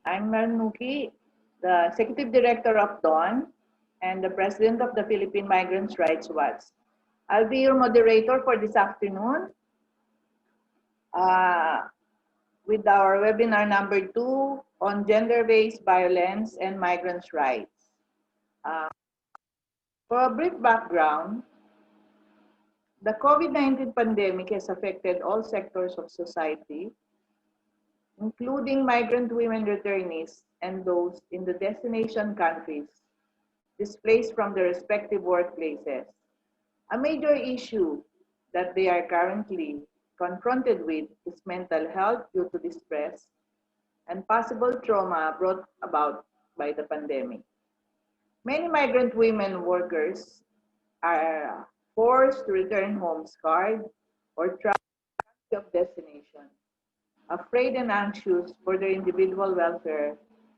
I'm Marnuki, the Executive Director of DAWN and the President of the Philippine Migrants' Rights Watch. I'll be your moderator for this afternoon uh, with our webinar number 2 on gender-based violence and migrants' rights. Uh, for a brief background, the COVID-19 pandemic has affected all sectors of society, including migrant women returnees and those in the destination countries displaced from their respective workplaces. A major issue that they are currently confronted with is mental health due to distress and possible trauma brought about by the pandemic. Many migrant women workers are forced to return home scarred or trapped of destination, afraid and anxious for their individual welfare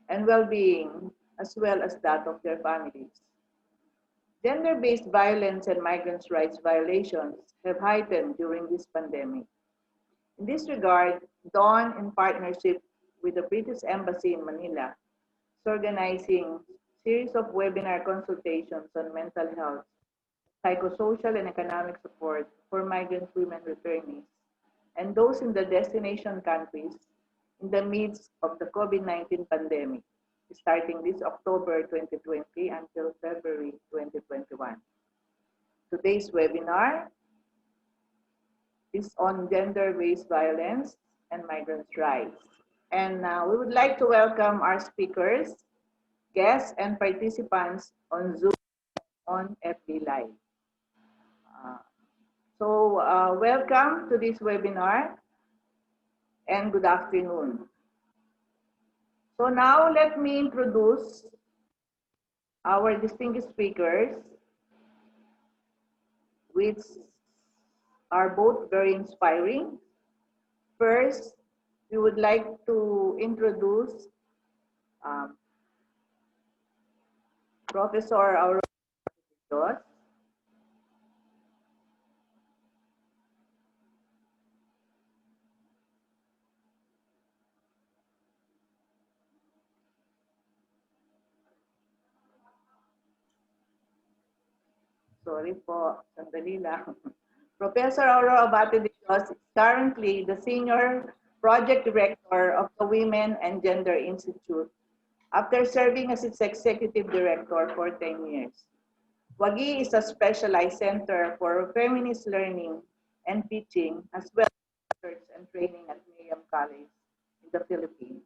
and well-being, as well as that of their families. Gender-based violence and migrants' rights violations have heightened during this pandemic. In this regard, DAWN, in partnership with the British Embassy in Manila, is organizing a series of webinar consultations on mental health, psychosocial and economic support for migrant women returnees and those in the destination countries in the midst of the COVID-19 pandemic, starting this October 2020 until February 2021. Today's webinar is on gender-based violence and migrants' rights. And we would like to welcome our speakers, guests, and participants on Zoom on FB Live. Welcome to this webinar and good afternoon. So now let me introduce our distinguished speakers, which are both very inspiring. First, we would like to introduce Professor Aurora. Sorry po, sandali lang. Professor Aurora Abate de Dios is currently the Senior Project Director of the Women and Gender Institute after serving as its Executive Director for 10 years. WAGI is a specialized center for feminist learning and teaching, as well as research and training at Miriam College in the Philippines.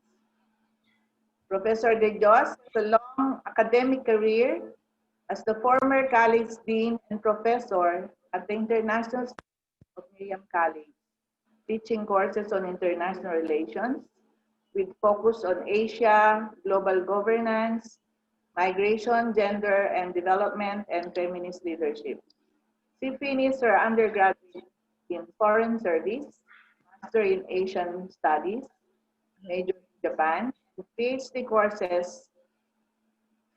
Professor de Dios has a long academic career as the former college dean and professor at the International School of Miriam College, teaching courses on international relations with focus on Asia, global governance, migration, gender and development, and feminist leadership. She finished her undergraduate in foreign service, master in Asian studies, major in Japan, with PhD courses,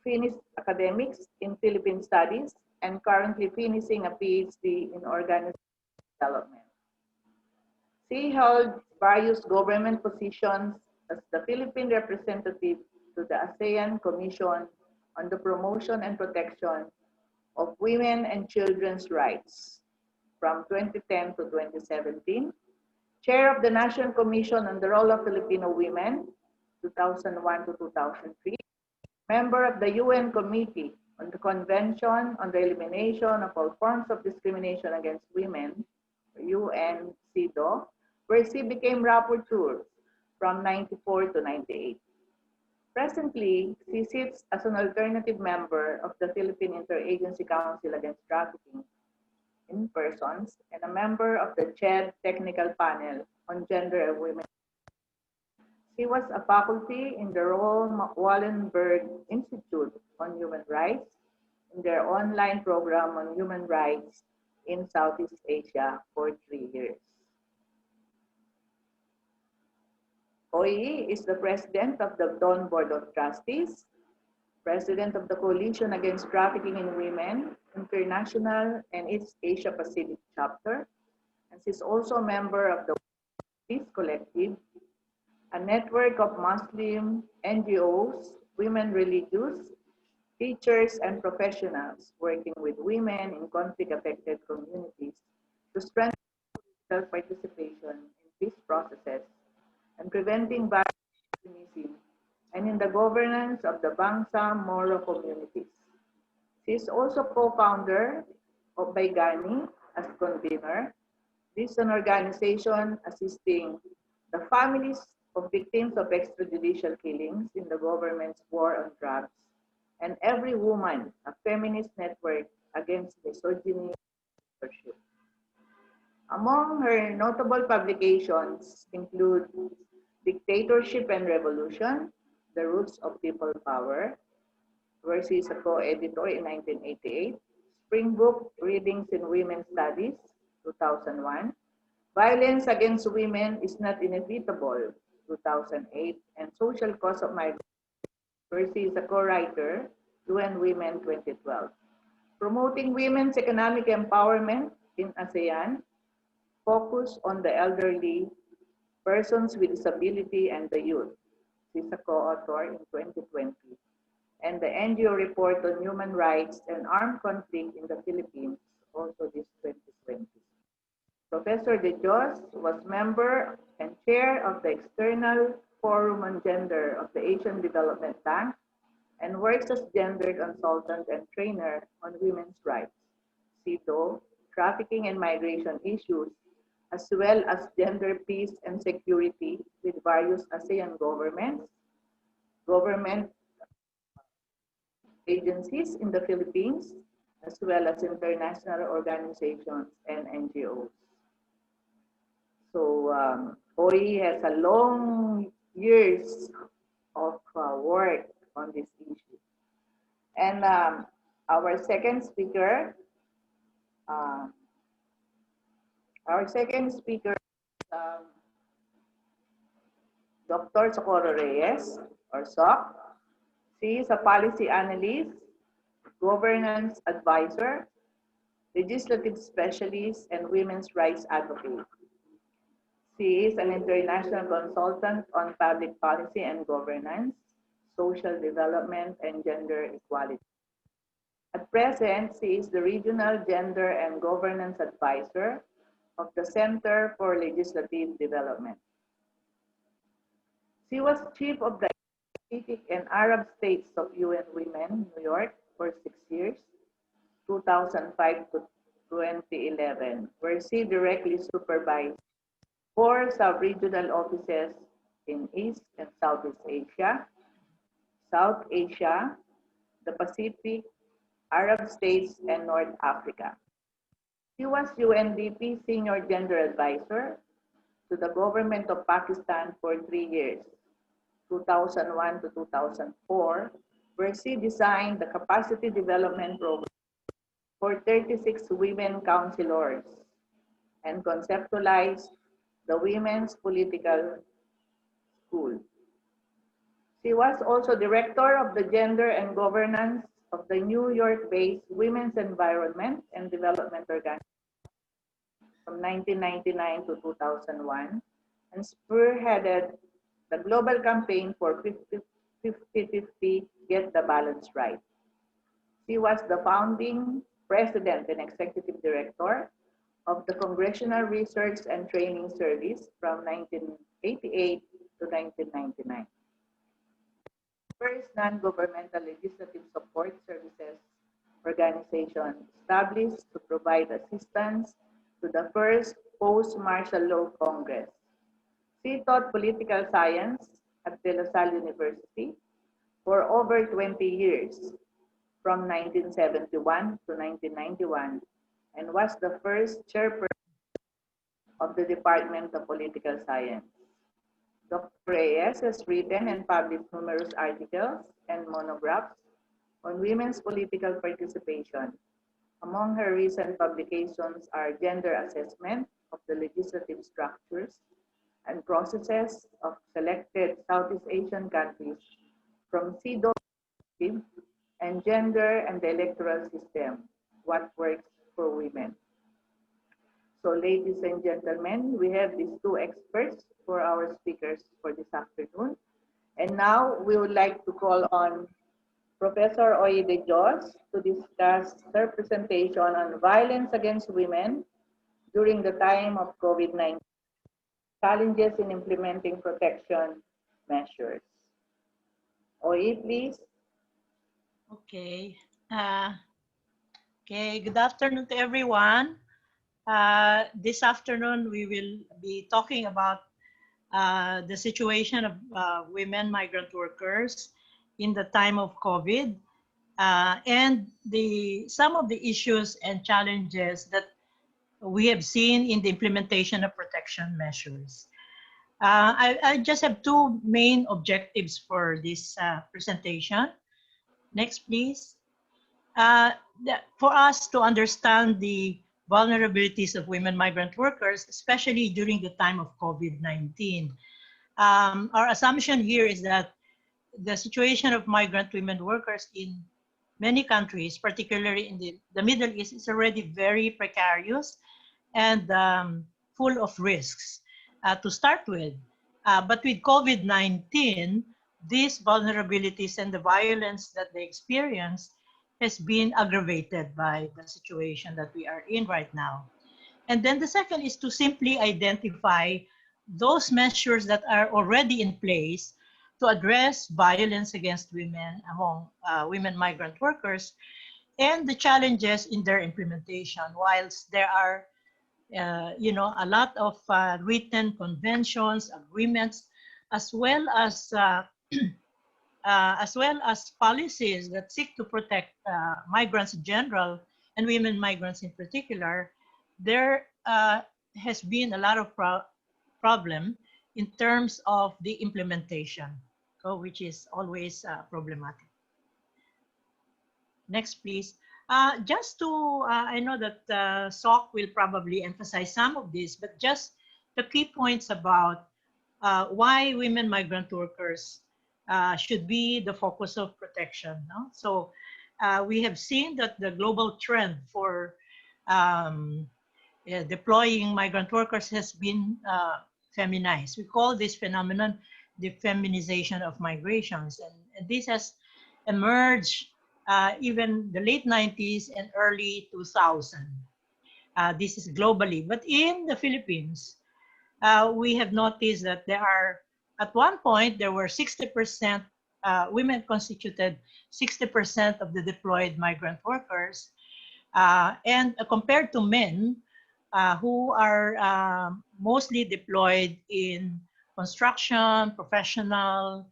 finished academics in Philippine studies, and currently finishing a PhD in organizational development. She held various government positions as the Philippine representative to the ASEAN Commission on the Promotion and Protection of Women and Children's Rights from 2010 to 2017, Chair of the National Commission on the Role of Filipino Women, 2001 to 2003, member of the UN Committee on the Convention on the Elimination of All Forms of Discrimination Against Women, UNCEDAW, where she became rapporteur from 94 to 98. Presently, she sits as an alternative member of the Philippine Interagency Council Against Trafficking in Persons and a member of the CHED Technical Panel on Gender and Women. She was a faculty in the Royal Wallenberg Institute on Human Rights in their online program on human rights in Southeast Asia for 3 years. OE is the president of the DAWN Board of Trustees, president of the Coalition Against Trafficking in Women International and its Asia Pacific chapter, and she's also a member of the Peace Collective, a network of Muslim NGOs, women religious, teachers, and professionals working with women in conflict-affected communities to strengthen political participation in peace processes and preventing violence extremism and in the governance of the Bangsa Moro communities. She is also co-founder of Baigani as convener. This is an organization assisting the families of victims of extrajudicial killings in the government's war on drugs, and Every Woman, a feminist network against misogyny and censorship. Among her notable publications include Dictatorship and Revolution, The Roots of People Power, where she is a co-editor in 1988, Spring Book Readings in Women's Studies, 2001, Violence Against Women is Not Inevitable, 2008, and Social Cause of Migrant, where she is a co-writer, UN Women 2012. Promoting women's economic empowerment in ASEAN, focus on the elderly, persons with disability, and the youth. She's a co-author in 2020. And the NGO report on human rights and armed conflict in the Philippines, also this 2020. Professor De Jos was member and chair of the External Forum on Gender of the Asian Development Bank and works as gender consultant and trainer on women's rights, CEDAW, trafficking and migration issues, as well as gender peace and security with various ASEAN governments, government agencies in the Philippines, as well as international organizations and NGOs. So OE has a long years of work on this issue. And our second speaker, uh, Dr. Socorro Reyes, or SOC. She is a policy analyst, governance advisor, legislative specialist, and women's rights advocate. She is an international consultant on public policy and governance, social development, and gender equality. At present, she is the Regional Gender and Governance Advisor of the Center for Legislative Development. She was chief of the Pacific and Arab States of UN Women, New York, for 6 years, 2005 to 2011, where she directly supervised 4 sub-regional offices in East and Southeast Asia, South Asia, the Pacific, Arab states, and North Africa. She was UNDP Senior Gender Advisor to the government of Pakistan for 3 years, 2001 to 2004, where she designed the capacity development program for 36 women councilors and conceptualized the Women's Political School. She was also director of the Gender and Governance of the New York-based Women's Environment and Development Organization from 1999 to 2001 and spearheaded the global campaign for 50-50 Get the Balance Right. She was the founding president and executive director of the Congressional Research and Training Service from 1988 to 1999. First non-governmental legislative support services organization established to provide assistance to the first post-martial law Congress. She taught political science at De La Salle University for over 20 years, from 1971 to 1991, and was the first chairperson of the Department of Political Science. Dr. Reyes has written and published numerous articles and monographs on women's political participation. Among her recent publications are Gender Assessment of the Legislative Structures and Processes of Selected Southeast Asian Countries from CEDAW and Gender and the Electoral System, What Works for Women. So ladies and gentlemen, we have these two experts for our speakers for this afternoon. And now we would like to call on Professor Oye de Jos to discuss her presentation on violence against women during the time of COVID-19, challenges in implementing protection measures. Oye, please. Okay. Okay. Good afternoon to everyone. This afternoon, we will be talking about the situation of women migrant workers in the time of COVID and some of the issues and challenges that we have seen in the implementation of protection measures. I just have two main objectives for this presentation. Next, please. Uh, for us to understand the vulnerabilities of women migrant workers, especially during the time of COVID-19. Our assumption here is that the situation of migrant women workers in many countries, particularly in the Middle East, is already very precarious and full of risks to start with. But with COVID-19, these vulnerabilities and the violence that they experience has been aggravated by the situation that we are in right now. And then the second is to simply identify those measures that are already in place to address violence against women among women migrant workers and the challenges in their implementation. Whilst there are a lot of written conventions, agreements, as well as policies that seek to protect migrants in general and women migrants in particular, there has been a lot of problem in terms of the implementation, which is always problematic. Next, please. Just to, I know that SOC will probably emphasize some of this, but just the key points about why women migrant workers should be the focus of protection. No? So we have seen that the global trend for deploying migrant workers has been feminized. We call this phenomenon the feminization of migrations. And this has emerged even the late 90s and early 2000. This is globally. But in the Philippines, we have noticed that there are, at one point, there were 60%, women constituted 60% of the deployed migrant workers. And compared to men, who are mostly deployed in construction, professional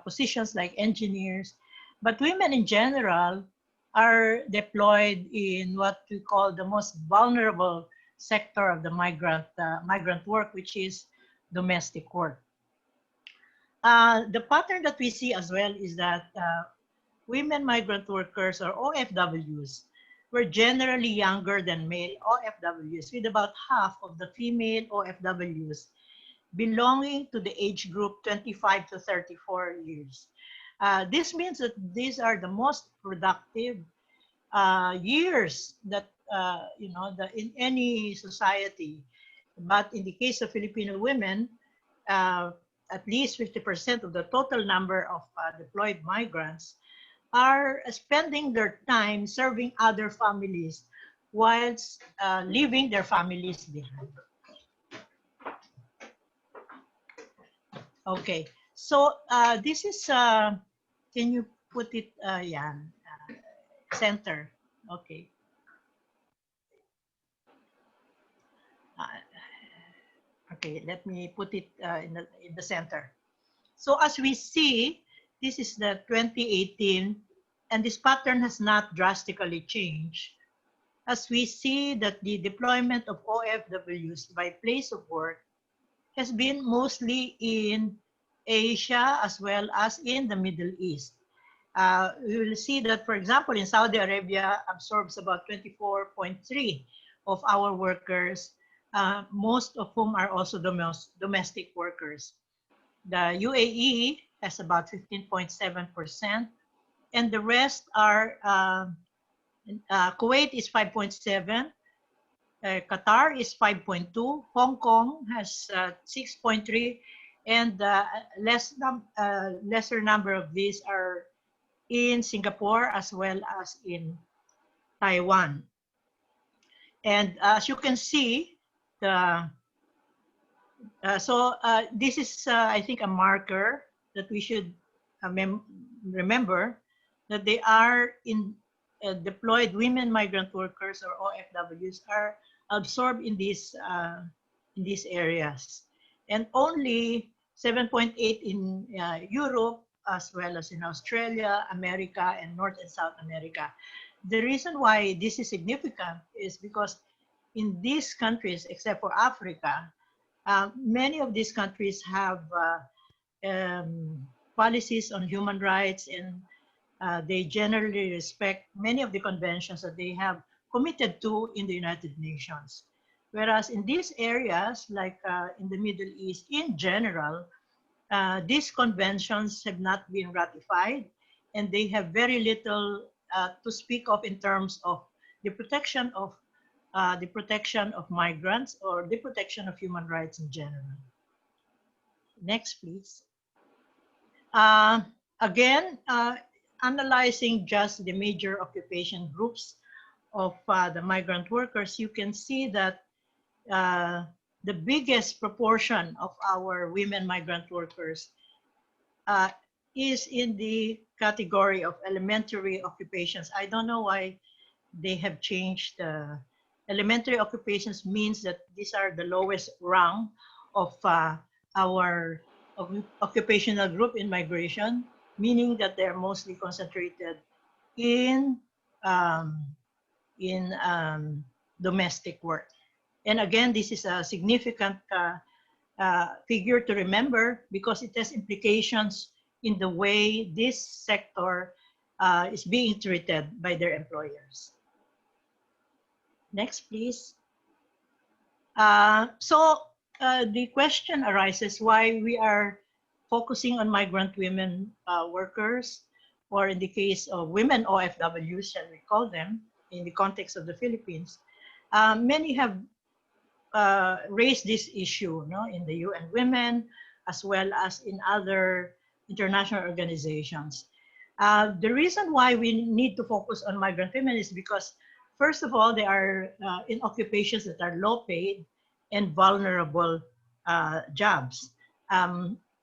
positions like engineers. But women in general are deployed in what we call the most vulnerable sector of the migrant work, which is domestic work. The pattern that we see as well is that women migrant workers, or OFWs, were generally younger than male OFWs, with about half of the female OFWs belonging to the age group 25 to 34 years. This means that these are the most productive years that, in any society. But in the case of Filipino women, at least 50% of the total number of deployed migrants are spending their time serving other families whilst leaving their families behind. Okay, so this is, can you put it, center, okay. Okay, let me put it in the center. So as we see, this is the 2018, and this pattern has not drastically changed. As we see that the deployment of OFWs by place of work has been mostly in Asia as well as in the Middle East. We will see that, for example, in Saudi Arabia absorbs about 24.3 of our workers, most of whom are also domestic workers. The UAE has about 15.7%, and the rest are, Kuwait is 5.7, Qatar is 5.2, Hong Kong has 6.3, and lesser number of these are in Singapore as well as in Taiwan. And as you can see, the this is, I think, a marker that we should remember that they are in deployed women migrant workers, or OFWs, are absorbed in these areas, and only 7.8 in Europe, as well as in Australia, America, and North and South America. The reason why this is significant is because in these countries, except for Africa, many of these countries have policies on human rights, and they generally respect many of the conventions that they have committed to in the United Nations. Whereas in these areas, like in the Middle East in general, these conventions have not been ratified, and they have very little to speak of in terms of the protection of migrants, or the protection of human rights in general. Next, please. Again, analyzing just the major occupation groups of the migrant workers, you can see that the biggest proportion of our women migrant workers is in the category of elementary occupations. I don't know why they have changed. Elementary occupations means that these are the lowest rung of our occupational group in migration, meaning that they're mostly concentrated in um, domestic work. And again, this is a significant figure to remember, because it has implications in the way this sector is being treated by their employers. Next, please. The question arises why we are focusing on migrant women workers, or in the case of women OFWs, shall we call them, in the context of the Philippines. Many have raised this issue, in the UN Women, as well as in other international organizations. The reason why we need to focus on migrant women is because, first of all, they are in occupations that are low paid and vulnerable jobs.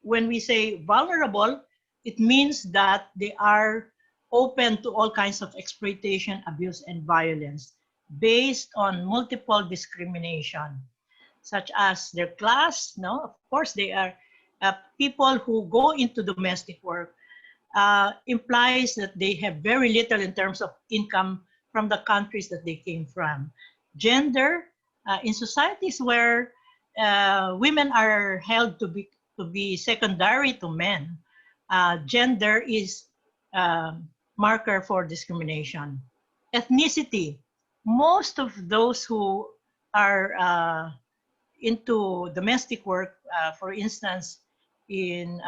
When we say vulnerable, it means that they are open to all kinds of exploitation, abuse, and violence based on multiple discrimination, such as their class. No, of course, they are people who go into domestic work implies that they have very little in terms of income from the countries that they came from. Gender, in societies where women are held to be secondary to men, gender is marker for discrimination. Ethnicity, most of those who are into domestic work, for instance, in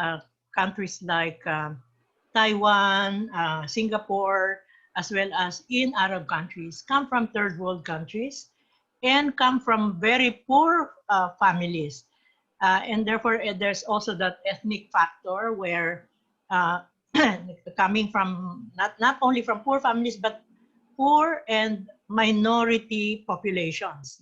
countries like Taiwan, Singapore, as well as in Arab countries, come from third world countries and come from very poor families. And therefore, there's also that ethnic factor where coming from not only from poor families, but poor and minority populations,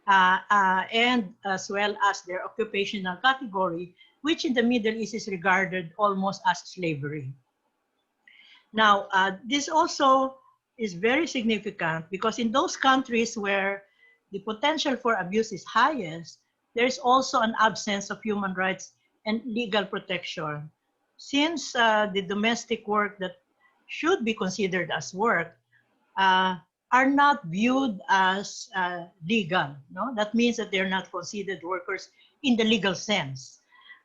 and as well as their occupational category, which in the Middle East is regarded almost as slavery. Now, this also is very significant because in those countries where the potential for abuse is highest, there's also an absence of human rights and legal protection. Since the domestic work that should be considered as work are not viewed as legal. No? That means that they're not considered workers in the legal sense.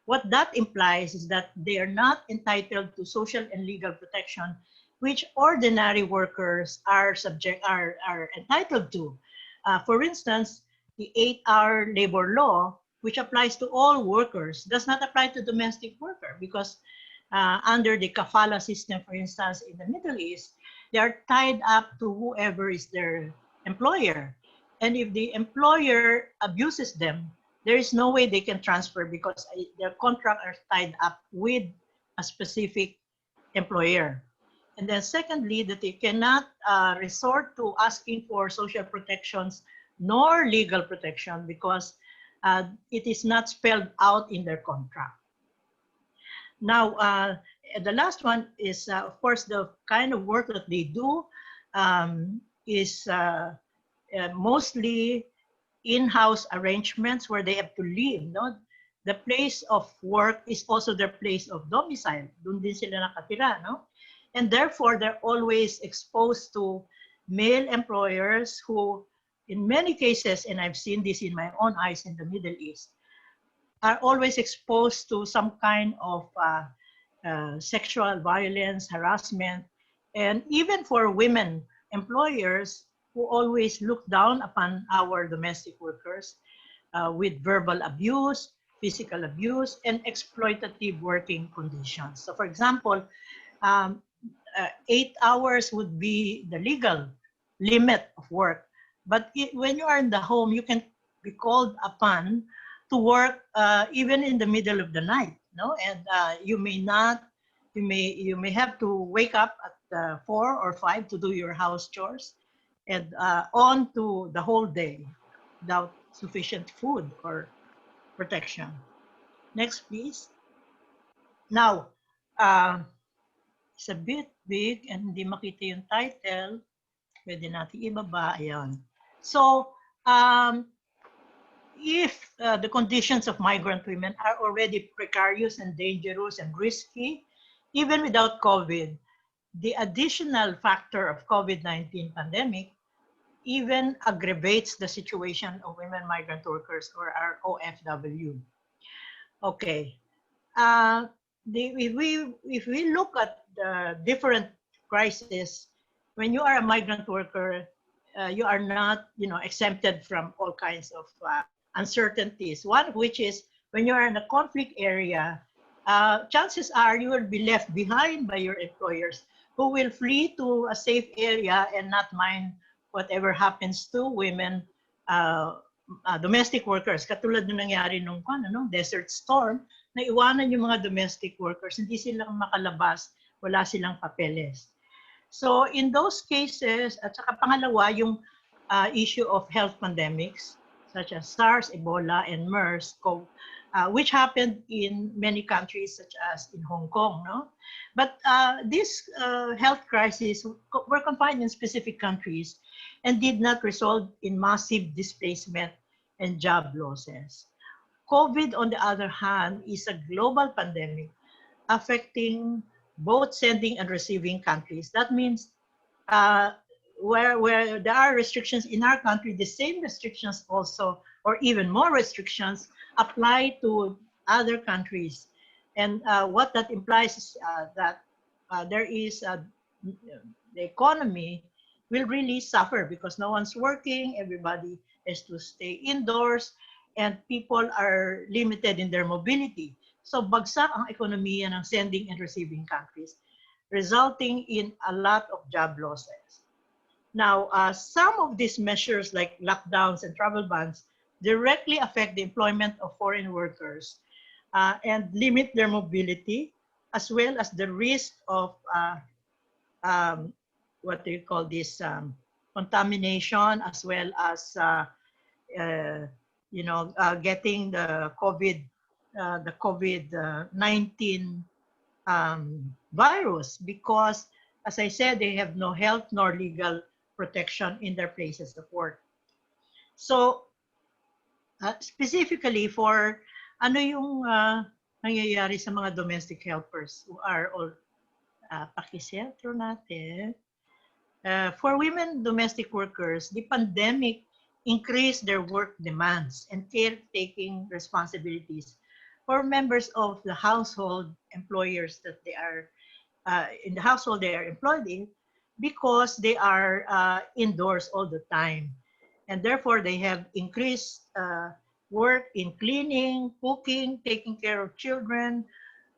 What that implies is that they are not entitled to social and legal protection, which ordinary workers are entitled to. For instance, the 8-hour labor law, which applies to all workers, does not apply to domestic worker because under the kafala system, for instance, in the Middle East, they are tied up to whoever is their employer. And if the employer abuses them, there is no way they can transfer because their contract are tied up with a specific employer. And then secondly, that they cannot resort to asking for social protections nor legal protection because it is not spelled out in their contract. Now, the last one is, of course, the kind of work that they do is mostly in-house arrangements where they have to live. No? The place of work is also their place of domicile. Doon din sila nakatira. No? And therefore, they're always exposed to male employers who, in many cases, and I've seen this in my own eyes in the Middle East, are always exposed to some kind of sexual violence, harassment, and even for women employers who always look down upon our domestic workers with verbal abuse, physical abuse, and exploitative working conditions. So for example, 8 hours would be the legal limit of work. But when you are in the home, you can be called upon to work even in the middle of the night, no? And you may not, you may have to wake up at 4 or 5 to do your house chores, and on to the whole day without sufficient food or protection. Next, please. Now, it's a bit big and hindi makita yung title. Pwede natin ibaba. Ayan. So, if the conditions of migrant women are already precarious and dangerous and risky, even without COVID, the additional factor of COVID-19 pandemic even aggravates the situation of women migrant workers, or our OFW. Okay. If we look at the different crises, when you are a migrant worker, you are not, exempted from all kinds of uncertainties. One of which is when you are in a conflict area, chances are you will be left behind by your employers who will flee to a safe area and not mind whatever happens to women, domestic workers. Katulad nung nangyari nung Desert Storm, na iwanan yung mga domestic workers, hindi silang makalabas, wala silang papeles. So in those cases, at saka pangalawa, yung issue of health pandemics, such as SARS, Ebola, and MERS, which happened in many countries, such as in Hong Kong. No? But these health crises were confined in specific countries and did not result in massive displacement and job losses. COVID, on the other hand, is a global pandemic affecting both sending and receiving countries. That means where there are restrictions in our country, the same restrictions also, or even more restrictions, apply to other countries. And what that implies is that there is the economy will really suffer because no one's working, everybody has to stay indoors, and people are limited in their mobility. So bagsak ang ekonomiya ng sending and receiving countries, resulting in a lot of job losses. Now, some of these measures like lockdowns and travel bans directly affect the employment of foreign workers and limit their mobility, as well as the risk of what do you call this, contamination, as well as getting the COVID-19 virus, because, as I said, they have no health nor legal protection in their places of work. So, specifically for ano yung nangyayari sa mga domestic helpers who are all pakisentro natin. For women domestic workers, the pandemic increased their work demands and caretaking responsibilities for members of the household employers that they are in the household they are employed in, because they are indoors all the time. And therefore, they have increased work in cleaning, cooking, taking care of children,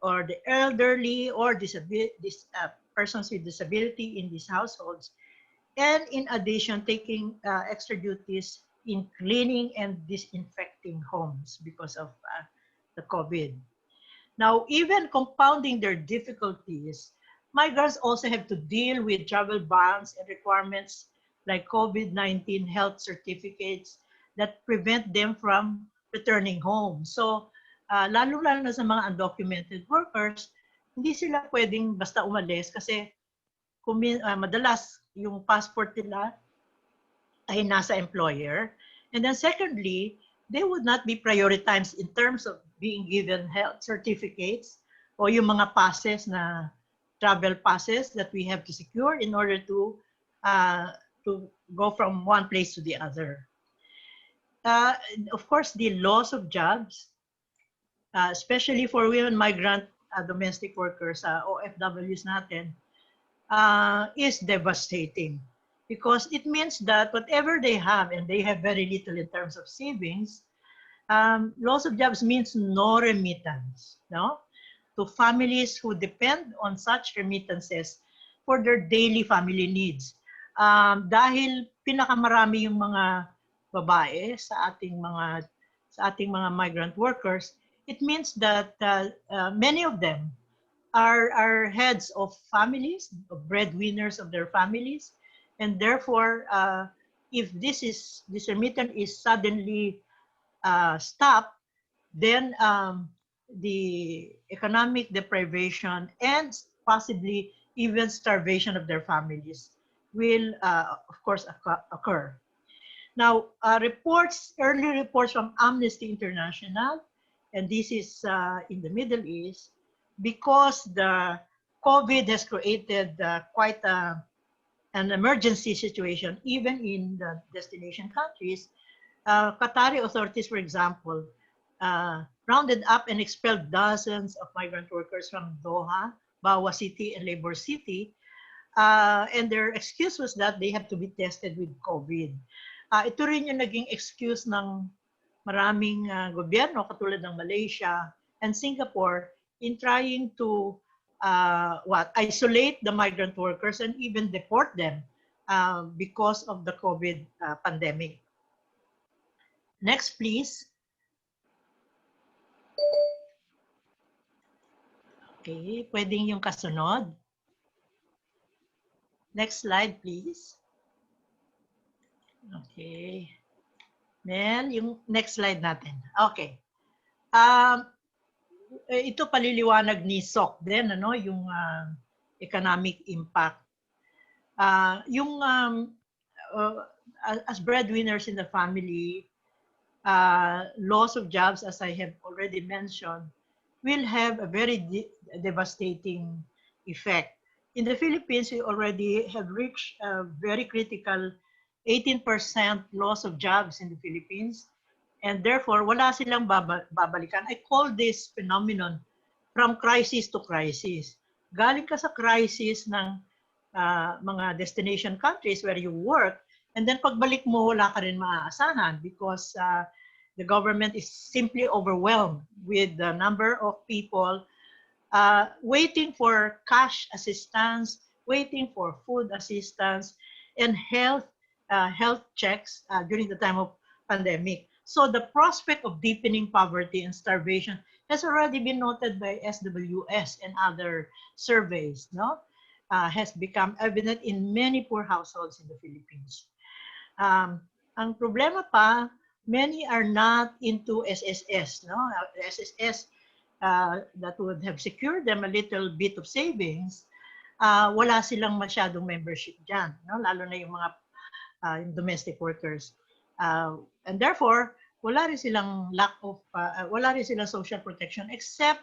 or the elderly, or persons with disability in these households. And in addition, taking extra duties in cleaning and disinfecting homes because of the COVID. Now, even compounding their difficulties, migrants also have to deal with travel bans and requirements like COVID-19 health certificates that prevent them from returning home. So, lalo-lalo na sa mga undocumented workers, hindi sila pwedeng basta umalis kasi madalas yung passport nila ay nasa employer. And then secondly, they would not be prioritized in terms of being given health certificates o yung mga passes na travel passes that we have to secure in order to go from one place to the other. Of course, the loss of jobs, especially for women migrant domestic workers, OFWs natin, is devastating because it means that whatever they have, and they have very little in terms of savings, loss of jobs means no remittance, no? To families who depend on such remittances for their daily family needs. Dahil pinakamarami yung mga babae sa ating mga migrant workers, it means that many of them are heads of families, breadwinners of their families, and therefore, if this remittance is suddenly stopped, then the economic deprivation and possibly even starvation of their families will, of course, occur. Now, early reports from Amnesty International, and this is in the Middle East, because the COVID has created quite an emergency situation, even in the destination countries. Qatari authorities, for example, rounded up and expelled dozens of migrant workers from Doha, Bawa City, and Labor City. And their excuse was that they have to be tested with COVID. Ito rin yung naging excuse ng maraming gobyerno, katulad ng Malaysia and Singapore, in trying to isolate the migrant workers and even deport them because of the COVID pandemic. Next, please. Okay, pwedeng yung kasunod. Next slide, please. Okay. Then, yung next slide natin. Okay. Ito paliliwanag ni Sok din, ano, yung economic impact. As breadwinners in the family, loss of jobs, as I have already mentioned, will have a very devastating effect. In the Philippines, we already have reached a very critical 18% loss of jobs in the Philippines, and therefore, wala silang babalikan. I call this phenomenon from crisis to crisis. Galing ka sa crisis ng mga destination countries where you work, and then pagbalik mo, wala ka rin maaasahan because the government is simply overwhelmed with the number of people waiting for cash assistance, waiting for food assistance, and health checks during the time of pandemic. So the prospect of deepening poverty and starvation has already been noted by SWS and other surveys, no? Has become evident in many poor households in the Philippines. Ang problema pa, many are not into SSS, no? SSS that would have secured them a little bit of savings, wala silang masyadong membership dyan, no? Lalo na yung mga yung domestic workers. And therefore, wala rin silang wala rin silang social protection except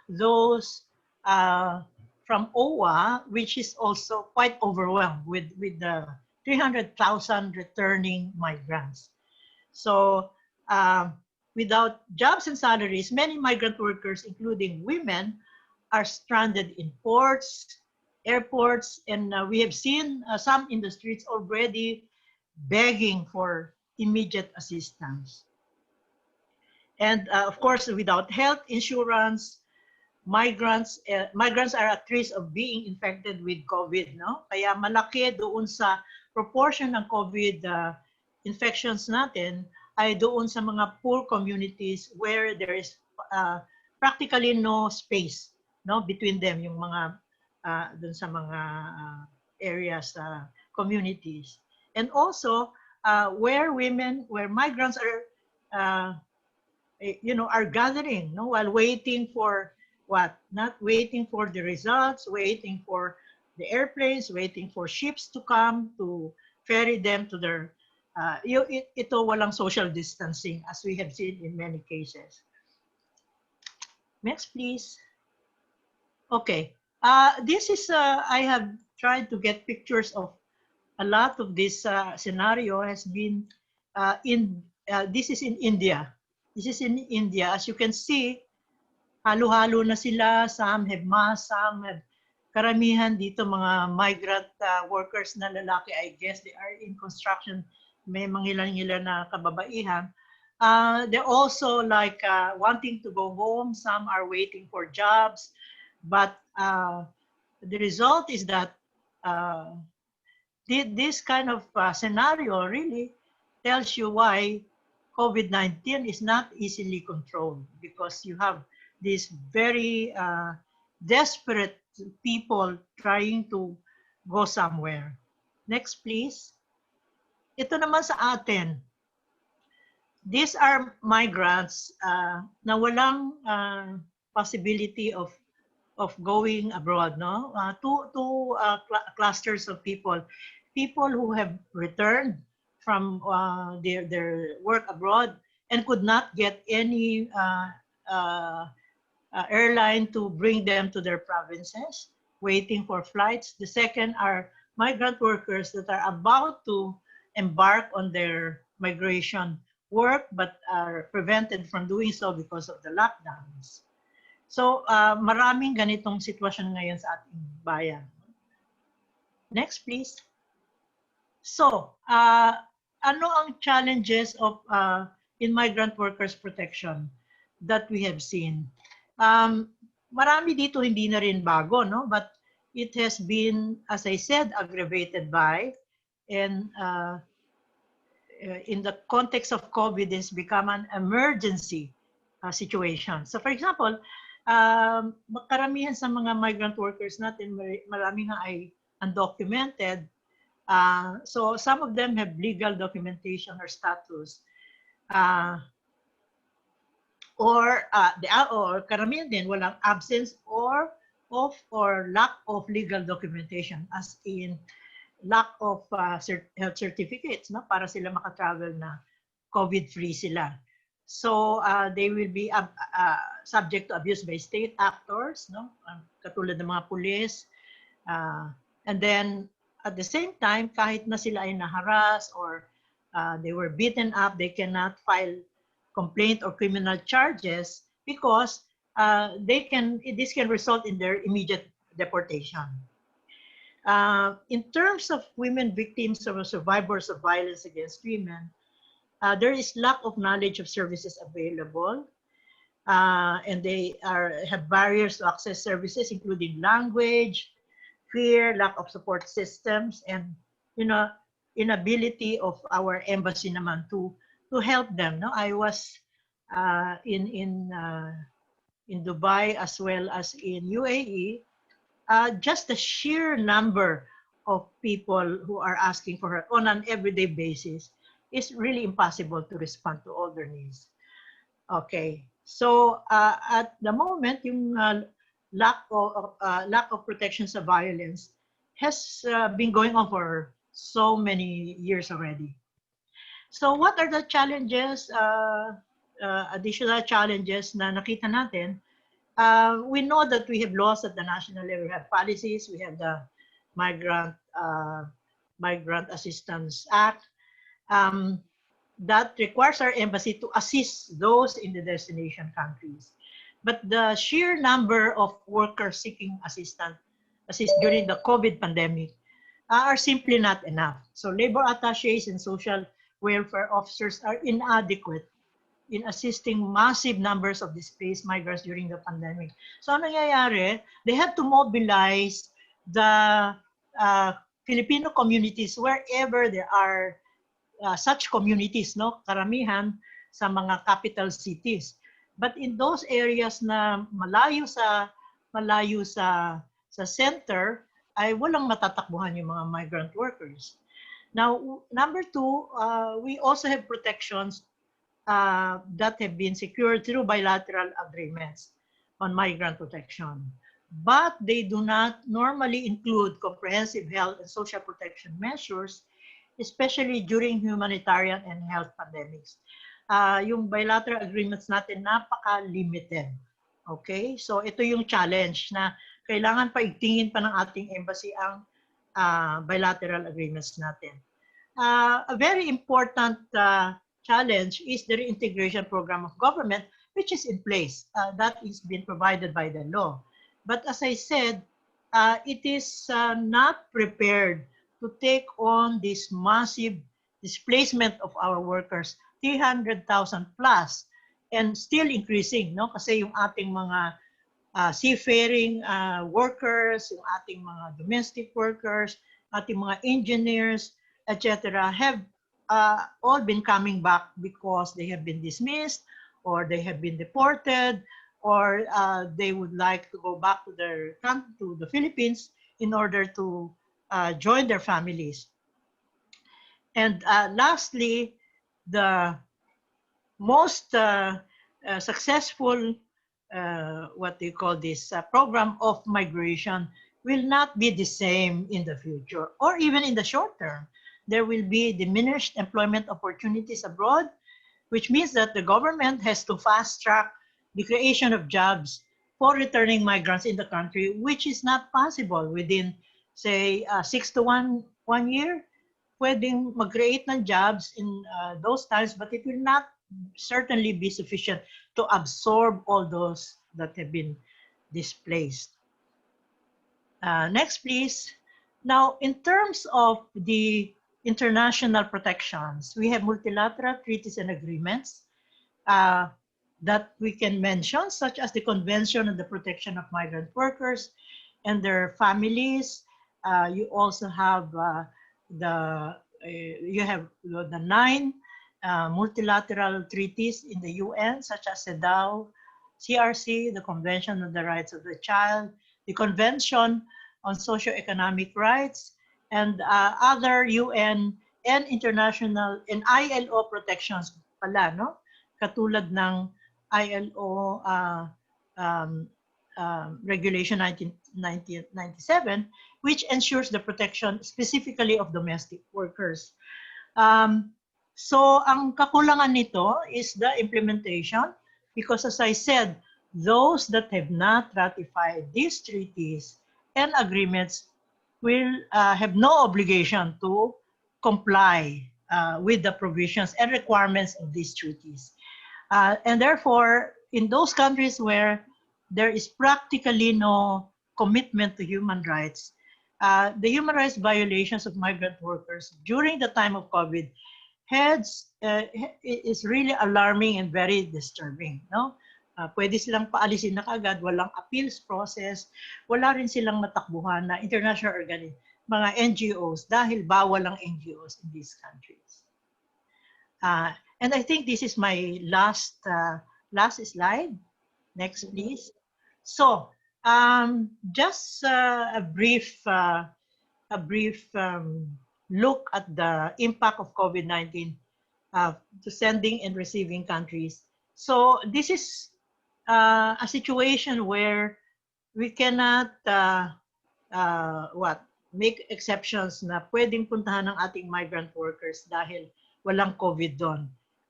those from OWA, which is also quite overwhelmed with the 300,000 returning migrants. So without jobs and salaries, many migrant workers, including women, are stranded in ports, airports, and we have seen some in the streets already begging for immediate assistance. And of course, without health insurance, migrants are at risk of being infected with COVID, no? Kaya malaki doon sa proportion ng COVID infections natin ay doon sa mga poor communities where there is practically no space, no, between them, yung mga doon sa mga areas, communities. And also where migrants are are gathering, no, while waiting for what? Not waiting for the results, waiting for the airplanes, waiting for ships to come to ferry them to their, ito walang social distancing as we have seen in many cases. Next, please. Okay. This is, I have tried to get pictures of a lot of this scenario has been this is in India. This is in India. As you can see, halo-halo na sila. Some have masks, some have, karamihan dito mga migrant workers na lalaki, I guess they are in construction. May mga ilan na kababaihan. They're also like wanting to go home. Some are waiting for jobs. But the result is that this kind of scenario really tells you why COVID-19 is not easily controlled, because you have these very desperate people trying to go somewhere. Next, please. Ito naman sa atin. These are migrants na walang possibility of going abroad, no? Two clusters of people who have returned from their work abroad and could not get any airline to bring them to their provinces, waiting for flights. The second are migrant workers that are about to embark on their migration work but are prevented from doing so because of the lockdowns. So, maraming ganitong sitwasyon ngayon sa ating bayan. Next, please. So, ano ang challenges of in migrant workers protection that we have seen? Marami dito hindi na rin bago, no? But it has been, as I said, aggravated by, and in the context of COVID, it's become an emergency situation. So, for example, karamihan sa mga migrant workers natin, marami nga ay undocumented. So some of them have legal documentation or status. Or karamihan din walang absence or lack of legal documentation, as in lack of health certificates, no, para sila makatravel na COVID-free sila. So they will be subject to abuse by state actors, no? Katulad ng mga pulis. And then at the same time, kahit na sila ay naharas or they were beaten up, they cannot file complaint or criminal charges because this can result in their immediate deportation. In terms of women victims or survivors of violence against women, there is lack of knowledge of services available, and they have barriers to access services, including language, fear, lack of support systems, and inability of our embassy naman to help them. No, I was in Dubai as well as in UAE. Just the sheer number of people who are asking for help on an everyday basis is really impossible to respond to all their needs. Okay, so at the moment, yung lack of protection sa violence has been going on for so many years already. So what are the challenges, additional challenges na nakita natin? We know that we have laws at the national level. We have policies. We have the Migrant Assistance Act that requires our embassy to assist those in the destination countries. But the sheer number of workers seeking assist during the COVID pandemic are simply not enough. So labor attaches and social welfare officers are inadequate in assisting massive numbers of displaced migrants during the pandemic. So ano nangyayari? They have to mobilize the Filipino communities wherever there are such communities, no? Karamihan sa mga capital cities. But in those areas na malayo sa center, ay walang matatakbuhan yung mga migrant workers. Now, number two, we also have protections that have been secured through bilateral agreements on migrant protection. But they do not normally include comprehensive health and social protection measures, especially during humanitarian and health pandemics. Yung bilateral agreements natin, napaka-limited. Okay? So ito yung challenge na kailangan paigtingin pa ng ating embassy ang bilateral agreements natin. A very important challenge is the reintegration program of government, which is in place. That is being provided by the law. But as I said, it is not prepared to take on this massive displacement of our workers, 300,000 plus, and still increasing, no? Kasi yung ating mga seafaring workers, yung ating mga domestic workers, ating mga engineers, etc., have all been coming back because they have been dismissed, or they have been deported, or they would like to go back to their country, to the Philippines, in order to join their families. And lastly, the most successful, what do you call this, program of migration will not be the same in the future, or even in the short term. There will be diminished employment opportunities abroad, which means that the government has to fast track the creation of jobs for returning migrants in the country, which is not possible within, say, 6 to 1 year. Pwedeng mag-create ng jobs in those times, but it will not certainly be sufficient to absorb all those that have been displaced. Next, please. Now, in terms of the international protections, we have multilateral treaties and agreements that we can mention, such as the Convention on the Protection of Migrant Workers and their families. You also have the 9 multilateral treaties in the UN, such as CEDAW, CRC, the Convention on the Rights of the Child, the Convention on Socioeconomic Rights, and other UN and international and ILO protections pala, no? Katulad ng ILO Regulation 1997, which ensures the protection specifically of domestic workers. So ang kakulangan nito is the implementation, because as I said, those that have not ratified these treaties and agreements will have no obligation to comply with the provisions and requirements of these treaties. And therefore, in those countries where there is practically no commitment to human rights, the human rights violations of migrant workers during the time of COVID is really alarming and very disturbing, no? Pwede silang paalisin na kaagad, walang appeals process, wala rin silang matakbuhan na international mga NGOs dahil bawal ang NGOs in these countries. And I think this is my last slide. Next, please. So, just a brief look at the impact of COVID-19 to sending and receiving countries. So this is a situation where we cannot make exceptions na pwedeng puntahan ng ating migrant workers dahil walang COVID doon.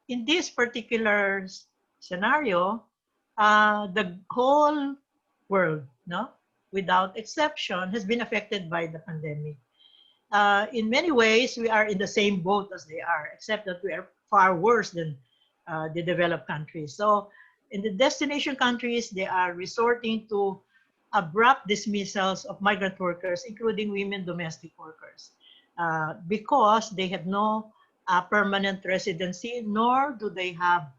In this particular scenario, the whole world, no, without exception, has been affected by the pandemic. In many ways, we are in the same boat as they are, except that we are far worse than the developed countries. So in the destination countries, they are resorting to abrupt dismissals of migrant workers, including women domestic workers, because they have no permanent residency, nor do they have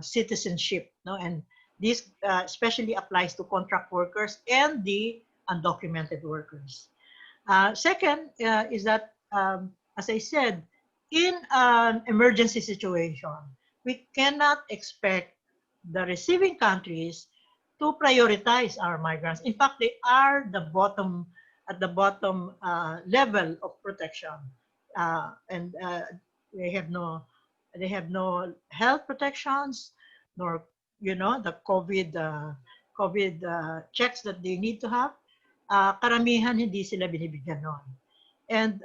citizenship. No? And this especially applies to contract workers and the undocumented workers. Second is that, as I said, in an emergency situation, we cannot expect the receiving countries to prioritize our migrants. In fact, they are the bottom at the bottom level of protection, and they have no health protections, nor the COVID checks that they need to have. Karamihan hindi sila binibigyan nun. And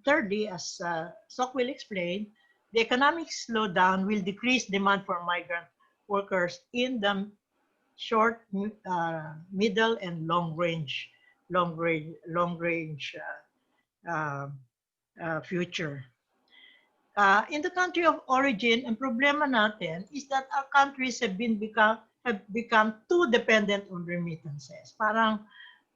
thirdly, as Sok will explain, the economic slowdown will decrease demand for migrant workers in the short, middle, and long range future. In the country of origin, ang problema natin is that our countries have become too dependent on remittances. Parang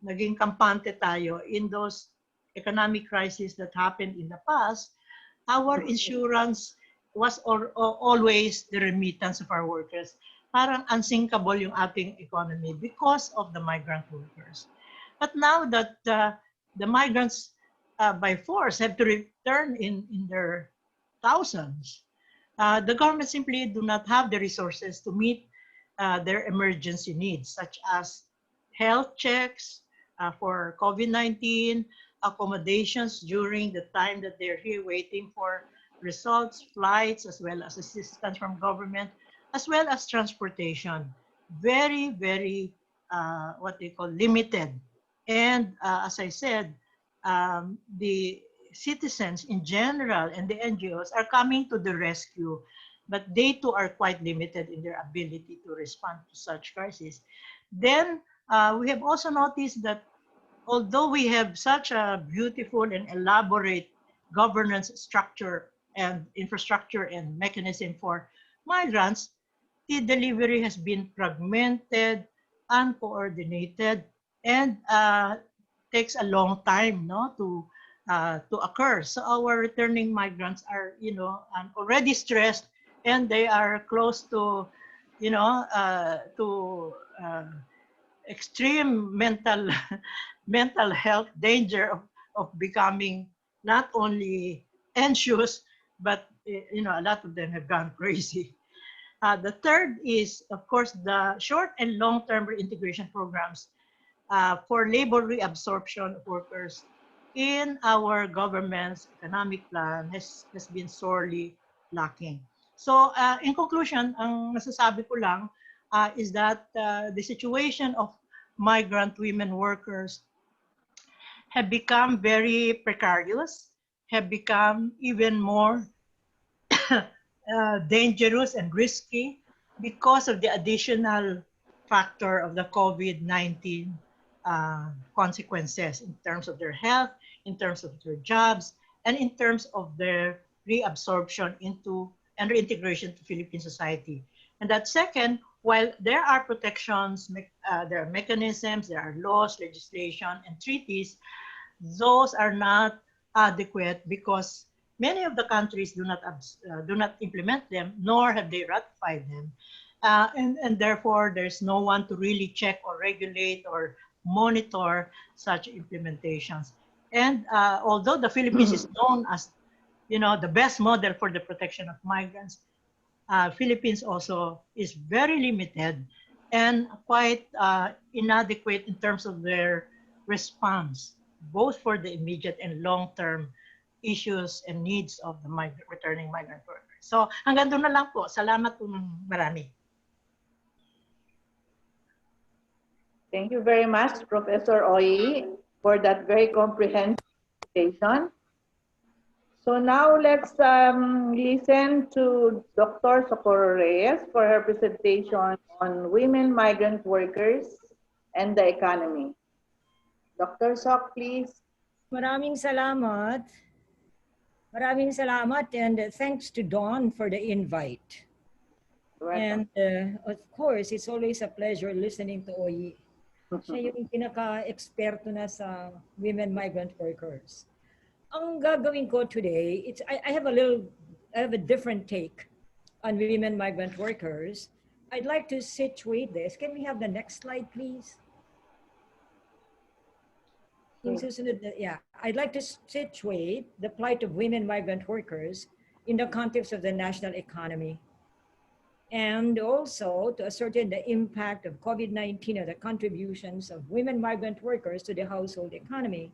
naging kampante tayo in those economic crises that happened in the past. Our insurance was always the remittance of our workers. Parang unsinkable yung ating economy because of the migrant workers. But now that the migrants by force have to return in their thousands, the government simply do not have the resources to meet their emergency needs, such as health checks for COVID-19, accommodations during the time that they're here waiting for results, flights, as well as assistance from government, as well as transportation. Very, very, what they call limited. And as I said, the citizens in general and the NGOs are coming to the rescue, but they too are quite limited in their ability to respond to such crises. Then we have also noticed that although we have such a beautiful and elaborate governance structure and infrastructure and mechanism for migrants, the delivery has been fragmented, uncoordinated, and takes a long time, no, to occur. So our returning migrants are, already stressed, and they are close to, extreme mental health danger of becoming not only anxious, but a lot of them have gone crazy. The third is, of course, the short and long-term reintegration programs for labor reabsorption of workers in our government's economic plan has been sorely lacking. So in conclusion, ang masasabi ko lang is that the situation of migrant women workers have become very precarious, have become even more dangerous and risky because of the additional factor of the COVID-19 consequences in terms of their health, in terms of their jobs, and in terms of their reabsorption into and reintegration to Philippine society. And that second, while there are protections, there are mechanisms, there are laws, legislation, and treaties, those are not adequate because many of the countries do not implement them, nor have they ratified them. And therefore, there's no one to really check or regulate or monitor such implementations. And although the Philippines is known as, the best model for the protection of migrants, Philippines also is very limited and quite inadequate in terms of their response, both for the immediate and long-term issues and needs of the returning migrant workers. So hanggang doon na lang po. Salamat po ng marami. Thank you very much, Professor Oyi, for that very comprehensive presentation. So now let's listen to Dr. Socorro Reyes for her presentation on women migrant workers and the economy. Dr. Sok, please. Maraming salamat. Maraming salamat, and thanks to Dawn for the invite. And of course, it's always a pleasure listening to Oyi. Siya yung pinaka-eksperto na sa women migrant workers. Ang gagawin ko today, I have a different take on women migrant workers. I'd like to situate this. Can we have the next slide, please? Yung susunod na, yeah, I'd like to situate the plight of women migrant workers in the context of the national economy, and also to ascertain the impact of COVID-19 and the contributions of women migrant workers to the household economy.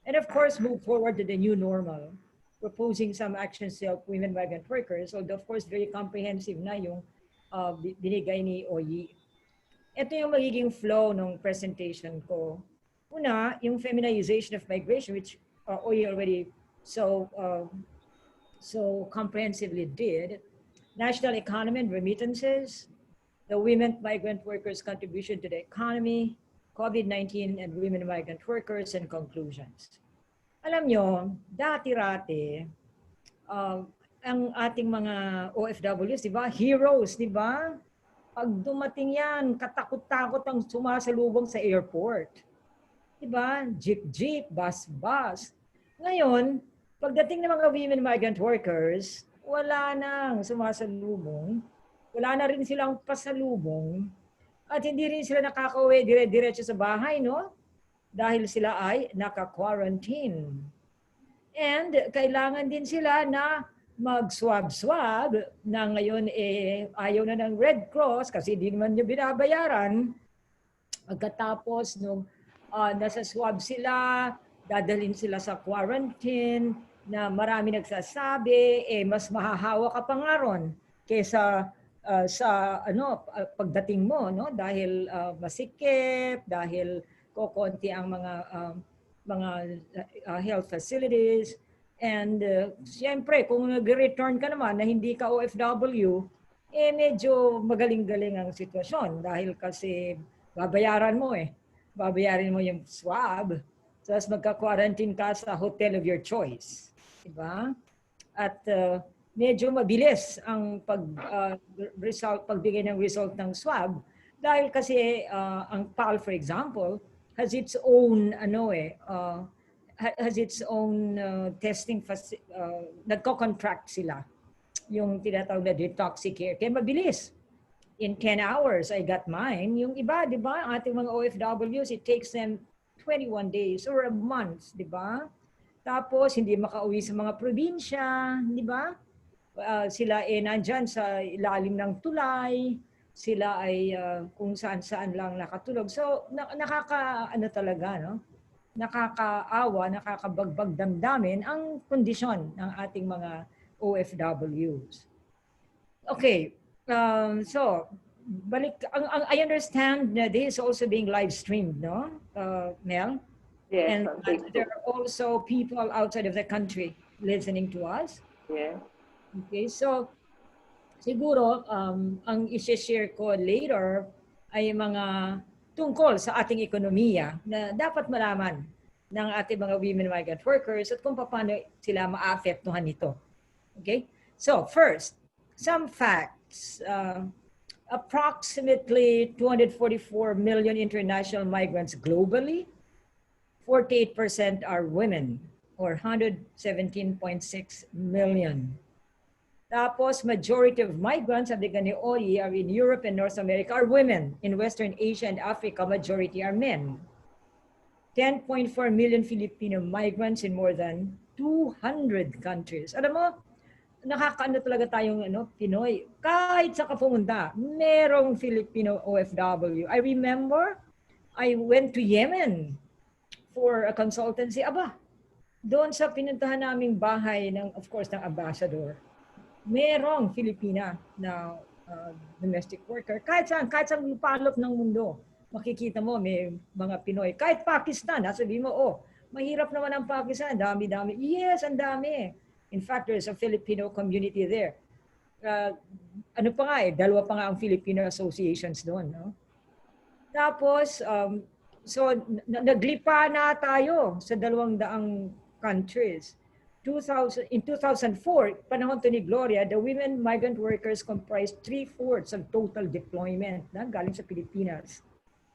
And of course, move forward to the new normal, proposing some actions to help women migrant workers, although of course very comprehensive na yung binigay ni Oyi. Ito yung magiging flow ng presentation ko. Una, yung feminization of migration, which Oyi already so comprehensively did. National economy and remittances, the women migrant workers' contribution to the economy, COVID-19 and women migrant workers, and conclusions. Alam nyo, dati-rati, ang ating mga OFWs, di ba? Heroes, di ba? Pag dumating yan, katakot-takot ang sumasalubong sa airport. Di ba? Jeep-jeep, bus-bus. Ngayon, pagdating ng mga women migrant workers, wala nang sumasalubong, wala na rin silang pasalubong, at hindi rin sila nakakauwi dire-diretso sa bahay, no? Dahil sila ay naka-quarantine. And kailangan din sila na mag-swab-swab na ngayon ayaw na ng Red Cross kasi hindi naman niya binabayaran. Pagkatapos nung nasa swab sila, dadalhin sila sa quarantine, na marami nagsasabi, mas mahahawa ka pa nga ron kaysa sa pagdating mo, no? Dahil masikip, dahil kokonti ang mga health facilities. And siyempre, kung nag-return ka naman na hindi ka OFW, medyo magaling-galing ang sitwasyon dahil kasi babayaran mo Babayaran mo yung swab, tapos magka-quarantine ka sa hotel of your choice. Diba? At medyo mabilis ang pagbigay ng result ng swab dahil kasi ang PAL, for example, has its own testing nagko-contract sila yung tinatawag na detoxicare. Kaya mabilis. In 10 hours, I got mine. Yung iba, di ba, ating mga OFWs, it takes them 21 days or a month, di ba? Tapos, hindi makauwi sa mga probinsya, di ba? Sila nandyan sa ilalim ng tulay, sila ay kung saan-saan lang nakatulog. So, nakakaawa, nakakabagbag damdamin ang kondisyon ng ating mga OFWs. Okay, so, I understand that this is also being live streamed, no, Mel? Yes, and there are also people outside of the country listening to us. Yes. Okay, so siguro ang i-share ko later ay mga tungkol sa ating ekonomiya na dapat malaman ng ating mga women migrant workers at kung paano sila maapektuhan nito. Okay? So first, some facts. Approximately 244 million international migrants globally. 48% are women, or 117.6 million. Tapos, majority of migrants, sabi ka ni Oyi, are in Europe and North America, are women. In Western Asia and Africa, majority are men. 10.4 million Filipino migrants in more than 200 countries. Alam mo, nakakaano talaga tayong Pinoy. Kahit sa kapunta, merong Filipino OFW. I remember, I went to Yemen for a consultancy. Aba, doon sa pinuntahan naming bahay of course, ng ambassador, merong Filipina na domestic worker. Kahit saan palop ng mundo, makikita mo may mga Pinoy. Kahit Pakistan, sabi mo, mahirap naman ang Pakistan, dami-dami. Yes, ang dami. In fact, there's a Filipino community there. Dalawa pa nga ang Filipino associations doon. No? Tapos, so, naglipa na tayo sa 200 countries. In 2004, panahon to ni Gloria, the women migrant workers comprised 3/4 of total deployment galing sa Pilipinas.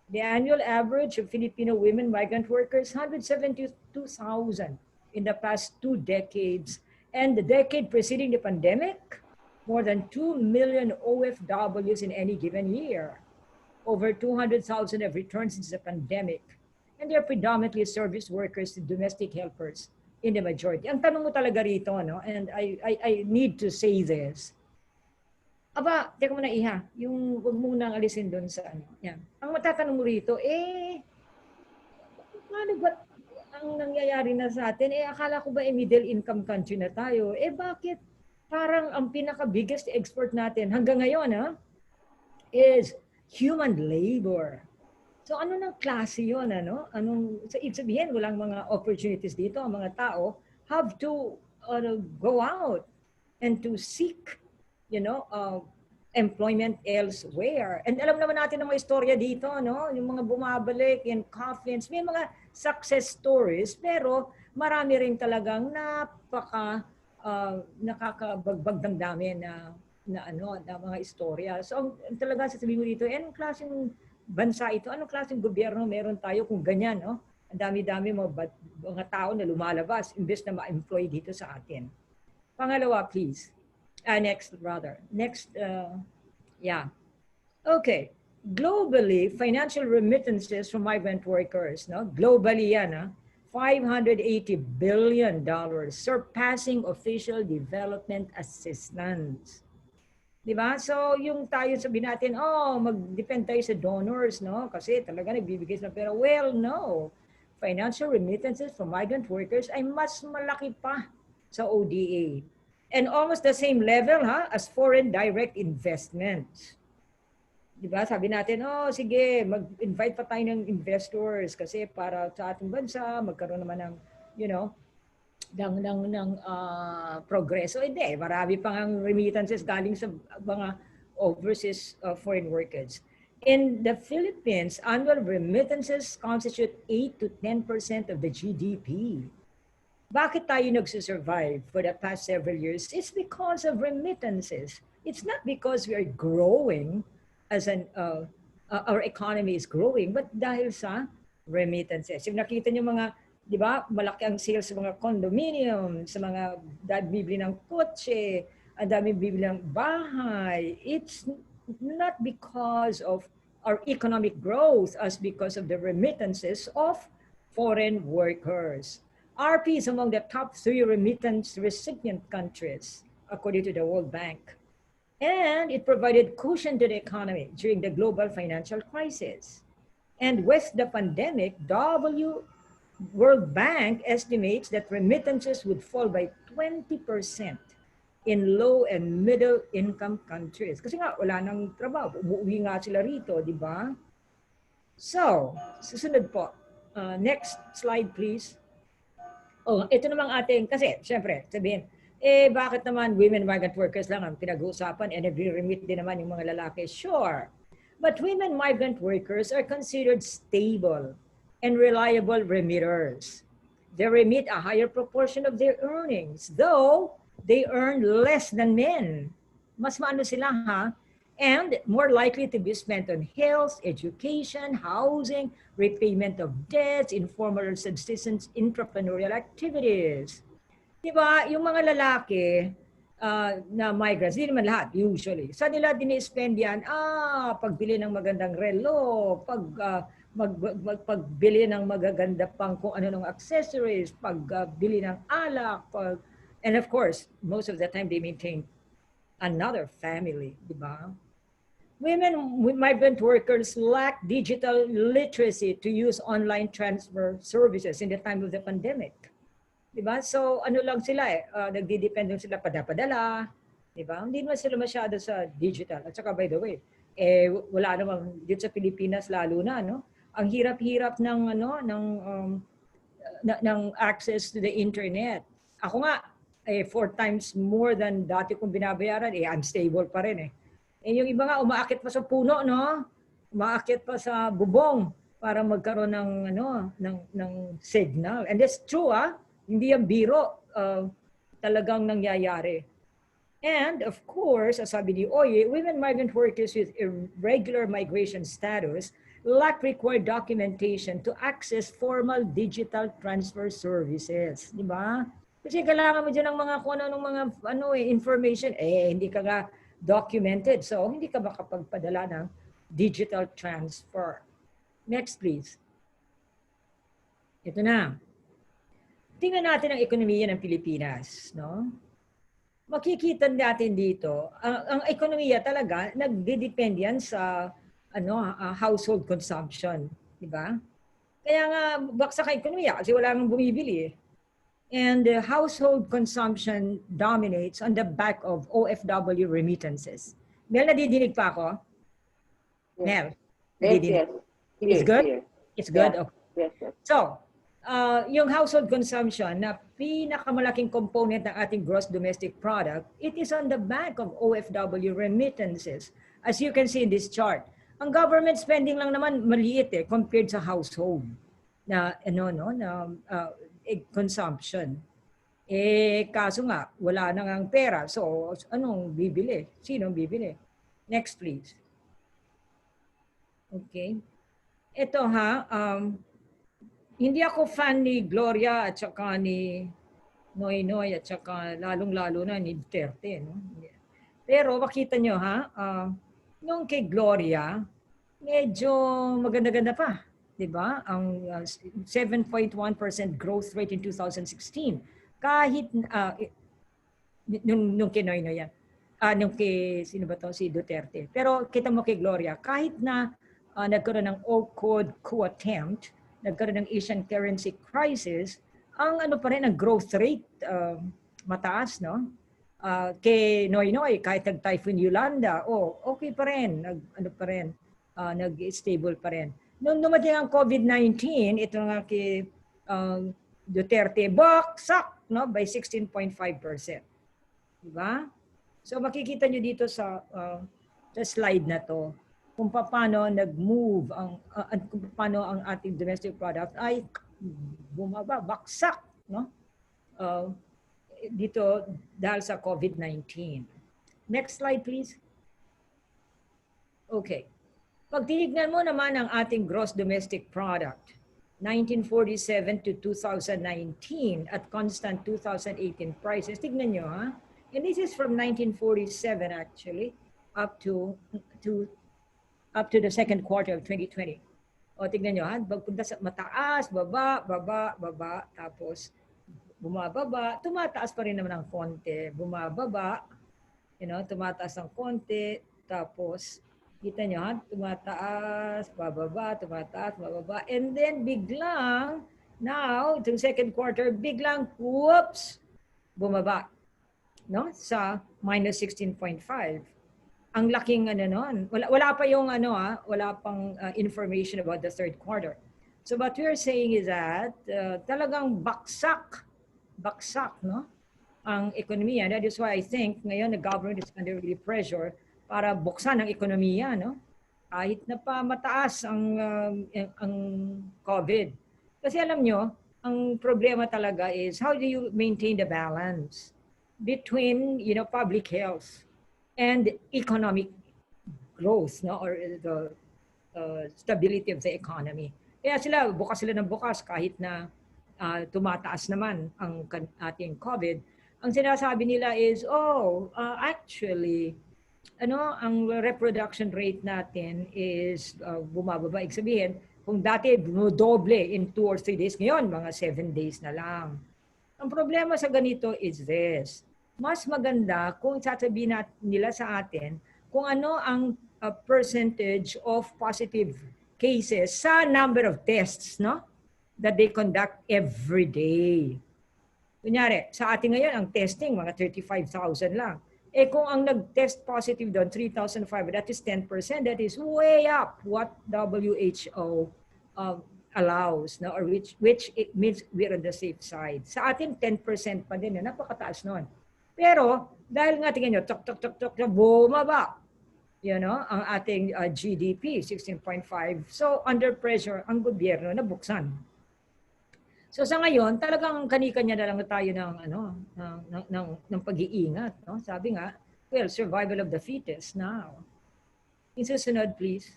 The annual average of Filipino women migrant workers, 172,000 in the past 2 decades. And the decade preceding the pandemic, more than 2 million OFWs in any given year. Over 200,000 have returned since the pandemic. and they're predominantly service workers and domestic helpers in the majority. Ang tanong mo talaga rito, no? And I need to say this. Aba, teka muna Iha, yung wag mo nang alisin doon sa ano. Yan. Ang matatanong mo rito, paano ba ang nangyayari na sa atin? Akala ko ba middle income country na tayo? Bakit parang ang pinaka-biggest export natin hanggang ngayon, is human labor. So ano ng klase yun, ano? So ibig sabihin, walang mga opportunities dito. Ang mga tao have to go out and to seek, employment elsewhere. And alam naman natin ang mga istorya dito, no? Yung mga bumabalik in coffins. May mga success stories, pero marami rin talagang nakakabagbag damdamin na mga istorya. So talaga sasabihin mo dito, anong klaseng bansa ito? Anong klaseng gobyerno meron tayo kung ganyan, no? Ang dami-dami mga tao na lumalabas imbes na ma-employ dito sa atin. Pangalawa, please. Next, brother. Next, yeah. Okay. Globally, financial remittances from migrant workers, no? Globally yan, $580 billion, surpassing official development assistance. Diba? So, yung tayo sabihin natin, mag-depend tayo sa donors, no? Kasi talaga nagbibigay ng pera. Well, no. Financial remittances from migrant workers ay mas malaki pa sa ODA. And almost the same level as foreign direct investments. Diba? Sabi natin, sige, mag-invite pa tayo ng investors kasi para sa ating bansa, magkaroon naman ng, ng progreso. Hindi, marami pang remittances galing sa mga overseas foreign workers. In the Philippines, annual remittances constitute 8 to 10% of the GDP. Bakit tayo nagsusurvive for the past several years? It's because of remittances. It's not because we are growing as our economy is growing, but dahil sa remittances. Yung nakita niyo mga, di ba, malaki ang sales sa mga condominium, sa mga bibili ng kotse, ang dami bibili ng bahay. It's not because of our economic growth as because of the remittances of foreign workers. RP is among the top 3 remittance recipient countries, according to the World Bank. And it provided cushion to the economy during the global financial crisis. And with the pandemic, World Bank estimates that remittances would fall by 20% in low and middle income countries. Kasi nga, wala nang trabaho. Umuwi nga sila rito, di ba? So, susunod po. Next slide, please. Ito namang ating, kasi syempre, sabihin, bakit naman women migrant workers lang ang pinag-uusapan and nagre-remit din naman yung mga lalaki? Sure. But women migrant workers are considered stable and reliable remitters. They remit a higher proportion of their earnings, though they earn less than men. Mas maano sila, and more likely to be spent on health, education, housing, repayment of debts, informal subsistence, entrepreneurial activities. Diba, yung mga lalaki na migrants, hindi naman lahat, usually. Sa nila din-spend yan, pagbili ng magandang relo, pagbili ng magaganda pang kung ano ng accessories, pagbili ng alak, and of course, most of the time they maintain another family, diba? Women migrant workers lack digital literacy to use online transfer services in the time of the pandemic. Diba? So ano lang sila nagdidepend sila padala, diba? Hindi naman sila masyado sa digital. At saka by the way, wala namang dito sa Pilipinas lalo na, no? Ang hirap-hirap ng ng access to the internet. Ako nga 4 times more than dati kong binabayaran, unstable pa rin . Yung iba nga umaakit pa sa puno, no? Umaakit pa sa bubong para magkaroon ng signal. And that's true, Hindi yung biro, talagang nangyayari. And of course, as sabi ni Oye, women migrant workers with irregular migration status lack required documentation to access formal digital transfer services, di ba? Kasi kailangan mo dyan ng mga kung ano ng mga information, hindi ka nga documented. So, hindi ka makapagpadala ng digital transfer. Next, please. Ito na. Tingnan natin ang ekonomiya ng Pilipinas, no? Makikita natin dito, ang ekonomiya talaga nagdedepend yan sa household consumption, di ba? Kaya nga baksak ang ekonomiya kasi wala nang bumibili eh. And household consumption dominates on the back of OFW remittances. Mel, nadidinig pa ako? Yes. Mel, Yes, nadidinig? yes. It's Here, good? here. It's good? Yeah. Okay. Yes, yes. So, yung household consumption na pinakamalaking component ng ating gross domestic product, it is on the back of OFW remittances. As you can see in this chart, ang government spending lang naman maliit eh compared sa household na consumption. Eh kaso nga wala nang ang pera. So anong bibili? Sino bibili? Next please. Okay. Ito ha, hindi ako fan ni Gloria at saka ni Noy at saka lalong-lalo na ni Duterte. No? Pero makita nyo ha, nung kay Gloria, medyo maganda-ganda pa. Diba? Ang 7.1% growth rate in 2016. Kahit, nung kay Noy yan. Nung kay, sino ba to? Si Duterte. Pero kita mo kay Gloria, kahit na nagkaroon ng all-code coup attempt, nagkaroon ng Asian currency crisis, ang ano pa rin, ang growth rate mataas, no? Kay Noy, kahit nag-Typhoon Yolanda, okay pa rin, nag-stable pa rin. Nung dumating ang COVID-19, ito nga kay Duterte, baksak, no? By 16.5%. Diba? So makikita nyo dito sa slide na to, kung paano nag-move kung paano ang ating domestic product ay bumaba, baksak, no? Dito dahil sa COVID-19. Next slide, please. Okay. Pag tinignan mo naman ang ating gross domestic product, 1947 to 2019 at constant 2018 prices, tignan nyo ha. And this is from 1947 actually, up to the second quarter of 2020. O tignan nyo ha, pagpunta sa mataas, baba, tapos bumababa, tumataas pa rin naman ng konti, bumababa, tumataas ng konti, tapos kita nyo ha, tumataas, bababa, and then biglang, now, itong second quarter, biglang, whoops, bumaba, no? Sa minus 16.5. Ang laking wala pa yung wala pang information about the third quarter. So what we're saying is that talagang baksak, no? Ang ekonomiya. That is why I think ngayon the government is under really pressure para buksan ang ekonomiya, no? Kahit na pa mataas ang COVID. Kasi alam nyo, ang problema talaga is how do you maintain the balance between public health and economic growth, no, or the stability of the economy. Kaya bukas sila ng bukas kahit na tumataas naman ang ating COVID. Ang sinasabi nila is, actually, ang reproduction rate natin is bumababa. Ibig sabihin, kung dati doble in 2 or 3 days, ngayon mga 7 days na lang. Ang problema sa ganito is this. Mas maganda kung sasabihin nila sa atin kung ano ang percentage of positive cases sa number of tests, no? That they conduct every day. Kunyari, sa atin ngayon, ang testing, mga 35,000 lang. Eh kung ang nag-test positive doon, 3,500, that is 10%. That is way up what WHO allows, no? Or which it means we're on the safe side. Sa atin, 10% pa din. Napakataas nun. Pero, dahil nga tingnan nyo, tok, bumaba. Ang ating GDP, 16.5. So, under pressure, ang gobyerno na buksan. So, sa ngayon, talagang kani-kanya na lang tayo ng pag-iingat. No? Sabi nga, well, survival of the fittest now. Yung susunod, please.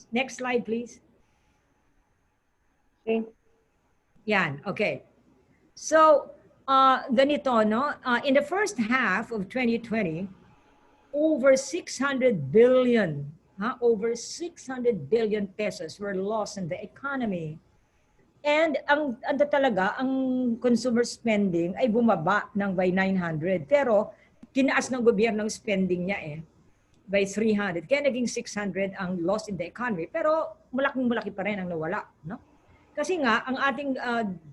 Next slide, please. Okay. Yan, okay. So, ganito, no? In the first half of 2020, over 600 billion pesos were lost in the economy. And ang talaga, ang consumer spending ay bumaba ng by 900. Pero tinaas ng gobyerno ang spending niya by 300. Kaya naging 600 ang loss in the economy. Pero malaking-malaki pa rin ang nawala. No? Kasi nga, ang ating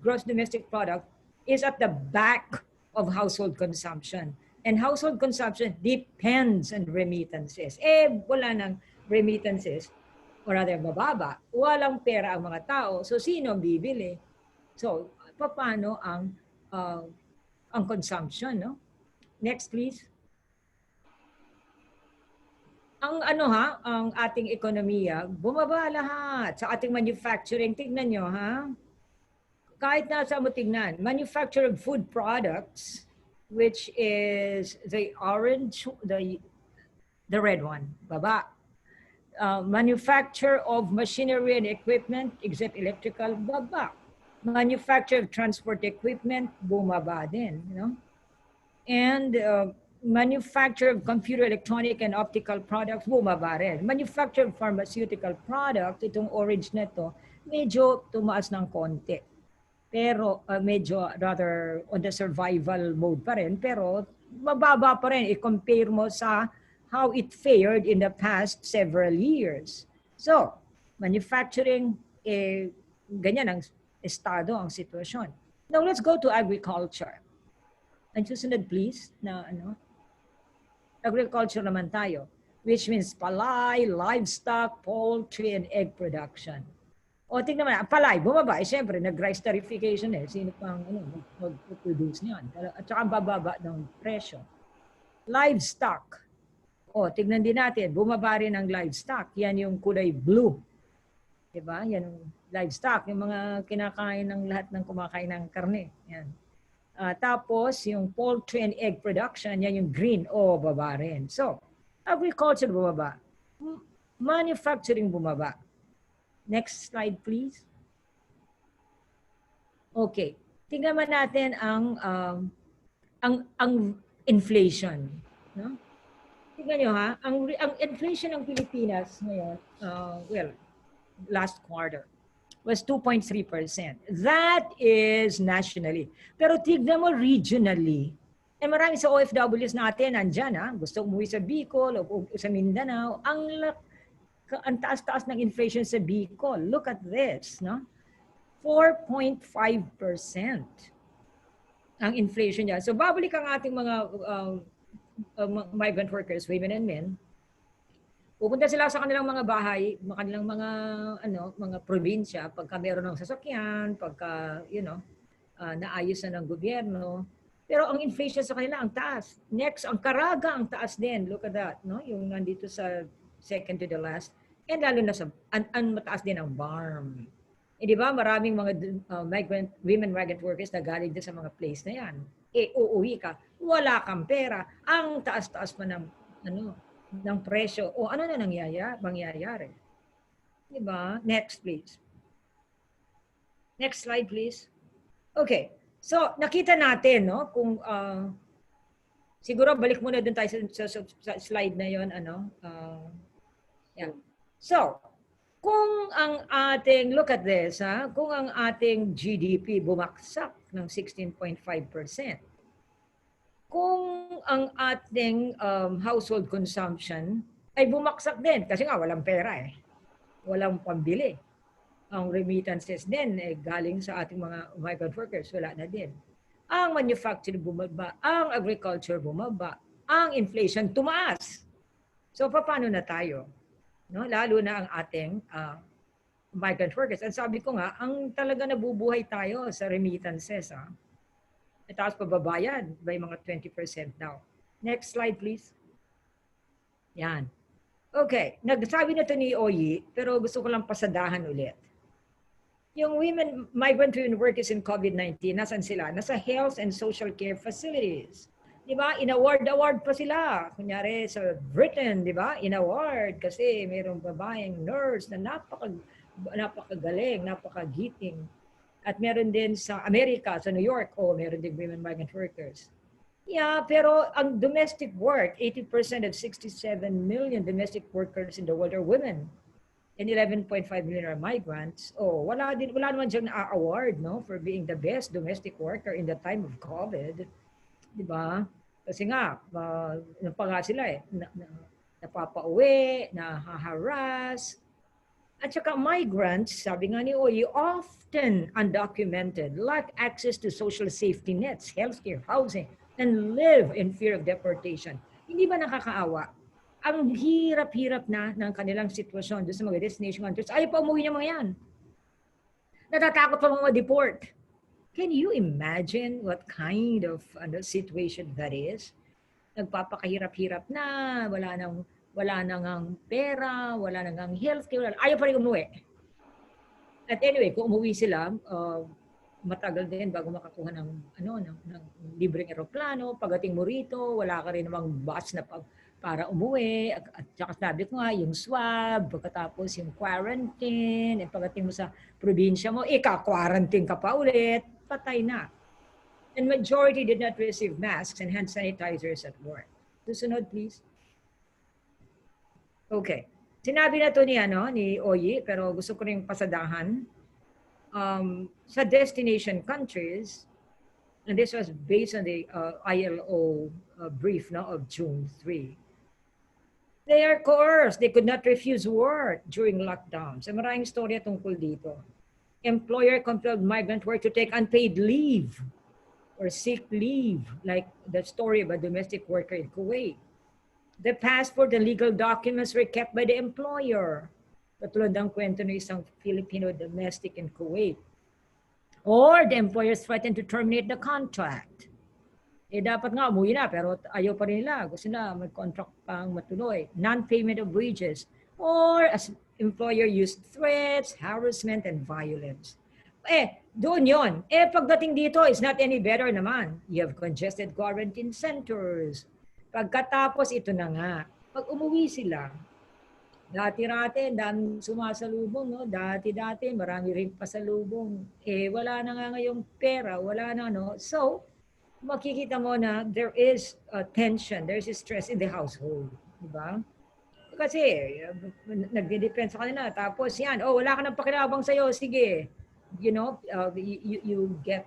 gross domestic product is at the back of household consumption. And household consumption depends on remittances. Wala nang remittances, or rather mababa. Walang pera ang mga tao. So, sino ang bibili? So, paano ang consumption, no? Next, please. Ang ating ekonomiya, bumaba lahat sa ating manufacturing. Tignan nyo, ha? Kahit nasa mo tignan, manufacture of food products, which is the orange, the red one, baba. Manufacture of machinery and equipment, except electrical, baba. Manufacture of transport equipment, bumaba din, you know? And manufacture of computer, electronic, and optical products, bumaba rin. Manufacture of pharmaceutical products, itong orange na to, medyo tumaas ng konti. Pero medyo rather on the survival mode pa rin, pero mababa pa rin i-compare mo sa how it fared in the past several years. So, manufacturing, ganyan ang estado, ang sitwasyon. Now, let's go to agriculture. Ang susunod, please, na agriculture naman tayo, which means palay, livestock, poultry, and egg production. O, tingnan mo na, palay, bumaba. Siyempre, nag-rice tarification Sino pang mag-produce niyan? At saka bababa ng presyo. Livestock. O, tignan din natin, bumaba rin ang livestock. Yan yung kulay blue. Diba? Yan yung livestock. Yung mga kinakain ng lahat ng kumakain ng karne. Yan. Tapos, yung poultry and egg production, yan yung green. O, baba rin. So, agriculture bumaba. Manufacturing bumaba. Next slide, please. Okay. Tingnan natin ang inflation. No? Tingnan nyo ha, ang inflation ng Pilipinas ngayon, last quarter, was 2.3%. That is nationally. Pero tignan mo regionally. Marami sa OFWs natin, nandyan gusto umuwi sa Bicol o sa Mindanao, ang taas-taas ng inflation sa Bicol. Look at this, no? 4.5% ang inflation niya. So babalik ang ating mga migrant workers, women and men. Pupunta sila sa kanilang mga bahay, kanilang mga probinsya, pagka meron ng sasakyan, pagka, naayos na ng gobyerno. Pero ang inflation sa kanila ang taas. Next, ang karaga ang taas din. Look at that, no? Yung nandito sa second to the last. And lalo na ang mataas din ang BARM. Di ba, maraming mga women migrant workers na galing din sa mga place na yan. Uuwi ka, wala kang pera, ang taas-taas pa ng presyo. O ano na mangyayari? Di ba? Next, please. Next slide, please. Okay. So, nakita natin, no, kung siguro balik muna dun tayo sa slide na yon, yeah. So, kung ang ating, look at this, kung ang ating GDP bumaksak ng 16.5%, kung ang ating household consumption ay bumaksak din, kasi nga walang pera walang pambili. Ang remittances din galing sa ating mga migrant workers, wala na din. Ang manufacturing bumaba, ang agriculture bumaba, ang inflation tumaas. So, paano na tayo? No, lalo na ang ating migrant workers. At sabi ko nga, ang talaga nabubuhay tayo sa remittances. At tapos pababayad by mga 20% now. Next slide, please. Yan. Okay. Nagsabi na ito ni Oyi, pero gusto ko lang pasadahan ulit. Yung migrant women workers in COVID-19, nasan sila? Nasa health and social care facilities. Di ba? In-award pa sila. Kunyari sa Britain, di ba? In-award kasi mayroong babaeng nurse na napakagaling, napakagiting. At meron din sa Amerika, sa New York, meron din women migrant workers. Yeah, pero ang domestic work, 80% of 67 million domestic workers in the world are women. and 11.5 million are migrants, wala naman diyang na-award, no, for being the best domestic worker in the time of COVID. Di ba? Kasi nga, pa nga sila napapauwi, nahaharas. At saka migrants, sabi nga ni Oyi, often undocumented, lack access to social safety nets, healthcare, housing, and live in fear of deportation. Hindi ba nakakaawa? Ang hirap-hirap na ng kanilang sitwasyon doon sa mga destination countries. Ayaw pa umuwi ng mga yan. Natatakot pa mga deport. Can you imagine what kind of situation that is? Nagpapakahirap-hirap na, wala nang ang pera, wala nang ang healthcare, ayaw pa rin umuwi. At anyway, kung umuwi sila, matagal din bago makakuha ng libreng eroplano. Pagating mo rito, wala ka rin namang bus na para umuwi. At saka sabi ko nga, yung swab, pagkatapos yung quarantine, pagating mo sa probinsya mo, ka-quarantine ka pa ulit, patay na. And majority did not receive masks and hand sanitizers at work. Susunod, please. Okay. Sinabi na to ni Oyi, pero gusto ko rin pasadahan. Sa destination countries, and this was based on the ILO brief of June 3, they are coerced. They could not refuse work during lockdowns. So maraming storya tungkol dito. Employer compelled migrant work to take unpaid leave or sick leave, like the story of a domestic worker in Kuwait. The passport and legal documents were kept by the employer. Katulad ng kwento ng isang Filipino domestic in Kuwait. Or the employers threatened to terminate the contract. Dapat nga umuwi na, pero ayaw pa rin nila. Gusto na mag-contract pang matuloy. Non-payment of wages. Or as employer used threats, harassment, and violence. Doon yon. Pagdating dito, it's not any better naman. You have congested quarantine centers. Pagkatapos, ito na nga. Pag umuwi sila, dati-rati, daming sumasalubong, no? Dati-dati, marami rin pasalubong. Wala na nga ngayong pera, wala na, no? So, makikita mo na there is tension, there is stress in the household. Diba? Kasi, nagde-depend sa kanila. Tapos yan, wala ka nang pakinabang sa'yo, sige. You get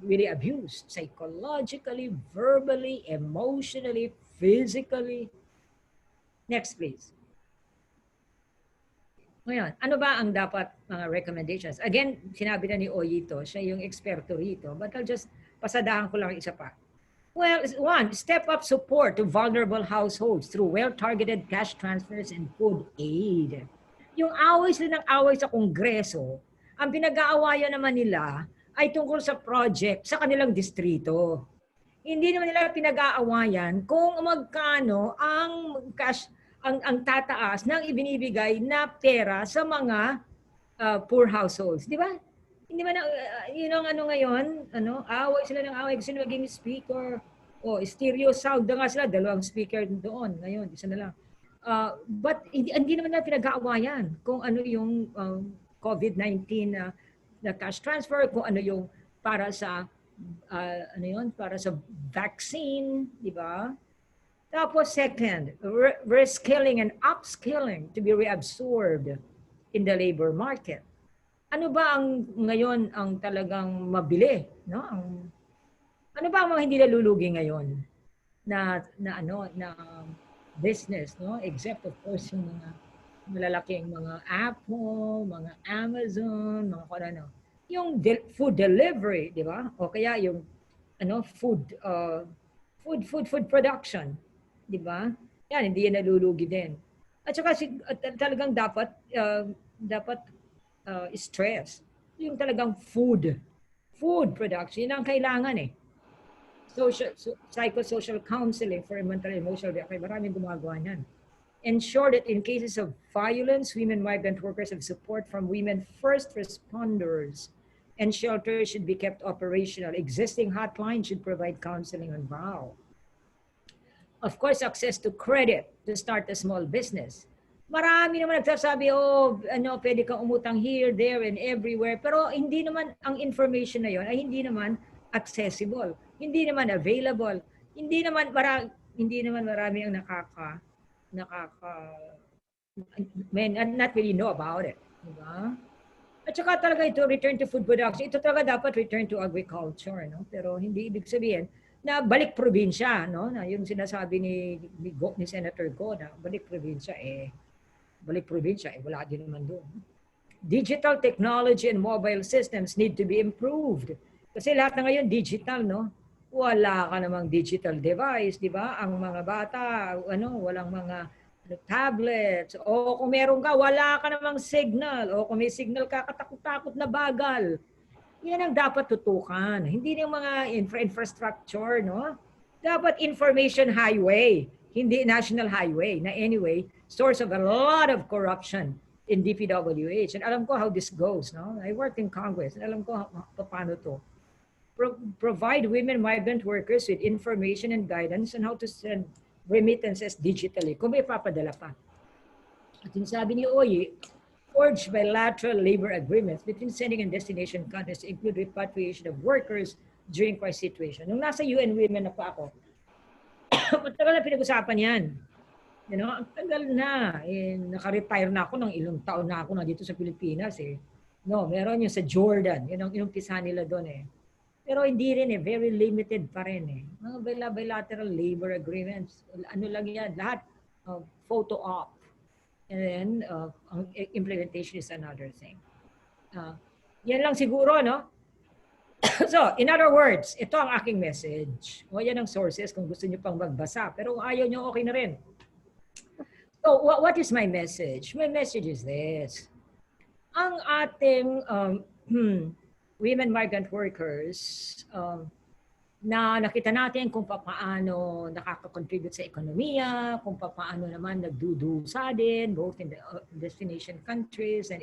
really abused psychologically, verbally, emotionally, physically. Next, please. Ngayon, ano ba ang dapat mga recommendations? Again, sinabi na ni Oyito, siya yung eksperto rito, but I'll just pasadahan ko lang isa pa. Well, one, step up support to vulnerable households through well-targeted cash transfers and food aid. Yung away sila ng away sa Kongreso, ang pinag-aawayan naman nila ay tungkol sa project sa kanilang distrito. Hindi naman nila pinag-aawayan kung magkano ang cash, ang tataas ng ibinibigay na pera sa mga poor households. Di ba? Hindi ba yun ang ngayon, away sila ng away. Gusto na maging speaker. Stereo sound na nga sila, 2 speaker doon. Ngayon, isa na lang. But hindi naman na pinag-aawayan kung ano yung COVID-19 na cash transfer, kung ano yung para sa para sa vaccine, di ba? Tapos second, reskilling and upskilling to be reabsorbed in the labor market. Ano ba ang ngayon ang talagang mabili, no? Ano ba ang mga hindi nalulugi ngayon na business, no? Except of course yung mga malalaking mga Apple, mga Amazon, mga kung ano. Yung food delivery, di ba? O kaya yung food production, di ba? Yan, hindi yan nalulugi din. At saka talagang dapat stress. Yung talagang food production, yun ang kailangan eh. Psychosocial counseling for mental and emotional, okay, maraming gumagawa niyan. Ensure that in cases of violence, women migrant workers have support from women first responders, and shelters should be kept operational. Existing hotlines should provide counseling on vow. Of course, access to credit to start a small business. Marami naman nagsasabi, pwede kang umutang here, there, and everywhere. Pero hindi naman ang information na yon ay hindi naman accessible, hindi naman available, hindi naman marami ang may not really know about it. Diba? At saka talaga ito, return to food production. Ito talaga dapat return to agriculture. No? Pero hindi ibig sabihin na balik probinsya. No? Na yung sinasabi ni Senator Go na balik probinsya, wala din naman doon. Digital technology and mobile systems need to be improved. Kasi lahat na ngayon digital, no? Wala ka namang digital device, di ba? Ang mga bata, walang mga tablets. O kung meron ka, wala ka namang signal. O kung may signal ka, katakot-takot na bagal. Yan ang dapat tutukan. Hindi yung mga infrastructure, no? Dapat information highway, hindi national highway. Na anyway, source of a lot of corruption in DPWH. And alam ko how this goes, no? I worked in Congress and alam ko paano to. Provide women migrant workers with information and guidance on how to send remittances digitally kung may papadala pa. At yung sabi ni Oye, forge bilateral labor agreements between sending and destination countries to include repatriation of workers during crisis situation. Nung nasa UN Women na pa ako, matagal na pinag-usapan yan. You know, ang tagal na. Naka-retire na ako ng ilang taon na ako na dito sa Pilipinas eh. No, meron yung sa Jordan. Yun ang inumpisa nila doon eh. Pero hindi rin eh, very limited pa rin eh. Mga bilateral labor agreements, ano lang yan, lahat photo op. And then, ang implementation is another thing. Yan lang siguro, no? So, in other words, ito ang aking message. O yan ang sources kung gusto niyo pang magbasa. Pero kung ayaw niyo, okay na rin. So, what is my message? My message is this. Ang ating women migrant workers na nakita natin kung paano nakaka-contribute sa ekonomiya, kung paano naman nagdudusa din both in the destination countries and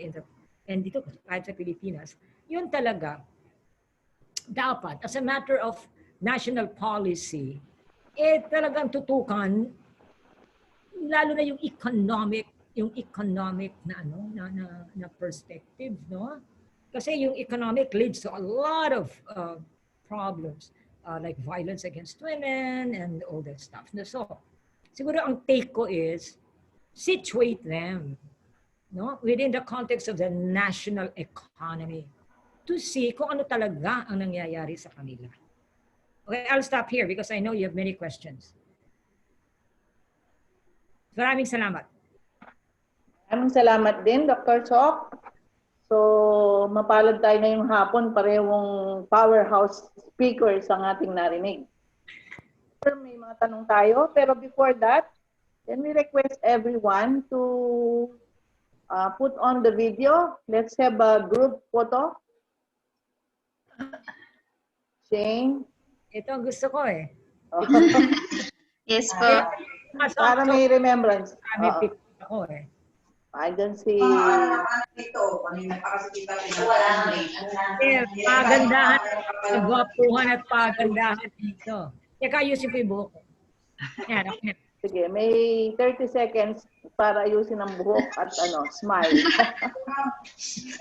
dito kahit sa Pilipinas. Yun talaga dapat as a matter of national policy talagang tutukan lalo na yung economic na perspective, no? Kasi yung economic leads to a lot of problems like violence against women and all that stuff. So, siguro ang take ko is situate them, no, within the context of the national economy to see kung ano talaga ang nangyayari sa kanila. Okay, I'll stop here because I know you have many questions. Maraming salamat. Maraming salamat din, Dr. Sok. So, mapalad tayo ngayong hapon, parehong powerhouse speakers ang ating narinig. May mga tanong tayo, pero before that, can we request everyone to put on the video? Let's have a group photo. Shane? Ito ang gusto ko eh. Yes po. Para may remembrance. May picture ako eh. I don't see. Pagandahan, pagwapuhan at pagandahan dito. Teka, ayusin ko yung buhok ko. Yan, okay. Sige, may 30 seconds para ayusin ang buhok at smile.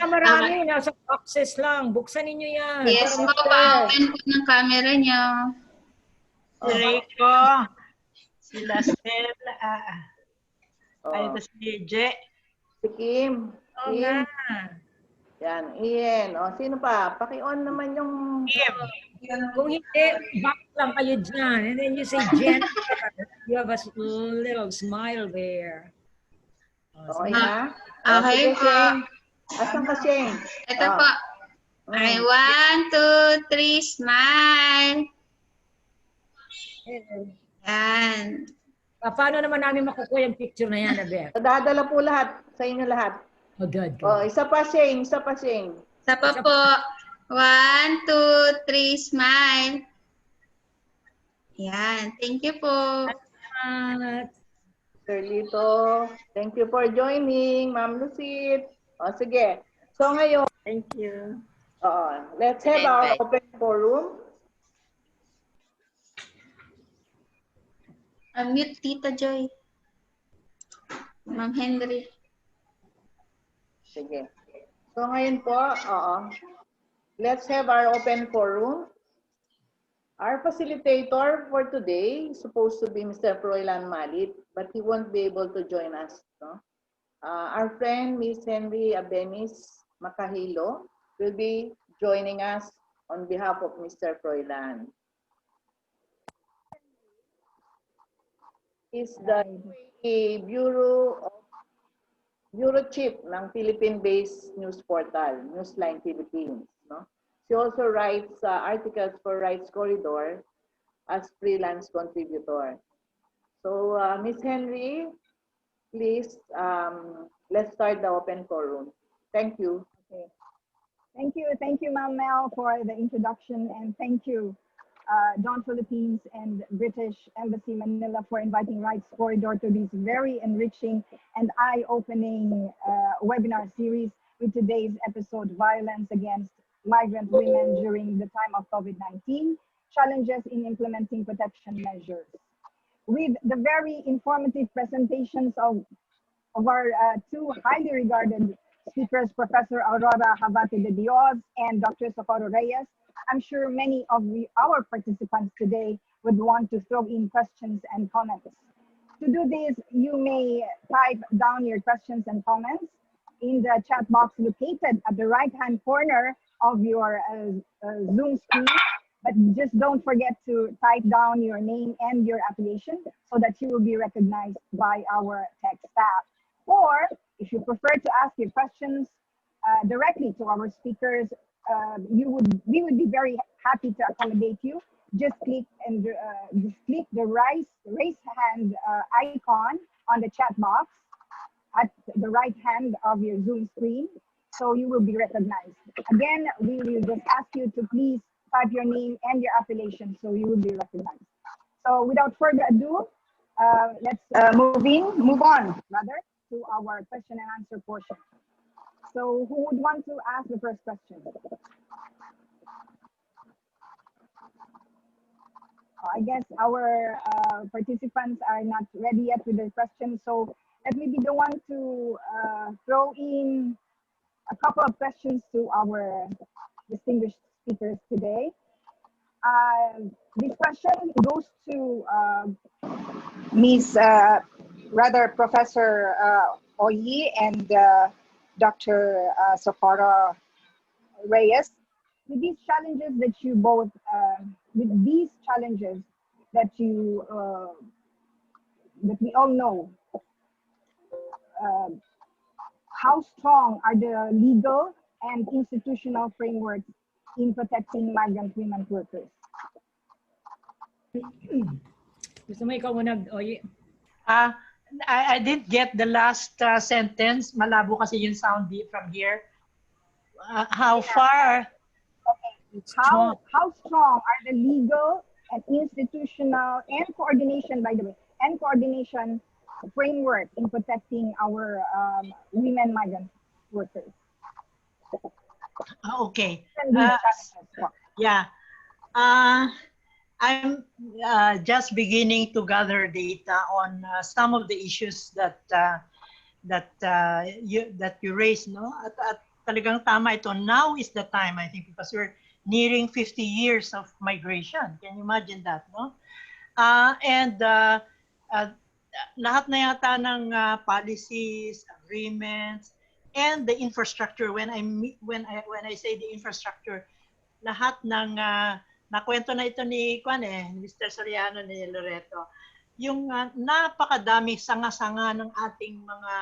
Marami, nasa boxes lang. Buksan ninyo yan. Yes po, pa-open po ng camera niyo. Si Rico, si Lastel, ito si Je. Si Kim. Oo nga. Yan, Ian. Sino pa? Paki-on naman yung... Kim. Kung hindi, back lang kayo dyan. And then you say, Jen, you have a little smile there. Okay na? Okay sige, po. Shane. Asan ka, Shane? Ito po. Okay, 1, 2, 3, smile. Yan. Paano naman namin makukuha yung picture na yan, Abel? Dadala po lahat. Sa inyo lahat. Oh, good. Isa pa, Shane. Isa pa, Shane. Isa pa po. 1, 2, 3, smile. Yan. Thank you po. Sir Lito, thank you for joining. Ma'am Lucid. Sige. So ngayon, Thank you. let's have our open forum. Unmute Tita Joy. Ma'am Henry. Sige. So ngayon po, let's have our open forum. Our facilitator for today is supposed to be Mr. Froilan Malit, but he won't be able to join us. No? Our friend Miss Henry Abenis Macahilo will be joining us on behalf of Mr. Froilan. Is the Bureau Chief ng Philippine-based news portal, Newsline Philippines. No? She also writes articles for Rights Corridor as freelance contributor. So, Ms. Henry, please, let's start the open forum. Thank you. Okay. Thank you, Ma'am Mel, for the introduction, and thank you, Dawn Philippines and British Embassy Manila for inviting Rights Corridor to this very enriching and eye-opening webinar series with today's episode, Violence Against Migrant Women During the Time of COVID-19, Challenges in Implementing Protection Measures. With the very informative presentations of our two highly regarded speakers, Professor Aurora Havate de Dios and Dr. Socorro Reyes, I'm sure many of our participants today would want to throw in questions and comments. To do this, you may type down your questions and comments in the chat box located at the right-hand corner of your Zoom screen, but just don't forget to type down your name and your affiliation so that you will be recognized by our tech staff. Or if you prefer to ask your questions directly to our speakers, we would be very happy to accommodate you. Just click the raise hand icon on the chat box at the right hand of your Zoom screen, so you will be recognized. Again, we will just ask you to please type your name and your affiliation so you will be recognized. So without further ado, let's move on to our question and answer portion. So who would want to ask the first question? I guess our participants are not ready yet with their questions, so let me be the one to throw in a couple of questions to our distinguished speakers today. This question goes to Professor Oyi and Dr. Socorro Reyes. With these challenges that you both, that we all know, how strong are the legal and institutional frameworks in protecting migrant women workers? Gusto mo ikaw muna, Oyi? I didn't get the last sentence. Malabo kasi yung sound from here. How far? Okay. How strong are the legal and institutional and coordination, by the way, and coordination framework in protecting our women migrant workers? Okay. Yeah. I'm just beginning to gather data on some of the issues that you raised, no? At talagang tama ito. Now is the time, I think, because we're nearing 50 years of migration. Can you imagine that, no? Lahat na yata ng policies, agreements, and the infrastructure. When I say the infrastructure, lahat ng nakwento na ito ni Mr. Soriano, ni Loreto, yung napakadami sanga-sanga ng ating mga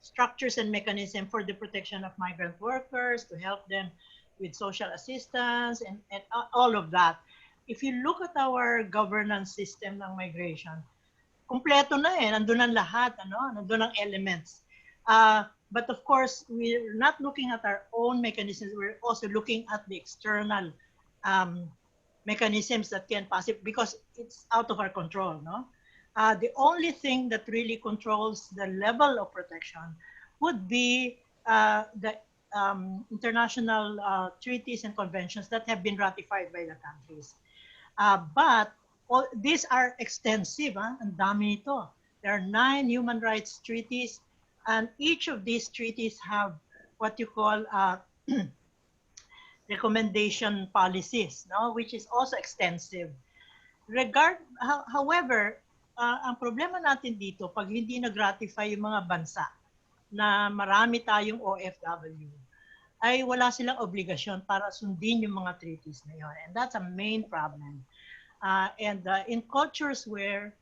structures and mechanism for the protection of migrant workers, to help them with social assistance and all of that. If you look at our governance system ng migration, kumpleto na eh, nandun ang lahat, nandun ang elements. But of course, we're not looking at our own mechanisms, we're also looking at the external mechanisms that can possibly, because it's out of our control, no? The only thing that really controls the level of protection would be the international treaties and conventions that have been ratified by the countries. But these are extensive, ang dami nito. There are 9 human rights treaties, and each of these treaties have what you call recommendation policies, no? Which is also extensive. However, ang problema natin dito, pag hindi nag-ratify yung mga bansa, na marami tayong OFW, ay wala silang obligasyon para sundin yung mga treaties na yun. And that's a main problem. In cultures where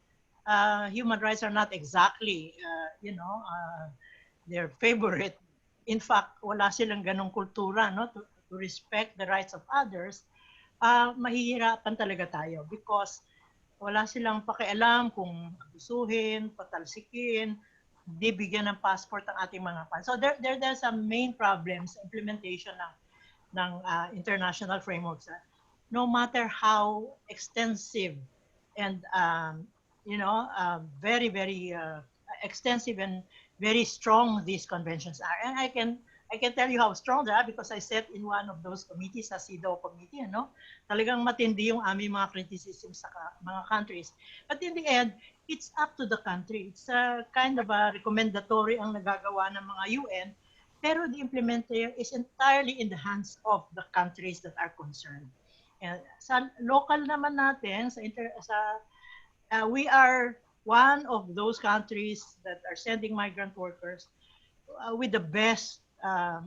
human rights are not exactly, their favorite, in fact, wala silang ganong kultura, no, to respect the rights of others, mahihirapan talaga tayo because wala silang pakialam kung abusuhin, patalsikin, di bigyan ng passport ang ating mga fans. So there's some main problems sa implementation ng international frameworks. No matter how extensive and very, very extensive and very strong these conventions are. And I can tell you how strong they are because I sat in one of those committees, sa CEDAW committee, Talagang matindi yung aming mga criticisms sa mga countries. But in the end, it's up to the country. It's a kind of a recommendatory ang nagagawa ng mga UN, pero the implementation is entirely in the hands of the countries that are concerned. And sa local naman natin, we are one of those countries that are sending migrant workers with the best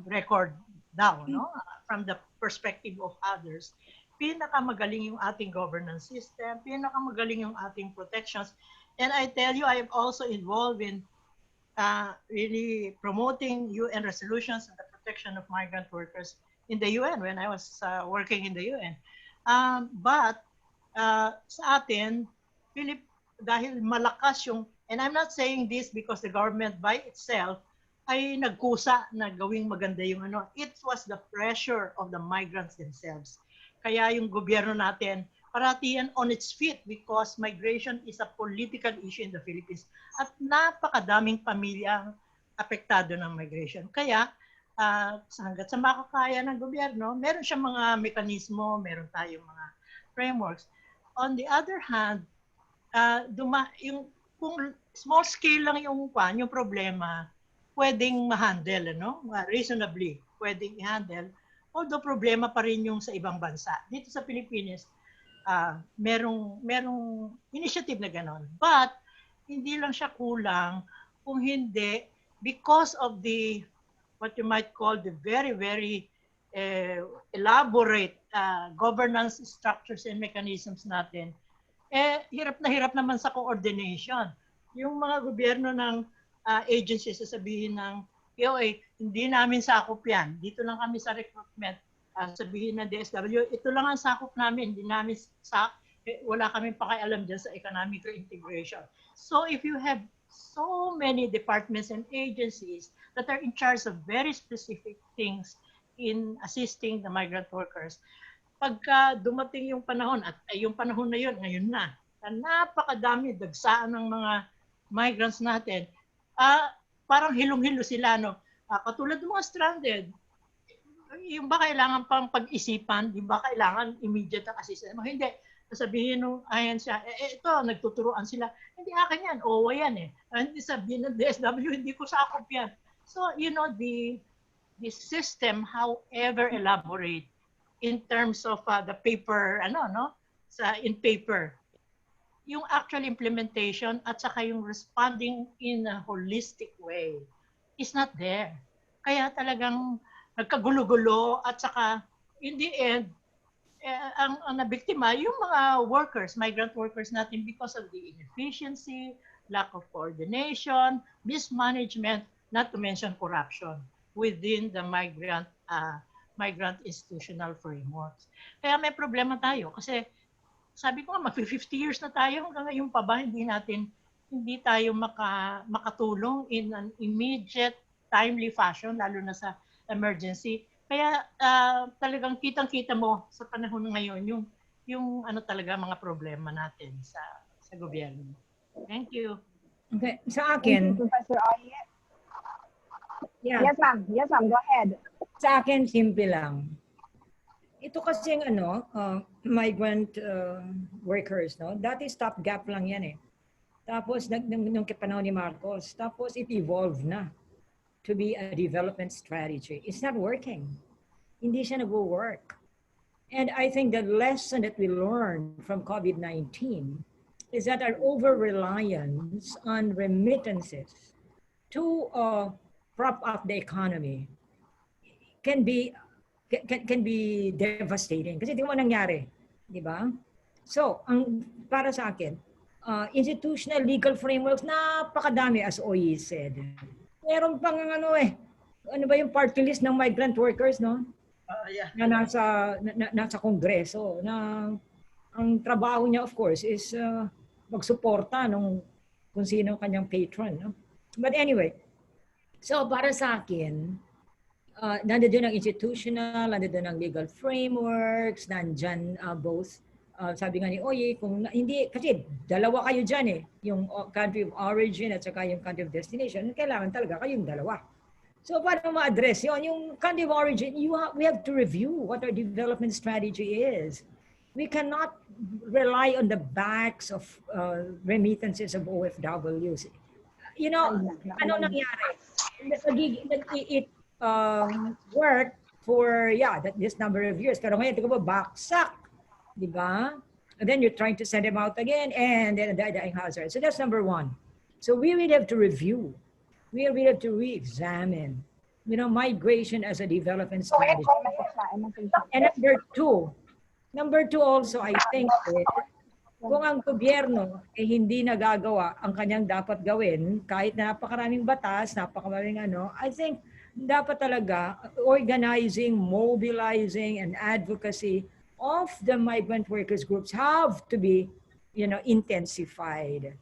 record now, from the perspective of others. Pinakamagaling yung ating governance system, pinakamagaling yung ating protections. And I tell you, I am also involved in really promoting UN resolutions on the protection of migrant workers in the UN when I was working in the UN. But sa atin, Philip, dahil malakas yung, and I'm not saying this because the government by itself ay nagkusa na gawing maganda yung it was the pressure of the migrants themselves. Kaya yung gobyerno natin, parati yan on its feet because migration is a political issue in the Philippines at napakadaming pamilyang apektado ng migration. Kaya hanggat sa makakaya ng gobyerno, meron siyang mga mekanismo, meron tayong mga frameworks. On the other hand, kung small scale lang yung problema, pwedeng ma-handle, reasonably, pwedeng i-handle. Although problema pa rin yung sa ibang bansa. Dito sa Pilipinas, merong initiative na gano'n. But, hindi lang siya kulang kung hindi because of the, what you might call the very, very elaborate governance structures and mechanisms natin, hirap naman sa coordination. Yung mga gobyerno ng agencies sasabihin ng POA, hindi namin sakop yan. Dito lang kami sa recruitment. Sabihin ng DSW, ito lang ang sakop namin. Hindi namin wala kaming pakialam dyan sa economic integration. So if you have so many departments and agencies that are in charge of very specific things in assisting the migrant workers, pagka dumating yung panahon, at yung panahon na yun, ngayon na napakadami dagsaan ng mga migrants natin, parang hilong-hilo sila, katulad ng mga stranded, yung ba kailangan pang pag-isipan, yung ba kailangan immediate ang assistance? Hindi, sabihin nung ahensya, ito, nagtuturuan sila, hindi akin yan, OWA yan hindi sabihin ng DSW, hindi ko sakop yan. So, the system, however elaborate, in terms of the paper, in paper, yung actual implementation at saka yung responding in a holistic way is not there. Kaya talagang nagkagulo-gulo at saka in the end, ang nabiktima yung mga workers, migrant workers natin because of the inefficiency, lack of coordination, mismanagement, not to mention corruption within the migrant institutional frameworks. Kaya may problema tayo kasi sabi ko nga, mag-50 years na tayo, hanggang ngayon pa ba hindi tayo makatulong in an immediate, timely fashion, lalo na sa emergency. Kaya talagang kitang-kita mo sa panahon ngayon yung talaga mga problema natin sa gobyerno. Thank you. Okay, sa akin. Thank you, Professor Oye. Yeah. Yes, ma'am. Yes, ma'am. Go ahead. Sa akin, simple lang. Ito kasi migrant workers, dati stopgap lang yan Tapos, nung panahon ni Marcos, tapos it evolved na to be a development strategy. It's not working. Hindi siya nag-work. And I think the lesson that we learned from COVID-19 is that our over-reliance on remittances to prop up the economy can be devastating kasi di mo nangyari, di ba? So, ang para sa akin, institutional legal frameworks napakadami as Oyi said. Meron pang ano ba yung party list ng migrant workers, no? Yeah. Na nasa kongreso na ang trabaho niya of course is magsuporta nung kung sino kanyang patron, no? But anyway, so para sa akin, nandoon ang institutional, nandoon ang legal frameworks, nandyan both, sabi nga ni Oye, kung hindi, kasi dalawa kayo dyan eh, yung country of origin at saka yung country of destination, kailangan talaga kayong dalawa. So paano ma-address yun? Yung country of origin, we have to review what our development strategy is. We cannot rely on the backs of remittances of OFWs. You know, ano nangyari? It worked for, this number of years. Pero ngayon, tingnan mo, baksak. Di ba? And then you're trying to send them out again, and then dying hazard. So that's number one. So we really have to review. We really have to re-examine, migration as a development strategy. And number two also, I think, kung ang gobyerno hindi nagagawa ang kanyang dapat gawin, kahit napakaraming batas, napakaraming I think dapat talaga organizing, mobilizing, and advocacy of the migrant workers groups have to be, intensified.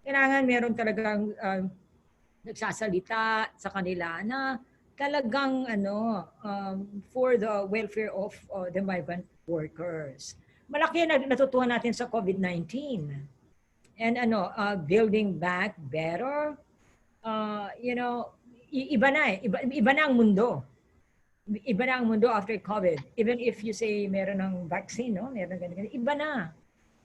Kailangan meron talagang nagsasalita sa kanila na talagang for the welfare of the migrant workers. Malaki na natutuhan natin sa COVID-19. And building back better, iba na ang mundo. Iba na ang mundo after COVID. Even if you say meron ng vaccine, no? Meron ganyan, iba na.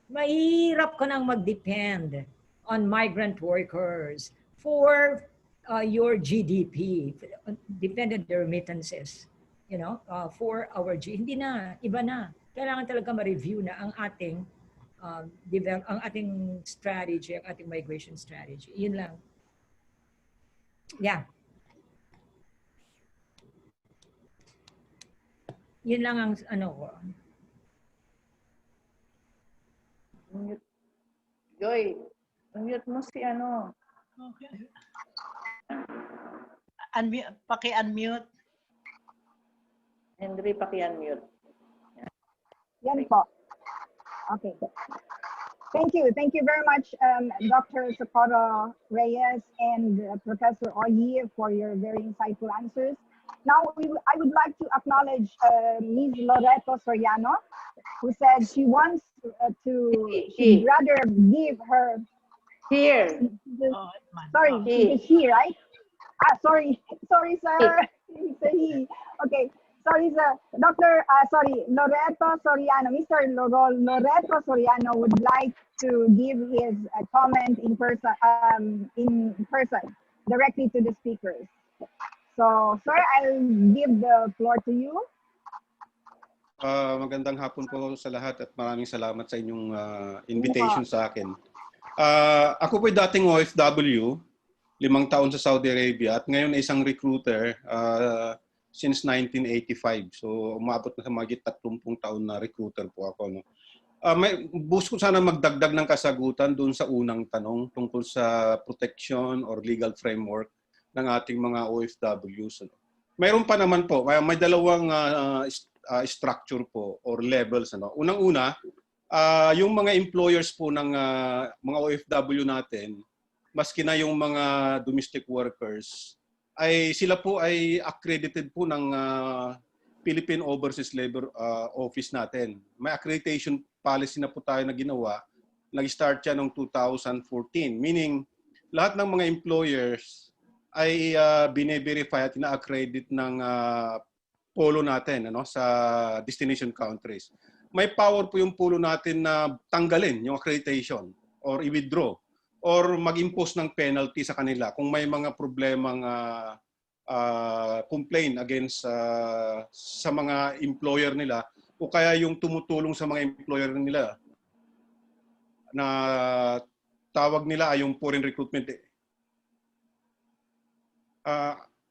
Mahirap ka nang mag-depend on migrant workers for your GDP, dependent remittances, for our hindi na, iba na. Kailangan talaga ma-review na ang ating ang ating strategy, ang ating migration strategy. Yun lang. Yeah. Yun lang ang ko. Joy, unmute mo si Okay. Paki-unmute. Henry, paki-unmute. Yan po. Okay. Thank you. Thank you very much, Dr. Socorro Reyes and Professor Oye for your very insightful answers. Now, I would like to acknowledge Ms. Loreto Soriano, who said she wants she'd rather give her... Here. Sorry, it's he, right? Sorry, sir. It's a he. Okay. Sorry, sir. Loreto Soriano. Mr. Loreto Soriano would like to give his comment in person, directly to the speakers. So, sir, I'll give the floor to you. Magandang hapon po sa lahat at maraming salamat sa inyong invitation sa akin. Ako po dating OFW, 5 taon sa Saudi Arabia at ngayon isang recruiter since 1985. So umabot na sa mahigit 30 taon na recruiter po ako. No? Gusto ko sana magdagdag ng kasagutan doon sa unang tanong tungkol sa protection or legal framework ng ating mga OFWs. Ano? Mayroon pa naman po, may dalawang structure po or levels. Ano? Unang-una, yung mga employers po ng mga OFW natin, maski na yung mga domestic workers, ay sila po ay accredited po ng Philippine Overseas Labor Office natin. May accreditation policy na po tayo na ginawa. Nag-start siya noong 2014. Meaning, lahat ng mga employers ay bine-verify at ina-accredit ng polo natin sa destination countries. May power po yung polo natin na tanggalin yung accreditation or i-withdraw or mag-impose ng penalty sa kanila kung may mga problemang complaint against sa mga employer nila o kaya yung tumutulong sa mga employer nila na tawag nila ay yung foreign recruitment.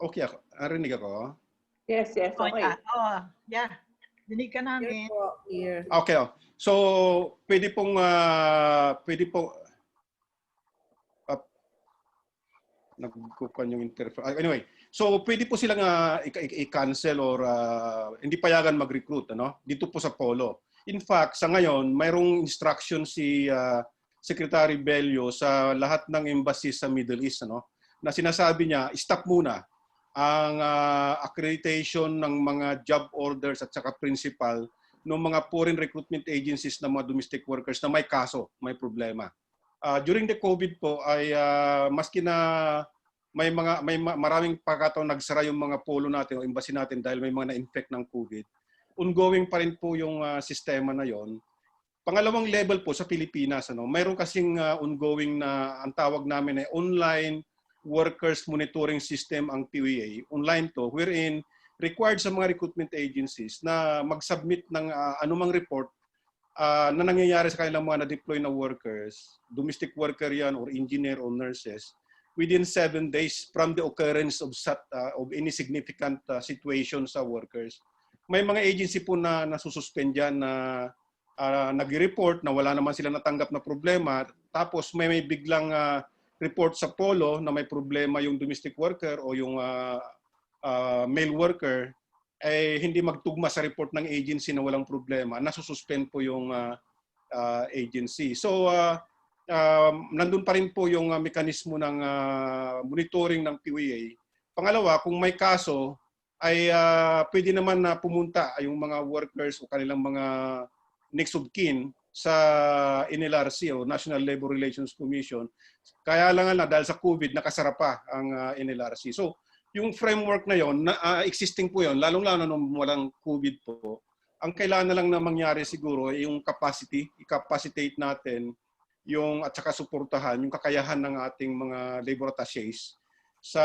Okay ako. Narinig ako? Yes, yes, Oh, okay. yeah. Oh, yeah. Dinig ka namin. Here po, here. Okay. Oh. So, pwede pong nagkukuhan yung anyway, so pwede po silang i-cancel or hindi payagan mag-recruit dito po sa Polo. In fact, sa ngayon, mayroong instruction si Secretary Bello sa lahat ng embassy sa Middle East na sinasabi niya, stop muna ang accreditation ng mga job orders at saka principal ng mga foreign recruitment agencies ng mga domestic workers na may kaso, may problema. During the COVID po ay maski na maraming pagkataon nagsara yung mga polo natin o embassy natin dahil may mga na-infect ng COVID, ongoing pa rin po yung sistema na yon. Pangalawang level po sa Pilipinas, mayroon kasing ongoing na ang tawag namin ay online workers monitoring system ang PWA. Online to, wherein required sa mga recruitment agencies na mag-submit ng anumang report na nangyayari sa kanilang mga na-deploy na workers, domestic worker yan or engineer or nurses, within 7 days from the occurrence of any significant situation sa workers. May mga agency po na nasususpend yan na nag-report na wala naman sila natanggap na problema, tapos may biglang report sa Polo na may problema yung domestic worker o yung male worker, ay hindi magtugma sa report ng agency na walang problema, nasususpend po yung agency. So, nandun pa rin po yung mekanismo ng monitoring ng PWA. Pangalawa, kung may kaso, ay pwede naman na pumunta yung mga workers o kanilang mga next of kin sa NLRC o National Labor Relations Commission. Kaya lang dahil sa COVID, nakasara pa ang NLRC. So, yung framework na yon, existing po yon, lalong-lalo nung walang COVID po. Ang kailangan na lang na mangyari siguro ay yung capacity, i-capacitate natin yung at saka suportahan yung kakayahan ng ating mga labor attachés sa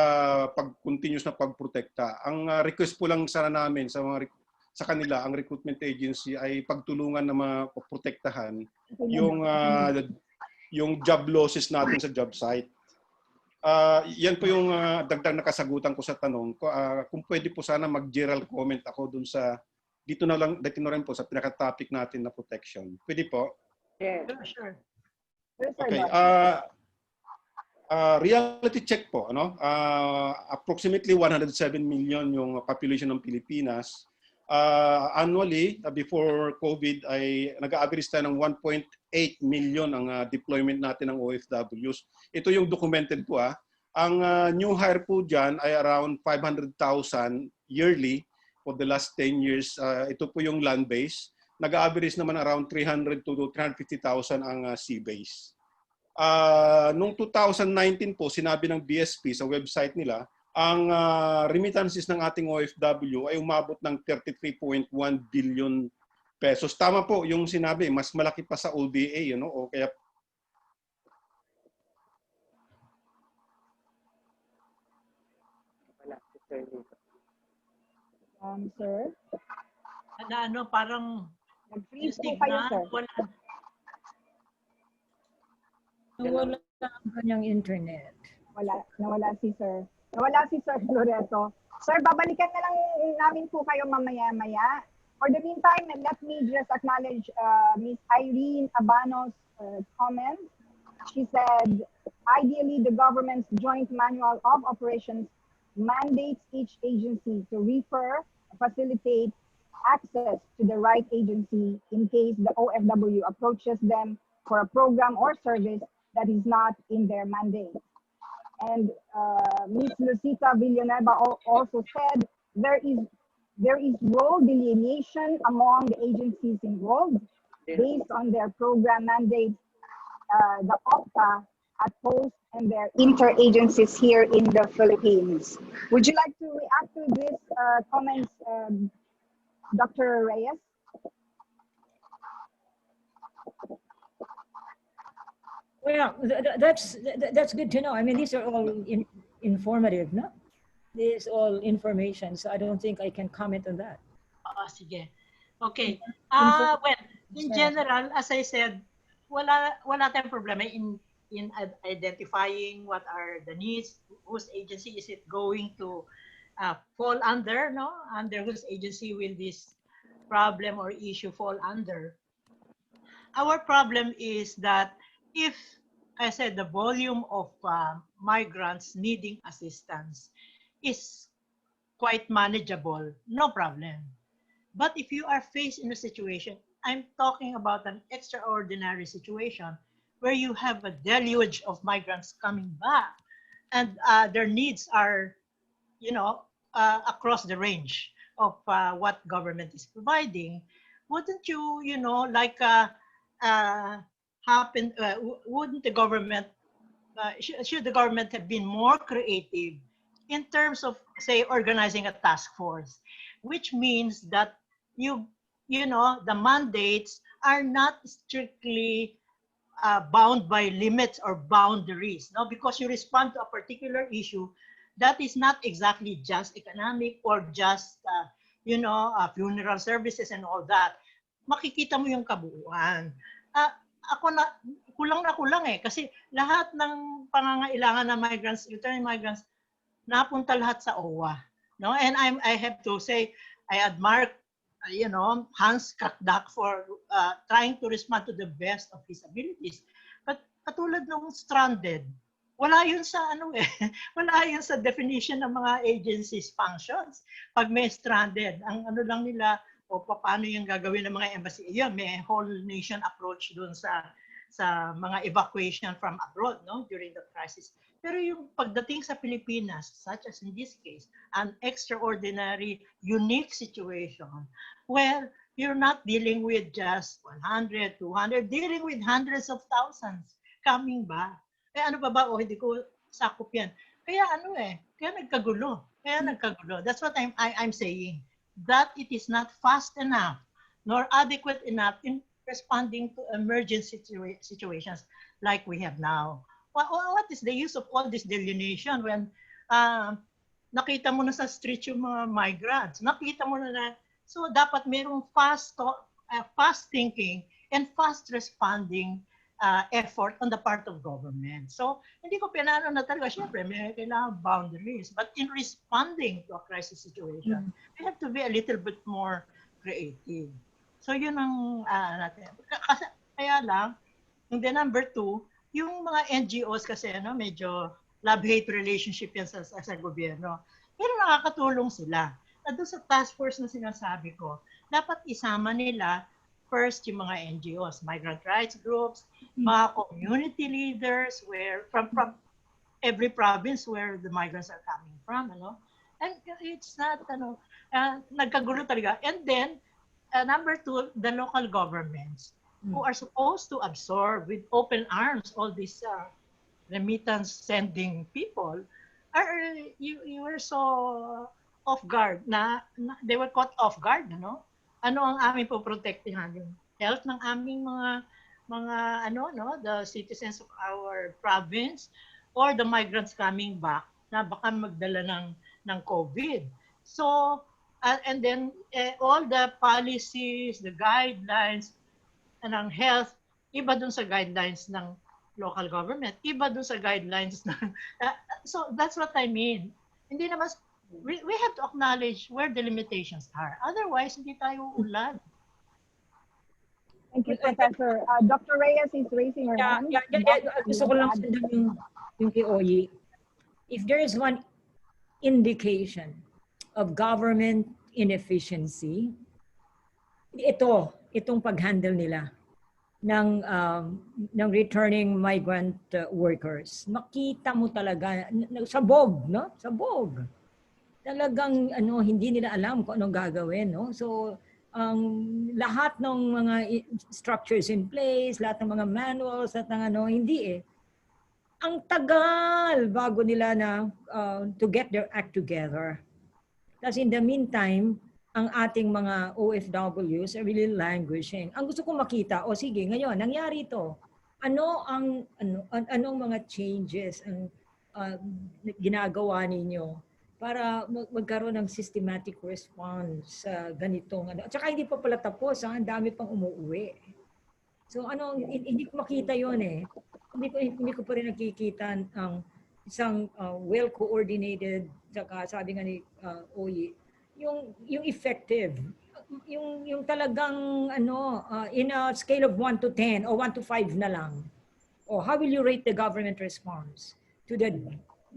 pag-continuous na pagprotekta. Ang request po lang sana namin sa kanila, ang recruitment agency ay pagtulungan na maprotektahan yung job losses natin sa job site. Yan po yung dagdag na kasagutan ko sa tanong. Kung pwede po sana mag-general comment ako dun sa dito na rin po sa pinaka-topic natin na protection. Pwede po? Yes. Sure. Okay. Reality check po, approximately 107 million yung population ng Pilipinas. Annually, before COVID, ay nag-average tayo ng 1.8 million ang deployment natin ng OFWs. Ito yung documented po. Ang new hire po dyan ay around 500,000 yearly for the last 10 years. Ito po yung land-based. Nag-average naman around 300 to 350,000 ang sea-based. Noong 2019 po, sinabi ng BSP sa website nila, ang remittances ng ating OFW ay umabot ng 33.1 billion pesos. Tama po yung sinabi, mas malaki pa sa ODA, o kaya Sir? Parang Nag-freeze po kayo, sir. Nawala ang kanyang internet. Nawala si Sir. Nawala si Sir Loreto. Sir, babalikan na lang namin po kayo mamaya-maya. For the meantime, let me just acknowledge Ms. Irene Abano's comments. She said, ideally, the government's joint manual of operations mandates each agency to refer, facilitate access to the right agency in case the OFW approaches them for a program or service that is not in their mandate. And Ms. Lucita Villanueva also said there is role delineation among the agencies involved based on their program mandates, the OPTA at post and their interagencies here in the Philippines. Would you like to react to these comments, Dr. Reyes? Well, that's good to know. I mean, these are all informative, no? This is all information, so I don't think I can comment on that. Sige. Okay. Well, in general, as I said, wala tayong problema in identifying what are the needs, whose agency is it going to fall under, no? Under whose agency will this problem or issue fall under? Our problem is that if, I said, the volume of migrants needing assistance is quite manageable, no problem. But if you are faced in a situation, I'm talking about an extraordinary situation where you have a deluge of migrants coming back and their needs are, you know, across the range of what government is providing, wouldn't you, you know, like happen, wouldn't the government, should the government have been more creative in terms of, say, organizing a task force, which means that you, you know, the mandates are not strictly bound by limits or boundaries, no? Because you respond to a particular issue that is not exactly just economic or just, you know, funeral services and all that. Makikita mo yung kabuuan. Ako na kulang eh, kasi lahat ng pangangailangan ng migrants, returning migrants, napunta lahat sa OWA. No? And I have to say, I admire, you know, Hans Kakdak for trying to respond to the best of his abilities. But katulad ng stranded, wala yun sa ano eh, wala yun sa definition ng mga agencies functions. Pag may stranded, ang ano lang nila, o paano yung gagawin ng mga embassy, yun, may whole nation approach dun sa mga evacuation from abroad, no, during the crisis. Pero yung pagdating sa Pilipinas, such as in this case, an extraordinary, unique situation, where you're not dealing with just 100, 200, dealing with hundreds of thousands coming back. Eh ano ba o hindi ko sakop yan. Kaya ano eh, kaya nagkagulo. That's what I'm saying. That it is not fast enough nor adequate enough in responding to emergency situations like we have now. What is the use of all this delineation when nakita mo na sa street yung mga migrants, nakita mo na so dapat mayroong fast thinking and fast responding effort on the part of government. So hindi ko pinano na talaga, syempre may kailangan boundaries, but in responding to a crisis situation, we have to be a little bit more creative. So yun ang natin. Kaya lang, and then number two, yung mga NGOs kasi ano, medyo love-hate relationship yan sa gobyerno. Pero nakakatulong sila. At doon sa task force na sinasabi ko, dapat isama nila first yung mga NGOs, migrant rights groups, mga community leaders where from every province where the migrants are coming from, ano? And it's not nagkagulo talaga. And then number two, the local governments who are supposed to absorb with open arms all these remittance sending people you were so off guard na they were caught off guard, no? Ano ang aming poprotektahan, yung health ng aming mga the citizens of our province or the migrants coming back na baka magdala ng COVID. So and then all the policies, the guidelines ng health, iba dun sa guidelines ng local government, iba dun sa guidelines ng so that's what I mean. Hindi naman we have to acknowledge where the limitations are. Otherwise, hindi tayo ulan. Thank you, Professor. Dr. Reyes is raising her hand. Gusto ko lang sundan yung kay Oyi. If there is one indication of government inefficiency, itong pag-handle nila ng returning migrant workers. Makita mo talaga, sabog, no? Sabog. Talagang hindi nila alam kung anong gagawin, no? So lahat ng mga structures in place, lahat ng mga manuals at ng hindi ang tagal bago nila na to get their act together. Tapos in the meantime, ang ating mga OFWs are really languishing. Ang gusto kong makita, sige, ngayon nangyari ito. Anong mga changes ang ginagawa ninyo para magkaroon ng systematic response sa ganitong At saka hindi pa pala tapos, ang dami pang umuwi. So hindi ko makita 'yon eh. Hindi ko pa rin nakikita ang isang well-coordinated, saka sabi nga ni Oyi, yung effective, yung talagang in a scale of 1 to 10 or 1 to 5 na lang. Or how will you rate the government response to the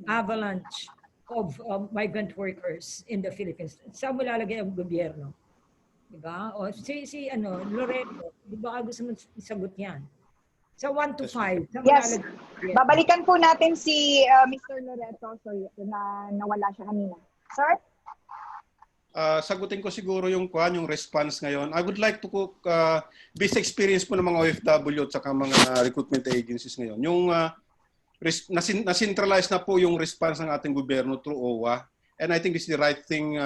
avalanche of migrant workers in the Philippines? Saan mo lalagay ang gobyerno? Diba? O si Loreto, di ba gusto mo isagot yan? Sa 1 to 5. Yes. Babalikan po natin si Mr. Loreto. Sorry, nawala siya kanina. Sir? Sagutin ko siguro yung response ngayon. I would like to based experience po ng mga OFW at saka mga recruitment agencies ngayon. Yung na-centralize na po yung response ng ating gobyerno through OWA. And I think this is the right thing,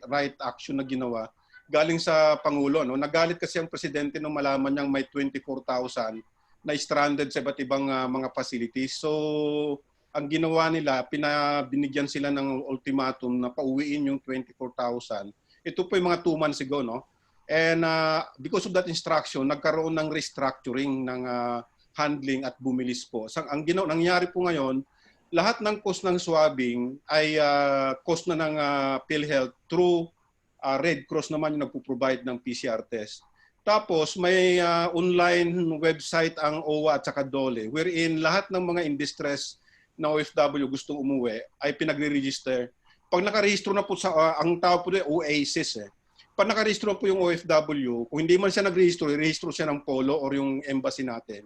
right action na ginawa. Galing sa Pangulo. No? Nagalit kasi ang presidente nung malaman niyang may 24,000 na stranded sa iba't ibang mga facilities. So, ang ginawa nila, binigyan sila ng ultimatum na pauwiin yung 24,000. Ito po yung mga 2 months ago, no? And because of that instruction, nagkaroon ng restructuring ng handling at bumilis po. Ang nangyari po ngayon, lahat ng cost ng swabbing ay cost na ng PhilHealth through Red Cross naman yung nagpo-provide ng PCR test. Tapos may online website ang OWA at saka DOLE wherein lahat ng mga in distress na OFW gustong umuwi ay pinagre-register. Pag nakarehistro na po ang tawag po OASIS eh. Pag nakarehistro po yung OFW, kung hindi man siya nagrehistro, i-rehistro siya ng Polo or yung embassy natin.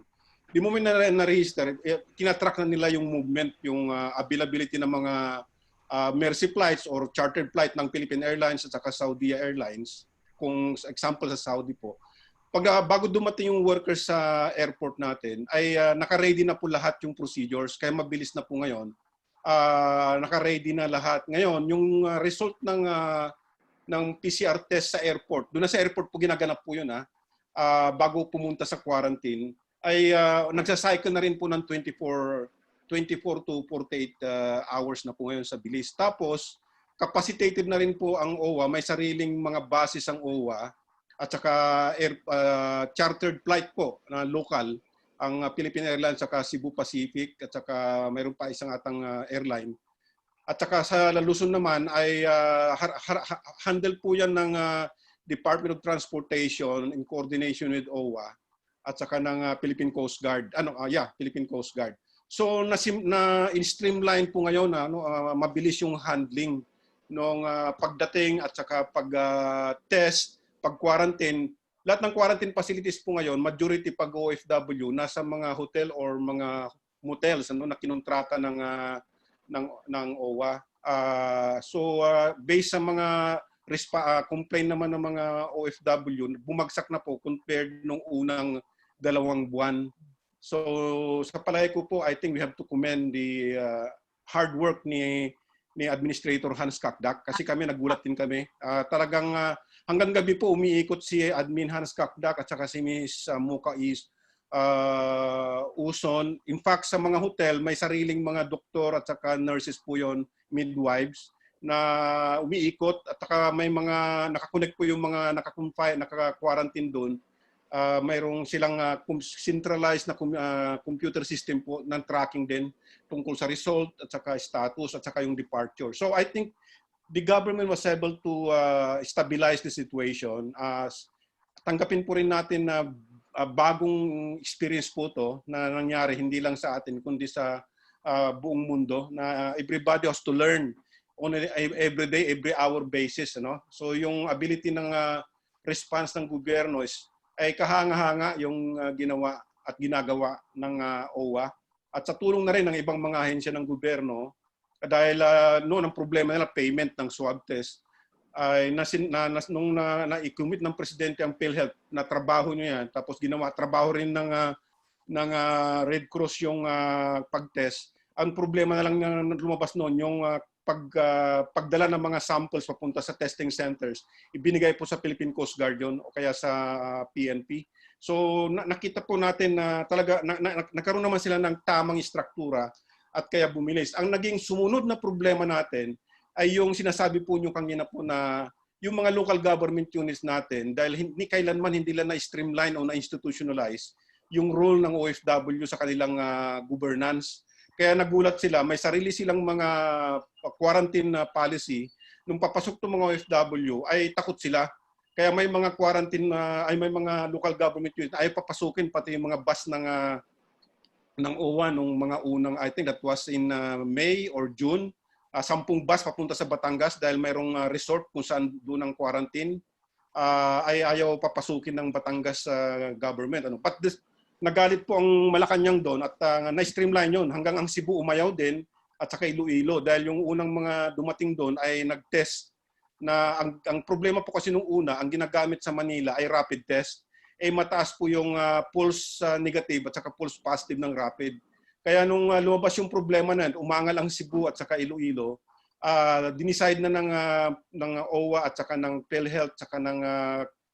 Di mo man na-register, tinatrack na nila yung movement, yung availability ng mga Mercy flights or chartered flight ng Philippine Airlines at saka Saudi Airlines. Kung example sa Saudi po. Bago dumating yung workers sa airport natin, ay naka-ready na po lahat yung procedures, kaya mabilis na po ngayon. Naka-ready na lahat. Ngayon, yung result ng PCR test sa airport, doon na sa airport po ginaganap po yun, bago pumunta sa quarantine, ay nagsacycle na rin po ng 24 to 48 hours na po ngayon sa bilis. Tapos, capacitated na rin po ang OWA, may sariling mga bases ang OWA, at saka chartered flight po na local ang Philippine Airlines saka Cebu Pacific at saka mayroon pa isang atang airline. At saka sa Luzon naman ay handle po yan ng Department of Transportation in coordination with OWA at saka ng Philippine Coast Guard. Philippine Coast Guard. So na-streamline po ngayon mabilis yung handling nung pagdating at saka pag-test, pag-quarantine. Lahat ng quarantine facilities po ngayon, majority pag OFW, nasa mga hotel or mga motels na kinontrata ng OWA. Based sa mga complaint naman ng mga OFW, bumagsak na po compared nung unang 2 buwan. So sa palagay ko po, I think we have to commend the hard work ni Administrator Hans Kakdak kasi kami nagulat din kami. Talagang hanggang gabi po umiikot si Admin Hans Kakdak at saka si Ms. Muka Uson. In fact, sa mga hotel, may sariling mga doktor at saka nurses po yon, midwives, na umiikot at saka may mga nakakonect po yung mga naka-quarantine doon. Mayroong silang centralized na computer system po ng tracking din tungkol sa result at saka status at saka yung departure. So I think the government was able to stabilize the situation. Tanggapin po rin natin na bagong experience po to na nangyari hindi lang sa atin kundi sa buong mundo na everybody has to learn on every day, every hour basis. So yung ability ng response ng gobyerno ay kahanga-hanga yung ginawa at ginagawa ng OWA at sa tulong na rin ng ibang mga ahensya ng gobyerno dahil noon ang problema nila payment ng swab test ay nung na-commit ng presidente ang PhilHealth na trabaho niya yan tapos ginawa trabaho rin ng Red Cross yung pag-test. Ang problema na lang na lumabas noon yung pagdala ng mga samples papunta sa testing centers, ibinigay po sa Philippine Coast Guard yun o kaya sa PNP. So nakita po natin na talaga nagkaroon naman sila ng tamang istruktura at kaya bumilis. Ang naging sumunod na problema natin ay yung sinasabi po nyo kanina po na yung mga local government units natin dahil kailanman hindi lang na-streamline o na-institutionalize yung role ng OFW sa kanilang governance. Kaya nagulat sila, may sarili silang mga quarantine policy. Nung papasok ng mga OFW ay takot sila. Kaya may mga quarantine ay may mga local government unit ay papasukin pati yung mga bus ng OWA nung mga unang, I think that was in May or June. 10 bus papunta sa Batangas dahil mayroong resort kung saan doon ang quarantine. Ay ayaw papasukin ng Batangas government. But nagalit po ang Malacanang doon at na-streamline yun hanggang ang Cebu umayaw din at saka Iloilo dahil yung unang mga dumating doon ay nag-test na ang problema po kasi nung una, ang ginagamit sa Manila ay rapid test. Mataas po yung pulse negative at saka pulse positive ng rapid. Kaya nung lumabas yung problema na umangal ang Cebu at saka Iloilo, dinicide na ng OWA at saka ng PhilHealth at saka ng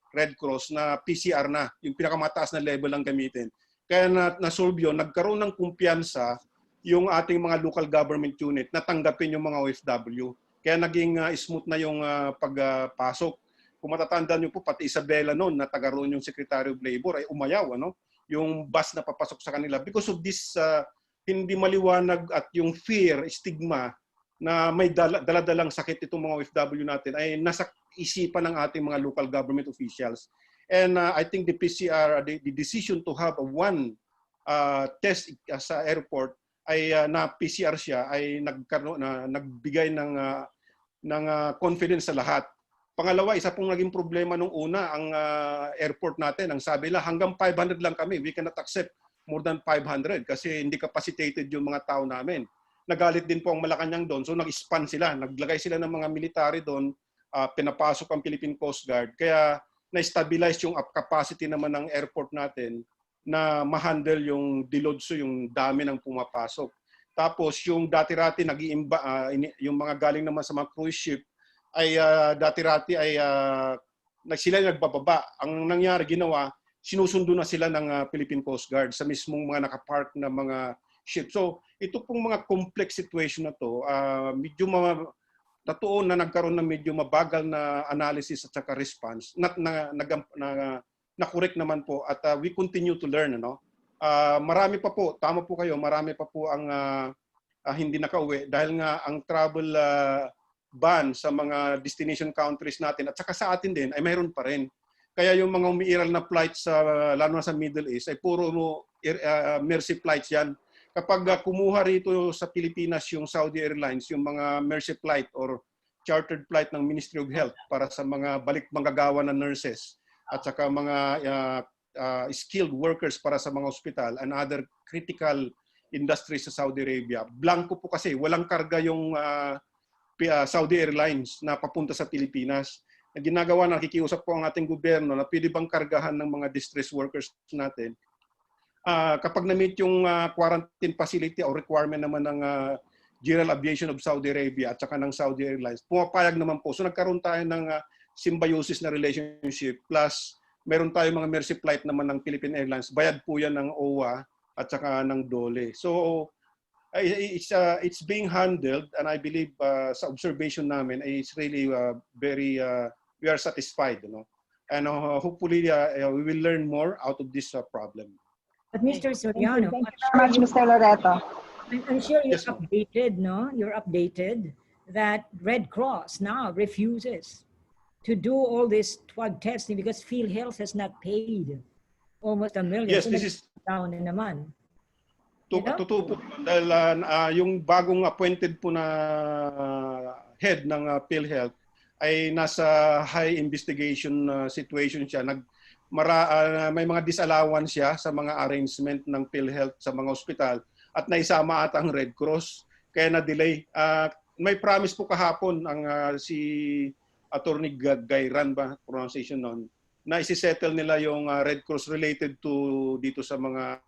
Red Cross na PCR na, yung pinakamataas na level ang gamitin. Kaya na-solve yun, nagkaroon ng kumpiyansa yung ating mga local government unit na tanggapin yung mga OFW. Kaya naging smooth na yung pagpasok. Kung matatandaan nyo po, pati Isabela noon, na taga roon yung Secretary of Labor, ay umayaw, yung bus na papasok sa kanila. Because of this hindi maliwanag at yung fear, stigma, na may daladalang sakit itong mga OFW natin, ay nasa isipan ng ating mga local government officials. And I think the PCR, the decision to have one test sa airport, ay na PCR siya, ay nagbigay ng confidence sa lahat. Pangalawa, isa pong naging problema nung una, ang airport natin, ang sabi nila, hanggang 500 lang kami. We cannot accept more than 500 kasi hindi capacitated yung mga tao namin. Nagalit din po ang Malacanang doon, so nag-expand sila. Naglagay sila ng mga military doon, pinapasok ang Philippine Coast Guard. Kaya na-stabilize yung capacity naman ng airport natin na ma-handle yung deload, so yung dami ng pumapasok. Tapos yung dati-rati yung mga galing naman sa mga cruise ship ay dati-rati ay sila nagbababa. Ang nangyari, ginawa, sinusundo na sila ng Philippine Coast Guard sa mismong mga nakapark na mga ship. So ito pong mga complex situation na to, medyo natuon na nagkaroon ng medyo mabagal na analysis at saka response. Na-correct naman po at we continue to learn. Marami pa po, tama po kayo, marami pa po ang hindi nakauwi dahil nga ang travel ban sa mga destination countries natin at saka sa atin din ay mayroon pa rin. Kaya yung mga umiiral na flights lalo na sa Middle East ay puro mercy flights yan. Kapag kumuha rito sa Pilipinas yung Saudi Airlines, yung mga mercy flight or chartered flight ng Ministry of Health para sa mga balik manggagawa na nurses at saka mga skilled workers para sa mga ospital and other critical industries sa Saudi Arabia. Blanco po kasi, walang karga yung Saudi Airlines na papunta sa Pilipinas. Ginagawa, nakikiusap po ang ating gobyerno na pwede bang kargahan ng mga distress workers natin. Kapag na-meet yung quarantine facility o requirement naman ng General Aviation of Saudi Arabia at saka ng Saudi Airlines, pumapayag naman po. So nagkaroon tayo ng symbiosis na relationship plus meron tayong mga mercy flight naman ng Philippine Airlines. Bayad po yan ng OWA at saka ng DOLE. So it's being handled and I believe sa observation namin it's really very we are satisfied, and hopefully we will learn more out of this problem. But Mr. Soriano, Thank you very much, Mr. Loreto. I'm sure you're Yes, ma'am. updated, no? You're updated that Red Cross now refuses to do all this swab testing because PhilHealth has not paid almost $1 million. Yes, So this is down in naman. totoo po. Dahil yung bagong appointed po na head ng PhilHealth ay nasa high investigation situation siya. May mga disallowance siya sa mga arrangement ng PhilHealth sa mga ospital at naisama ata ang Red Cross. Kaya na-delay. May promise po kahapon ang si Attorney Gayran ba pronunciation noon na isi-settle nila yung Red Cross related to dito sa mga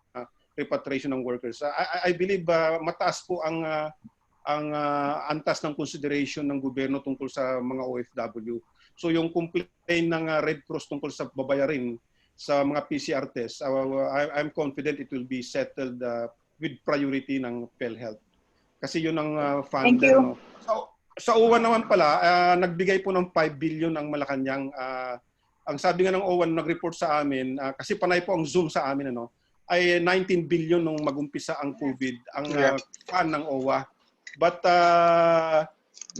repatriation ng workers. I believe mataas po ang antas ng consideration ng gobyerno tungkol sa mga OFW. So yung complaint ng Red Cross tungkol sa babayarin sa mga PCR tests, I'm confident it will be settled with priority ng PhilHealth. Kasi yun ang funder. Thank you. Sa OWA naman pala, nagbigay po ng 5 billion ang Malacanang. Ang sabi nga ng OWA nag-report sa amin, kasi panay po ang Zoom sa amin, ay 19 billion nung magumpisa ang COVID, ang fund ng OWA. But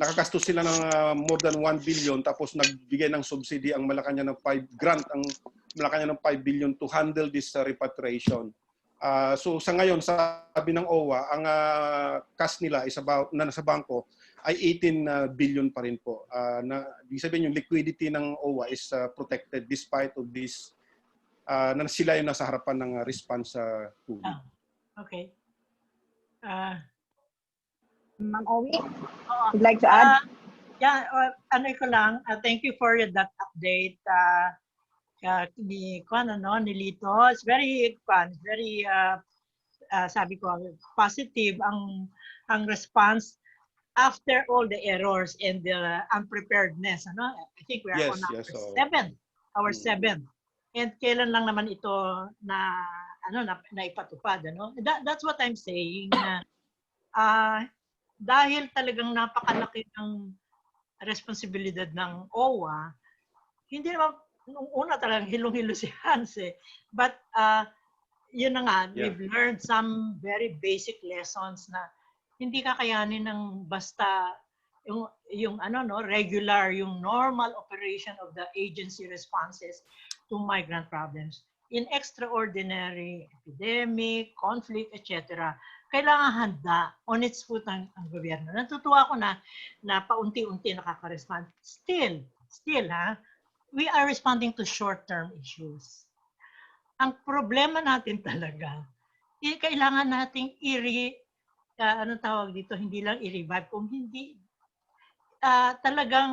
nakakastos sila ng more than 1 billion tapos nagbigay ng subsidy ang Malacanang ng 5 grant ang Malacanang ng 5 billion to handle this repatriation. So sa ngayon, sabi ng OWA, ang cash nila is about, na nasa bangko ay 18 billion pa rin po. Ibig sabihin yung liquidity ng OWA is protected despite of this na sila yung nasa harapan ng response sa COVID. Okay. Ma'am Owie, would like to add? Yeah, ano ko lang, thank you for that update. Ni Lito. It's very fun, very sabi ko positive ang response after all the errors and the unpreparedness. I think we are on our seventh. And kailan lang naman ito na ipatupad, That's what I'm saying. Dahil talagang napakalaki ng responsibilidad ng OWA, hindi naman nung una talagang hilong-hilo si Hans But yun na nga, we've learned some very basic lessons na hindi kakayanin ng basta yung regular, yung normal operation of the agency responses to migrant problems. In extraordinary epidemic, conflict, etc., kailangan handa on its foot ang gobyerno. Natutuwa ko na paunti-unti nakaka-respond. Still, we are responding to short-term issues. Ang problema natin talaga, kailangan nating hindi lang i-revive, kung hindi talagang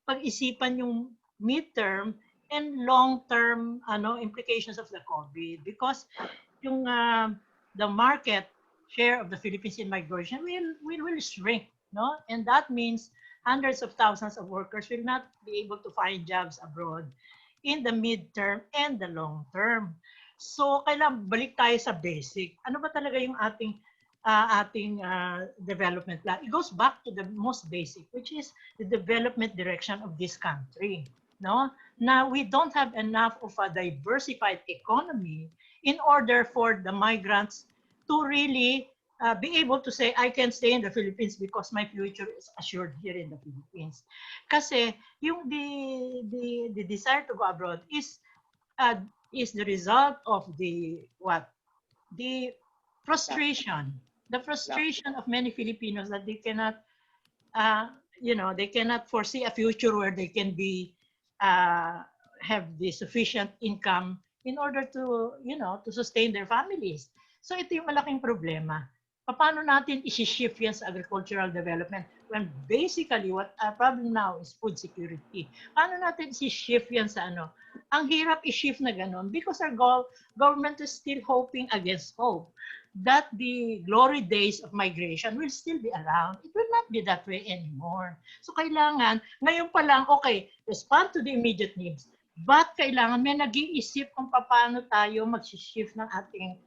pag-isipan yung midterm and long-term implications of the COVID. Because yung the market share of the Philippines in migration will shrink, And that means hundreds of thousands of workers will not be able to find jobs abroad in the midterm and the long term. So, kailangan balik tayo sa basic. Ano ba talaga yung ating development plan? It goes back to the most basic, which is the development direction of this country. Now, we don't have enough of a diversified economy in order for the migrants to really be able to say, I can stay in the Philippines because my future is assured here in the Philippines. Kasi yung the desire to go abroad is the result of the frustration. The frustration of many Filipinos that they cannot, they cannot foresee a future where they can be have the sufficient income in order to, to sustain their families. So ito yung malaking problema. Paano natin isi-shift yan sa agricultural development when basically what our problem now is food security? Paano natin isi-shift yan sa Ang hirap i-shift na ganun because our government is still hoping against hope that the glory days of migration will still be around. It will not be that way anymore. So kailangan, ngayon pa lang, okay, respond to the immediate needs. But kailangan may nag-iisip kung paano tayo mag-shift ng ating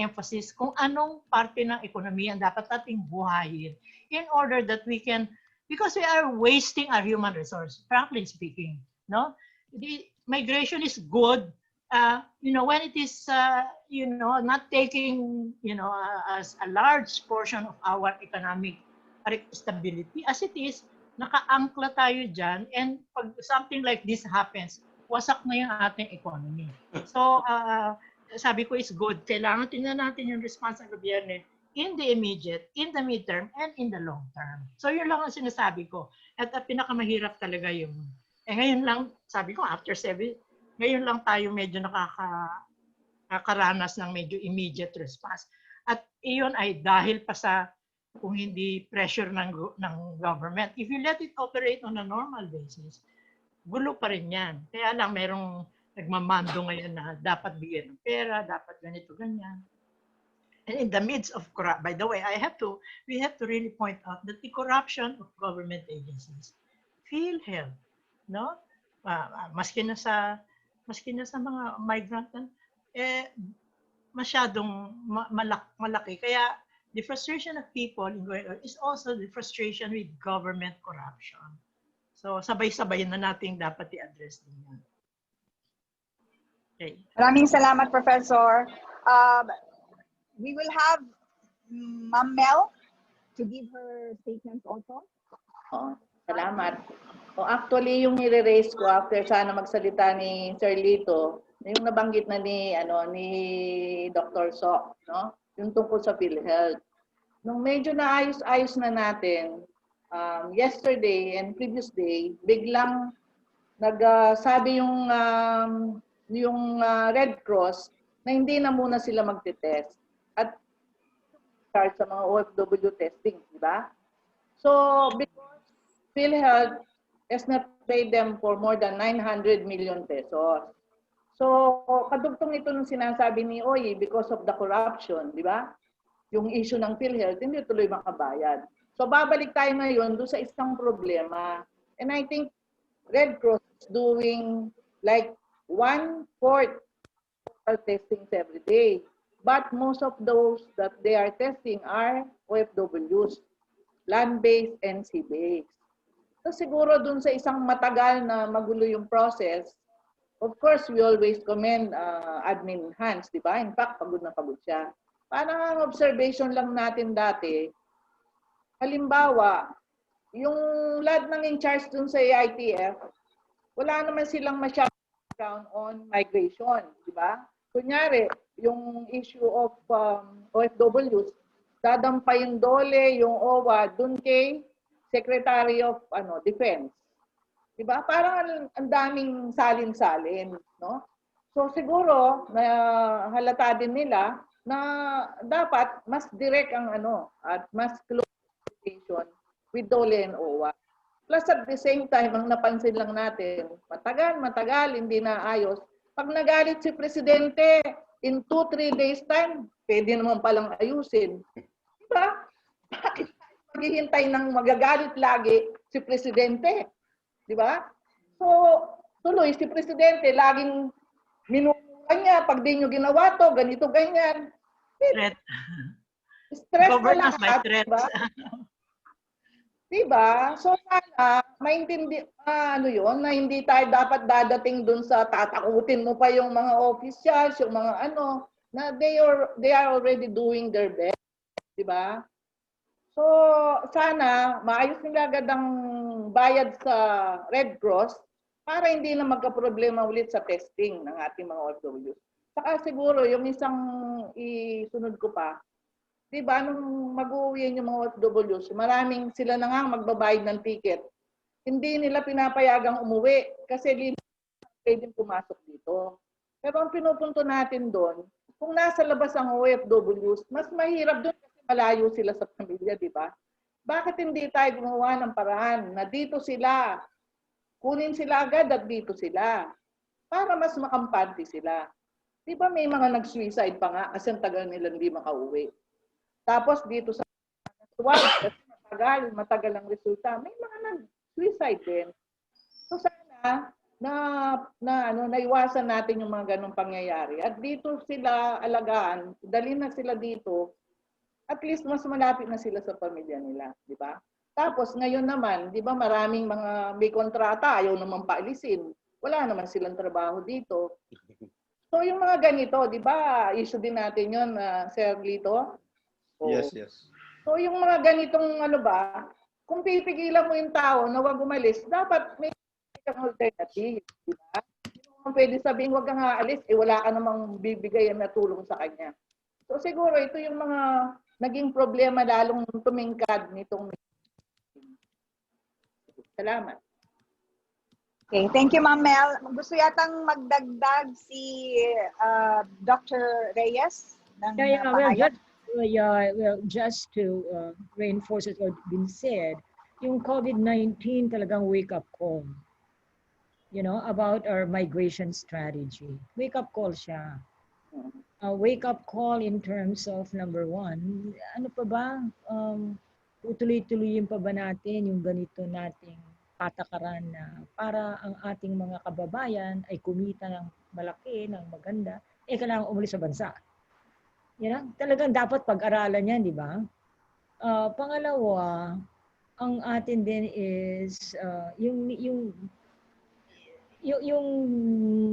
emphasis kung anong parte ng ekonomiya ang dapat nating buhayin in order that we can, because we are wasting our human resource, frankly speaking. The migration is good, when it is, not taking, as a large portion of our economic stability, as it is, naka-angkla tayo dyan, and pag something like this happens, wasak na yung ating economy. So, sabi ko is good. Kailangan tingnan natin yung response ng gobyerno in the immediate, in the midterm, and in the long term. So yun lang ang sinasabi ko. At pinakamahirap talaga yung, ngayon lang, sabi ko, after 7, ngayon lang tayo medyo nakakaranas ng medyo immediate response. At iyon ay dahil pa sa, kung hindi pressure ng government. If you let it operate on a normal basis, gulo pa rin yan. Kaya lang merong nagmamando ngayon na dapat bigyan ng pera, dapat ganito, ganyan. And in the midst of corruption, by the way, we have to really point out that the corruption of government agencies, PhilHealth, maski na sa mga migrant, masyadong malaki. Kaya the frustration of people in going on is also the frustration with government corruption. So sabay-sabay na natin dapat i-address din yan. Okay. Maraming salamat, Professor. we will have Ma'am Mel to give her statements also. Oo, salamat. Actually, yung nire-raise ko after sana magsalita ni Sir Lito, yung nabanggit na ni Dr. Sok, no? Yung tungkol sa PhilHealth. Nung medyo naayos-ayos na natin, yesterday and previous day, biglang nagsabi yung Red Cross na hindi na muna sila magte-test at start sa mga OFW testing, di ba? So, because PhilHealth has not paid them for more than 900 million pesos. So, kadugtong ito nung sinasabi ni Oy because of the corruption, di ba? Yung issue ng PhilHealth, hindi tuloy makabayad. So, babalik tayo ngayon doon sa isang problema. And I think Red Cross is doing like 1/4 testings every day. But most of those that they are testing are OFWs, land-based and sea-based. So siguro dun sa isang matagal na magulo yung process, of course, we always commend admin Hans, di ba? In fact, pagod na pagod siya. Parang ang observation lang natin dati, halimbawa, yung lahat ng in-charge dun sa AITF, wala naman silang masyadong background on migration, di ba? Kunyari, yung issue of OFWs, dadampa yung DOLE, yung OWA, dun kay Secretary of Defense. Diba? Parang ang daming salin-salin, no? So siguro na halata din nila na dapat mas direct ang at mas close communication with DOLE and OWA. Plus at the same time, ang napansin lang natin, matagal, hindi na ayos. Pag nagalit si Presidente, in 2-3 days time, pwede naman palang ayusin. Diba? Bakit maghihintay ng magagalit lagi si Presidente? Diba? So, tuloy si Presidente, laging minumura niya, pag di nyo ginawa to, ganito, ganyan. Threat. Stress na Governance by lahat, threats. diba? Diba? So sana maintindihan na hindi tayo dapat dadating dun sa tatakutin mo pa yung mga officials, yung mga na they are already doing their best, diba? So sana maayos nila agad ang bayad sa Red Cross para hindi na magka-problema ulit sa testing ng ating mga OFWs. Saka siguro yung isang isunod ko pa, diba, nung mag-uwi yung mga OFWs, maraming sila na nga magbabayad ng ticket. Hindi nila pinapayagang umuwi kasi pwedeng pumasok dito. Pero ang pinupunto natin doon, kung nasa labas ang OFWs, mas mahirap doon kasi malayo sila sa pamilya, di ba? Bakit hindi tayo gumawa ng paraan na dito sila, kunin sila agad at dito sila para mas makampante sila. Di ba may mga nag-suicide pa nga kasi ang tagal nila hindi makauwi. Tapos dito sa swab, kasi matagal ang resulta, may mga nag-suicide din. So sana naiwasan natin yung mga ganong pangyayari. At dito sila alagaan, dalhin na sila dito, at least mas malapit na sila sa pamilya nila, di ba? Tapos ngayon naman, di ba maraming mga may kontrata, ayaw naman paalisin. Wala naman silang trabaho dito. So yung mga ganito, di ba, issue din natin yun, Sir Lito? Yes. So yung mga ganitong kung pipigilan mo yung tao na huwag umalis, dapat may alternative, di ba? Hindi mo pwede sabihin huwag kang aalis, wala ka namang bibigayan na tulong sa kanya. So siguro ito yung mga naging problema lalong tumingkad nitong. Salamat. Okay, thank you, Ma'am Mel. Gusto yatang magdagdag si Dr. Reyes ng pahayag. Well, just to reinforce what been said, yung COVID-19 talagang wake-up call, about our migration strategy. Wake-up call siya. Wake-up call in terms of, number one, ano pa ba? Tutuloy-tuloyin pa ba natin yung ganito nating patakaran na para ang ating mga kababayan ay kumita ng malaki, ng maganda, kailangan umalis sa bansa. Talagang dapat pag-aralan yan, di ba? Pangalawa, ang atin din is yung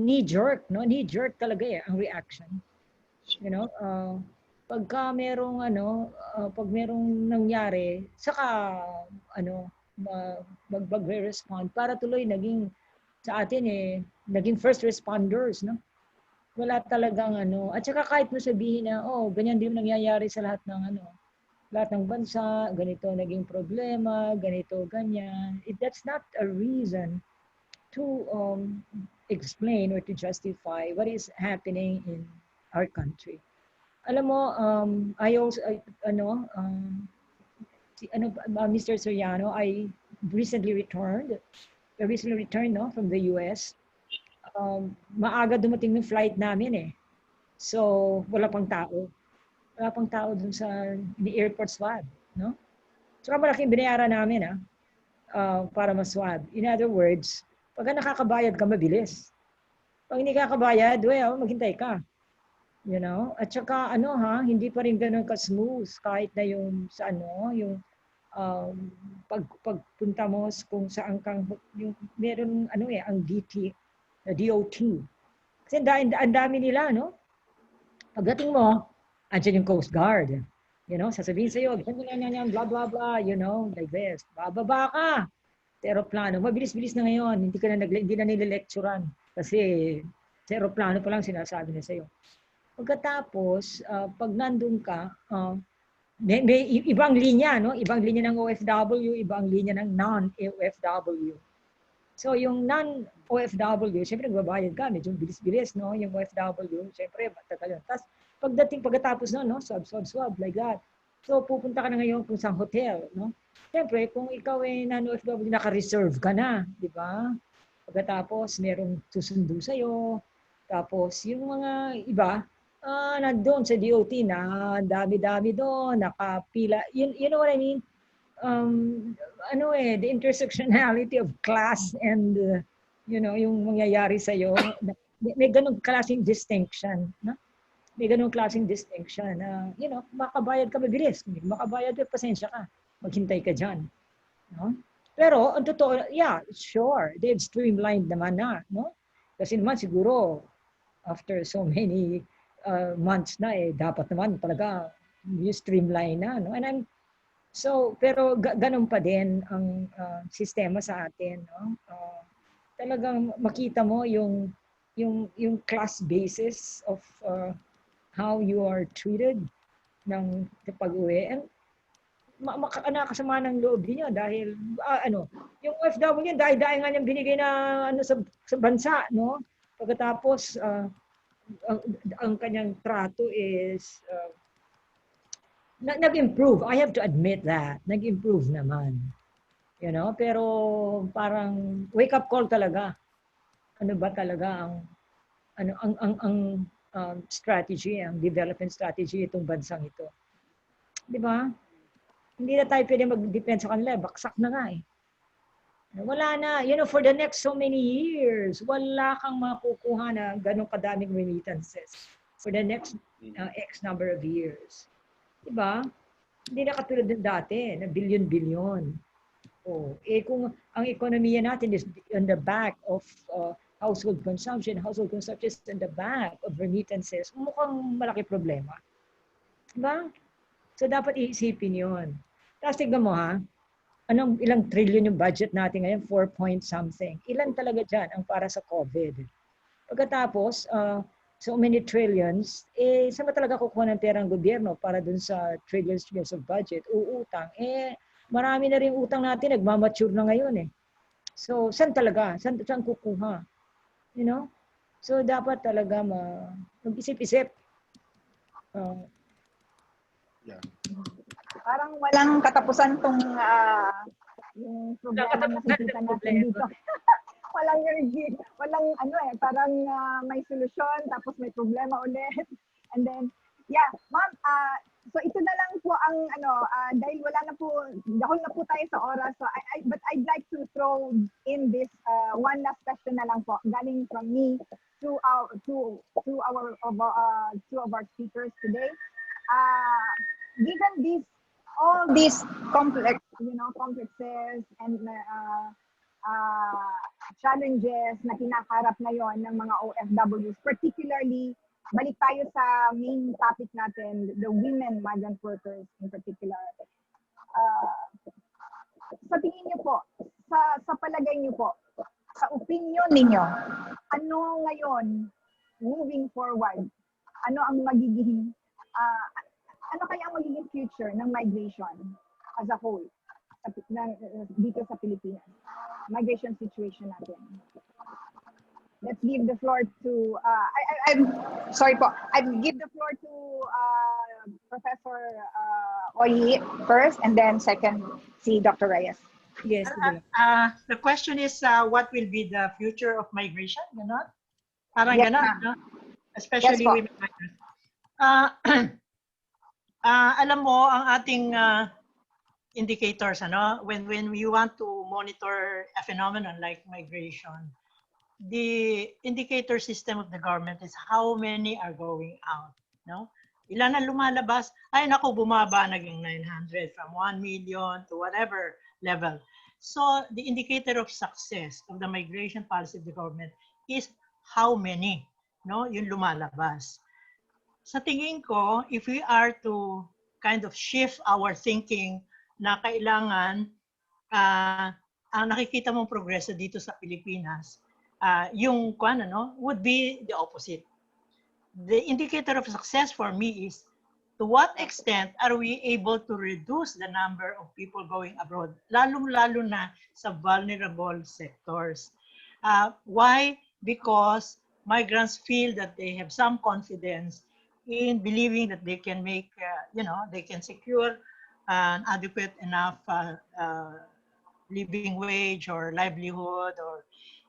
knee jerk, no? Knee jerk talaga ang reaction. You know, pagka merong pag merong nangyari, saka magre-respond para tuloy naging sa atin naging first responders, no? Wala talagang at saka kahit mo sabihin na ganyan din nangyayari sa lahat ng bansa, ganito naging problema, ganito ganyan. That's not a reason to explain or to justify what is happening in our country. Alam mo, Mr. Soriano, I recently returned, no, from the US. Maaga dumating yung flight namin So, wala pang tao. Wala pang tao dun sa airport swab, no? Saka malaking binayaran namin, para maswab. In other words, pagka nakakabayad ka, mabilis. Pag hindi kakabayad, maghintay ka. You know? At saka hindi pa rin ganun ka-smooth kahit na yung sa yung pagpunta mo kung saan kang yung meron ang DOT. Kasi ang dami nila, no? Pagdating mo, andyan yung Coast Guard. You know, sasabihin sa'yo, ganyan, blah, blah, blah, you know, like this. Bababa ka. Sa aeroplano. Mabilis-bilis na ngayon. Hindi na nililecturan. Kasi sa aeroplano pa lang sinasabi na sa'yo. Pagkatapos, pag nandun ka, may ibang linya, no? Ibang linya ng OFW, ibang linya ng non-OFW. So, yung non-OFW, syempre nagbabayad ka, medyo bilis-bilis, no? Yung OFW, syempre, matagal yun. Tapos, pagkatapos no, swab, like that. So, pupunta ka na ngayon kung saan hotel, no? Syempre, kung ikaw non-OFW, naka-reserve ka na, di ba? Pagkatapos, merong susundo sa'yo. Tapos, yung mga iba, nandun sa DOT na dami-dami doon, nakapila. You know what I mean? The intersectionality of class and, yung mangyayari sa'yo, may ganung klaseng distinction. No? May ganung klaseng distinction na, makabayad ka mabilis. Kung makabayad ka, pasensya ka. Maghintay ka dyan. No? Pero, ang totoo, yeah, sure, they've streamlined naman na. No? Kasi naman siguro, after so many months na dapat naman talaga yung streamline na, no? And pero ganun pa din ang sistema sa atin, no? Talagang makita mo yung class basis of how you are treated ng pag-uwi. And nakasama ng loob niya dahil yung OFW yun, dahil nga niyang binigay na sa bansa, no? Pagkatapos ang kanyang trato is nag-improve. I have to admit that. Nag-improve naman. You know, pero parang wake up call talaga. Ano ba talaga ang strategy, ang development strategy itong bansang ito. 'Di ba? Hindi na tayo pwede mag-depend sa kanila, baksak na nga Wala na, for the next so many years, wala kang makukuha na ganong kadaming remittances for the next X number of years. Diba? Hindi na katulad ng dati, na bilyon-bilyon. Kung ang ekonomiya natin is on the back of household consumption is on the back of remittances, mukhang malaki problema. Diba? So, dapat iisipin yon. Tapos tignan mo ilang trillion yung budget natin ngayon? 4 point something. Ilan talaga dyan ang para sa COVID? Pagkatapos, so many trillions, saan ba talaga kukuha ng pera ng gobyerno para dun sa trillions of budget? Uutang. Marami na rin utang natin, nagmamature na ngayon So, saan talaga? Saan kukuha? You know? So, dapat talaga mag-isip-isip. Yeah. Parang walang katapusan tong yung problema na nakikita natin dito. walang parang may solusyon tapos may problema ulit. And then, yeah, ma'am, so ito na lang po ang dahil wala na po, dahil na po tayo sa oras. So but I'd like to throw in this one last question na lang po galing from me to our speakers today. Given all these complexes and challenges na kinakarap ngayon ng mga OFWs, particularly balik tayo sa main topic natin, the women migrant workers in particular. Sa tingin niyo po, sa palagay niyo po, sa opinion ninyo, ano ngayon, moving forward, ano ang magiging, ano kaya ang magiging future ng migration as a whole dito sa Pilipinas? Migration situation natin. Let's give the floor to, I'm sorry po, I give the floor to Professor Oyi first, and then second, si Dr. Reyes. Yes. The question is, what will be the future of migration? Ganon? Parang Yes, ganon, ma'am. no? Especially Yes, po. women migrants. Alam mo, ang ating indicators, ano, when we want to monitor a phenomenon like migration, the indicator system of the government is how many are going out, no? Ilan ang lumalabas? Ay naku, bumaba, naging 900 from 1 million to whatever level. So the indicator of success of the migration policy of the government is how many, no, yung lumalabas. Sa tingin ko, if we are to kind of shift our thinking na kailangan ang nakikita mong progreso dito sa Pilipinas, yung would be the opposite. The indicator of success for me is to what extent are we able to reduce the number of people going abroad, lalo na sa vulnerable sectors. Why? Because migrants feel that they have some confidence in believing that they can make, they can secure an adequate enough living wage or livelihood or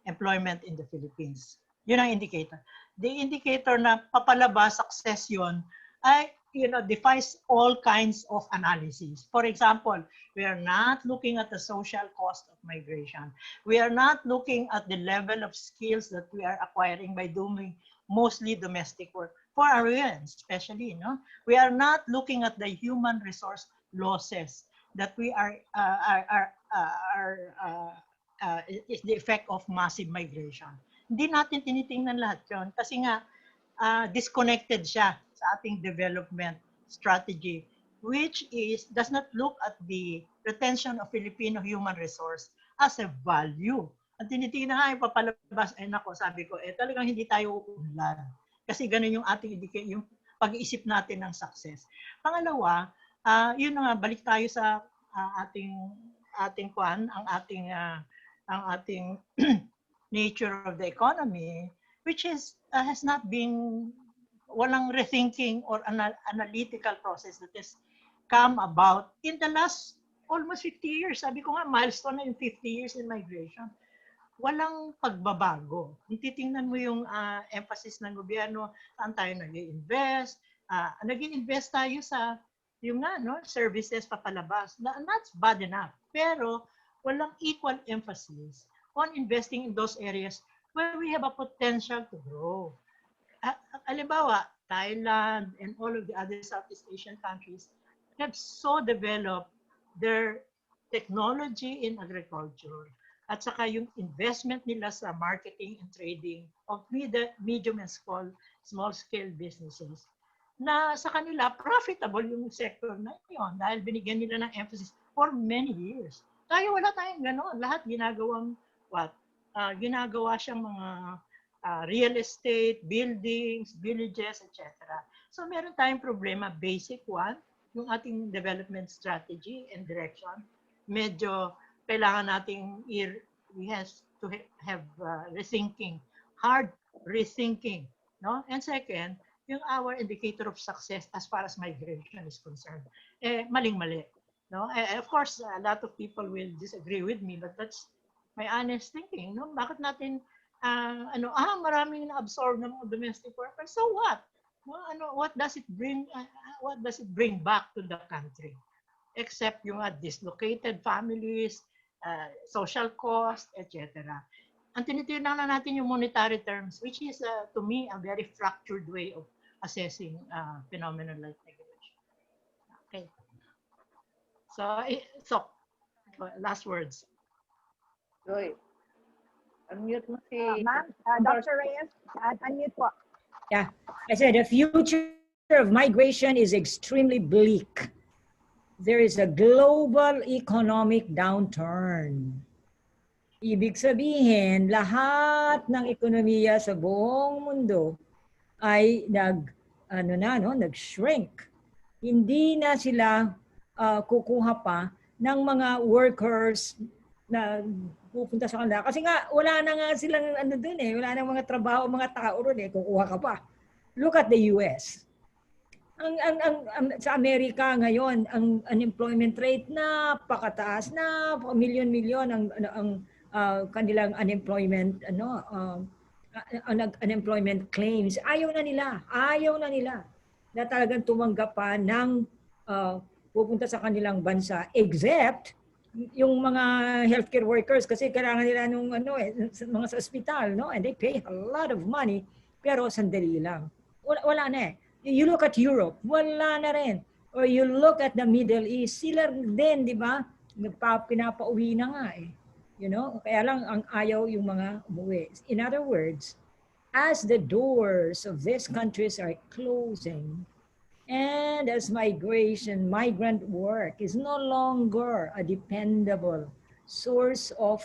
employment in the Philippines. Yun ang indicator. The indicator na papalabas, success yun, ay, defies all kinds of analysis. For example, we are not looking at the social cost of migration. We are not looking at the level of skills that we are acquiring by doing mostly domestic work for our women, especially. We are not looking at the human resource losses that we is the effect of massive migration. Hindi natin tinitingnan lahat yun kasi nga disconnected siya sa ating development strategy, which does not look at the retention of Filipino human resource as a value. Ang tinitingnan nga, papalabas, ay nako, sabi ko, talagang hindi tayo uunlad. Kasi ganun yung ating yung pag-iisip natin ng success. Pangalawa, yun nga, balik tayo sa ang ating nature of the economy, which has not been, walang rethinking or analytical process that has come about in the last almost 50 years. Sabi ko nga, milestone na yung 50 years in migration. Walang pagbabago. Kung titingnan mo yung emphasis ng gobyerno, saan tayo nag-i-invest, nag-i-invest tayo sa yung services papalabas. That's bad enough. Pero walang equal emphasis on investing in those areas where we have a potential to grow. Halimbawa, Thailand and all of the other Southeast Asian countries have so developed their technology in agriculture at saka yung investment nila sa marketing and trading of medium and small scale businesses na sa kanila profitable yung sector na yun dahil binigyan nila ng emphasis for many years. Tayo wala tayong gano'n. Lahat ginagawang ginagawa siyang mga real estate, buildings, villages, etc. So meron tayong problema, basic one, yung ating development strategy and direction. Medyo kailangan nating we have to have rethinking, hard rethinking, no? And second, yung our indicator of success as far as migration is concerned, maling-mali, no? Of course, a lot of people will disagree with me, but that's my honest thinking, no? Bakit natin maraming na-absorb ng mga domestic workers? So what? No, what does it bring? What does it bring back to the country? Except yung dislocated families, social cost, etc. Ang tinitingnan na natin yung monetary terms, which is to me a very fractured way of assessing phenomenon like migration. Okay. So last words. Joy. Unmute mo si Ma'am, Dr. Reyes, unmute po. Yeah, I said the future of migration is extremely bleak. There is a global economic downturn. Ibig sabihin, lahat ng ekonomiya sa buong mundo ay nag-shrink. Hindi na sila kukuha pa ng mga workers na pupunta sa kanila. Kasi nga, wala na nga silang dun eh. Wala nang mga trabaho, mga tao ron eh. Kukuha ka pa. Look at the US. Sa Amerika ngayon, ang unemployment rate na pakataas na, milyon-milyon ang kanilang unemployment unemployment claims. Ayaw na nila na talagang tumanggap pa ng pupunta sa kanilang bansa, except yung mga healthcare workers kasi kailangan nila nung mga sa ospital, no? And they pay a lot of money, pero sandali lang. Wala na eh. You look at Europe, wala na rin. Or you look at the Middle East, sila din, di ba? Pinapauwi na nga eh. You know? Kaya lang ang ayaw yung mga umuwi. In other words, as the doors of these countries are closing, and as migrant work is no longer a dependable source of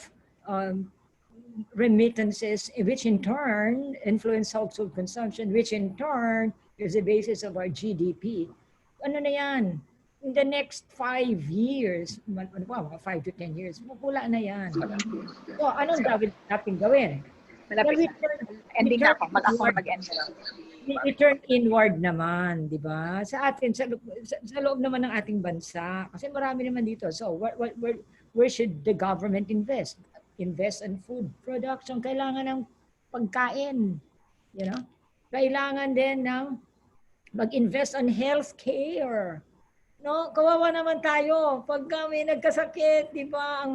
remittances, which in turn influence household consumption, which in turn is the basis of our GDP. Ano na yan? In the next 5 years, mga 5 to 10 years, wala na yan. So, anong dapat natin gawin? Malapit na. Ending na ako. Mag-end na. We turn inward naman, di ba? Sa atin, sa loob naman ng ating bansa. Kasi marami naman dito. So, where should the government invest? Invest in food production. Kailangan ng pagkain. You know? Kailangan din ng mag-invest on healthcare. No? Kawawa naman tayo. Pag kami nagkasakit, di ba?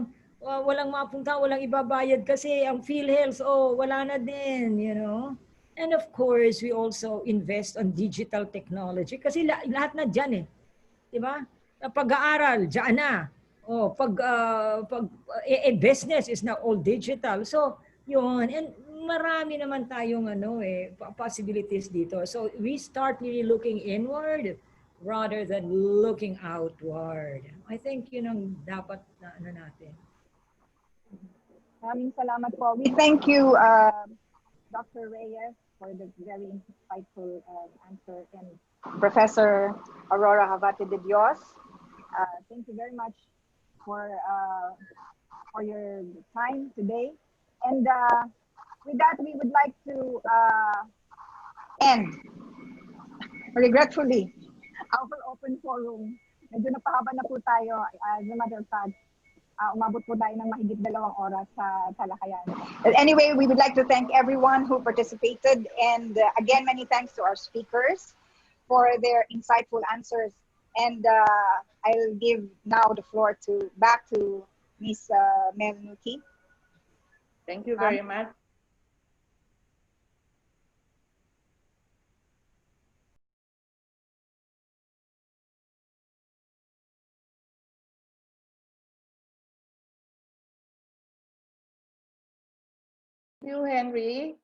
Walang mapunta, walang ibabayad kasi ang PhilHealth, wala na din, you know? And of course, we also invest on digital technology kasi lahat na dyan eh. Di ba? Pag-aaral, dyan na. Business is now all digital. So, yun. And marami naman tayong possibilities dito. So, we start really looking inward rather than looking outward. I think yun ang dapat na natin. Maraming salamat po. We thank you, Dr. Reyes, for the very insightful answer, and Professor Aurora Havate de Dios. Thank you very much for your time today. And with that, we would like to end, regretfully, our open forum. Medyo napahaba na po tayo. As a matter of fact, umabot po tayo ng mahigit 2 oras sa talakayan. But anyway, we would like to thank everyone who participated, and again, many thanks to our speakers for their insightful answers. And I'll give now the floor back to Ms. Mel Nuki. Thank you very much. Thank you, Henry.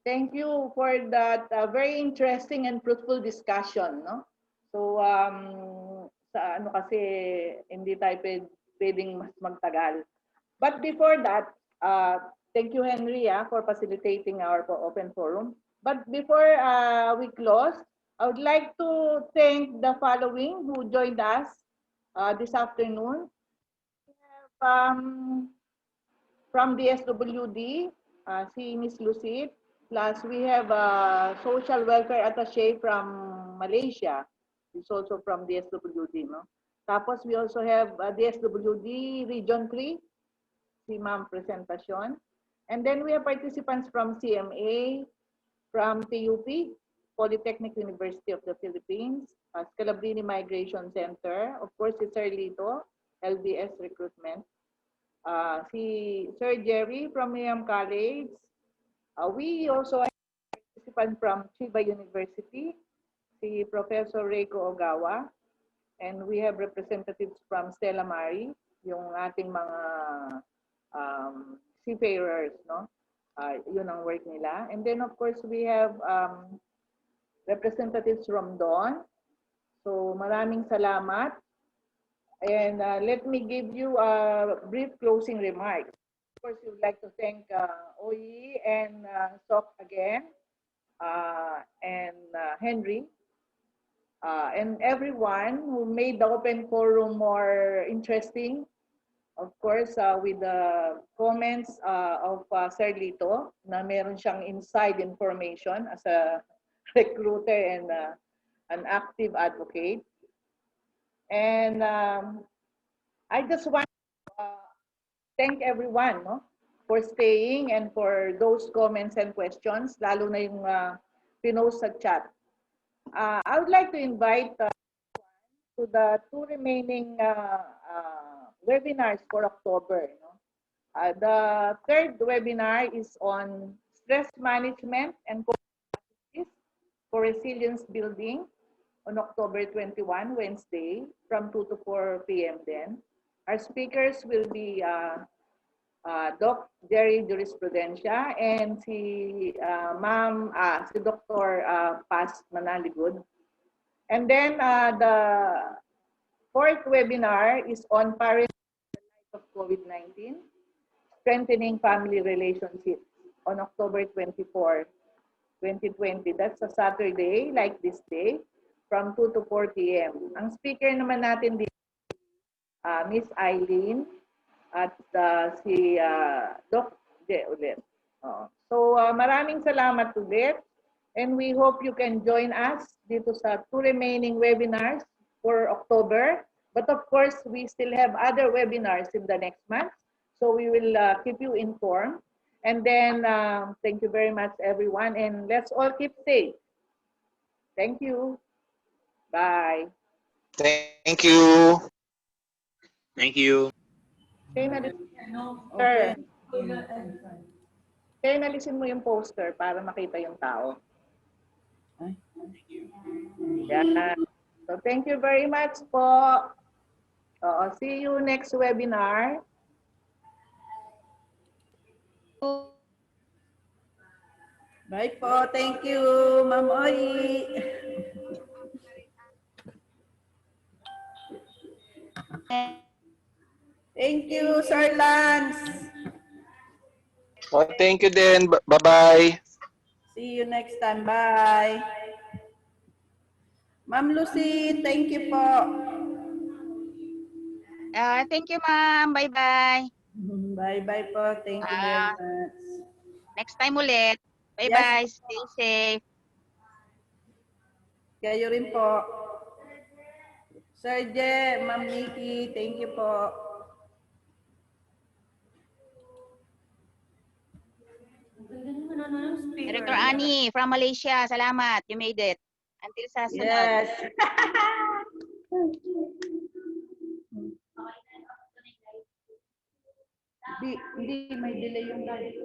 Thank you for that very interesting and fruitful discussion, no? So sa kasi hindi tayo pwedeng mas magtagal. But before that, thank you, Henry, for facilitating our open forum. But before we close, I would like to thank the following who joined us this afternoon. We have from the SWD, si Ms. Lucid, plus we have a social welfare attaché from Malaysia. It's also from the SWD, no? Tapos we also have the SWD Region 3, si Ma'am Presentacion. And then we have participants from CMA, from PUP, Polytechnic University of the Philippines, Scalabrini Migration Center, of course, si Sir Lito, LBS Recruitment, si Sir Jerry from AM College. We also have participants from Chiba University, si Professor Reiko Ogawa, and we have representatives from Stella Maris, yung ating mga seafarers, no? Yun ang work nila. And then of course we have representatives from Dawn. So maraming salamat. And let me give you a brief closing remark. Of course, we would like to thank OE and SOC again, and Henry, and everyone who made the open forum more interesting. Of course, with the comments of Sir Lito, na meron siyang inside information as a recruiter and an active advocate. And I just want to thank everyone, no, for staying and for those comments and questions, lalo na yung pinost sa chat. I would like to invite to the two remaining webinars for October. No? The third webinar is on stress management and for resilience building on October 21, Wednesday, from 2 to 4 p.m. then. Our speakers will be Doc Jerry Jurisprudencia and si si Dr. Paz Manaligud. And then the fourth webinar is on parenting in the light of COVID-19, strengthening family relationships on October 24, 2020. That's a Saturday, like this day, from 2 to 4 p.m. Ang speaker naman natin dito, Miss Eileen at si Doc J ulit. So maraming salamat ulit, and we hope you can join us dito sa two remaining webinars for October. But of course, we still have other webinars in the next month, so we will keep you informed. And then thank you very much, everyone, and let's all keep safe. Thank you. Bye. Thank you. Thank you. Kaya nalisin mo yung poster para makita yung tao. Yeah. So thank you very much po. See you next webinar. Bye po. Thank you, Ma'am Oy. Thank you, Sir Lance. Oh, thank you din. Bye-bye. See you next time. Bye. Ma'am Lucy, thank you po. Thank you, ma'am. Bye-bye. Bye-bye po. Thank you very much. Next time ulit. Bye-bye. Yes. Stay safe. Kayo rin po. Sir Je, Ma'am Nikki, thank you po. Director Annie from Malaysia. Salamat. You made it. Until sa sunod. Yes. Hindi may delay yung live.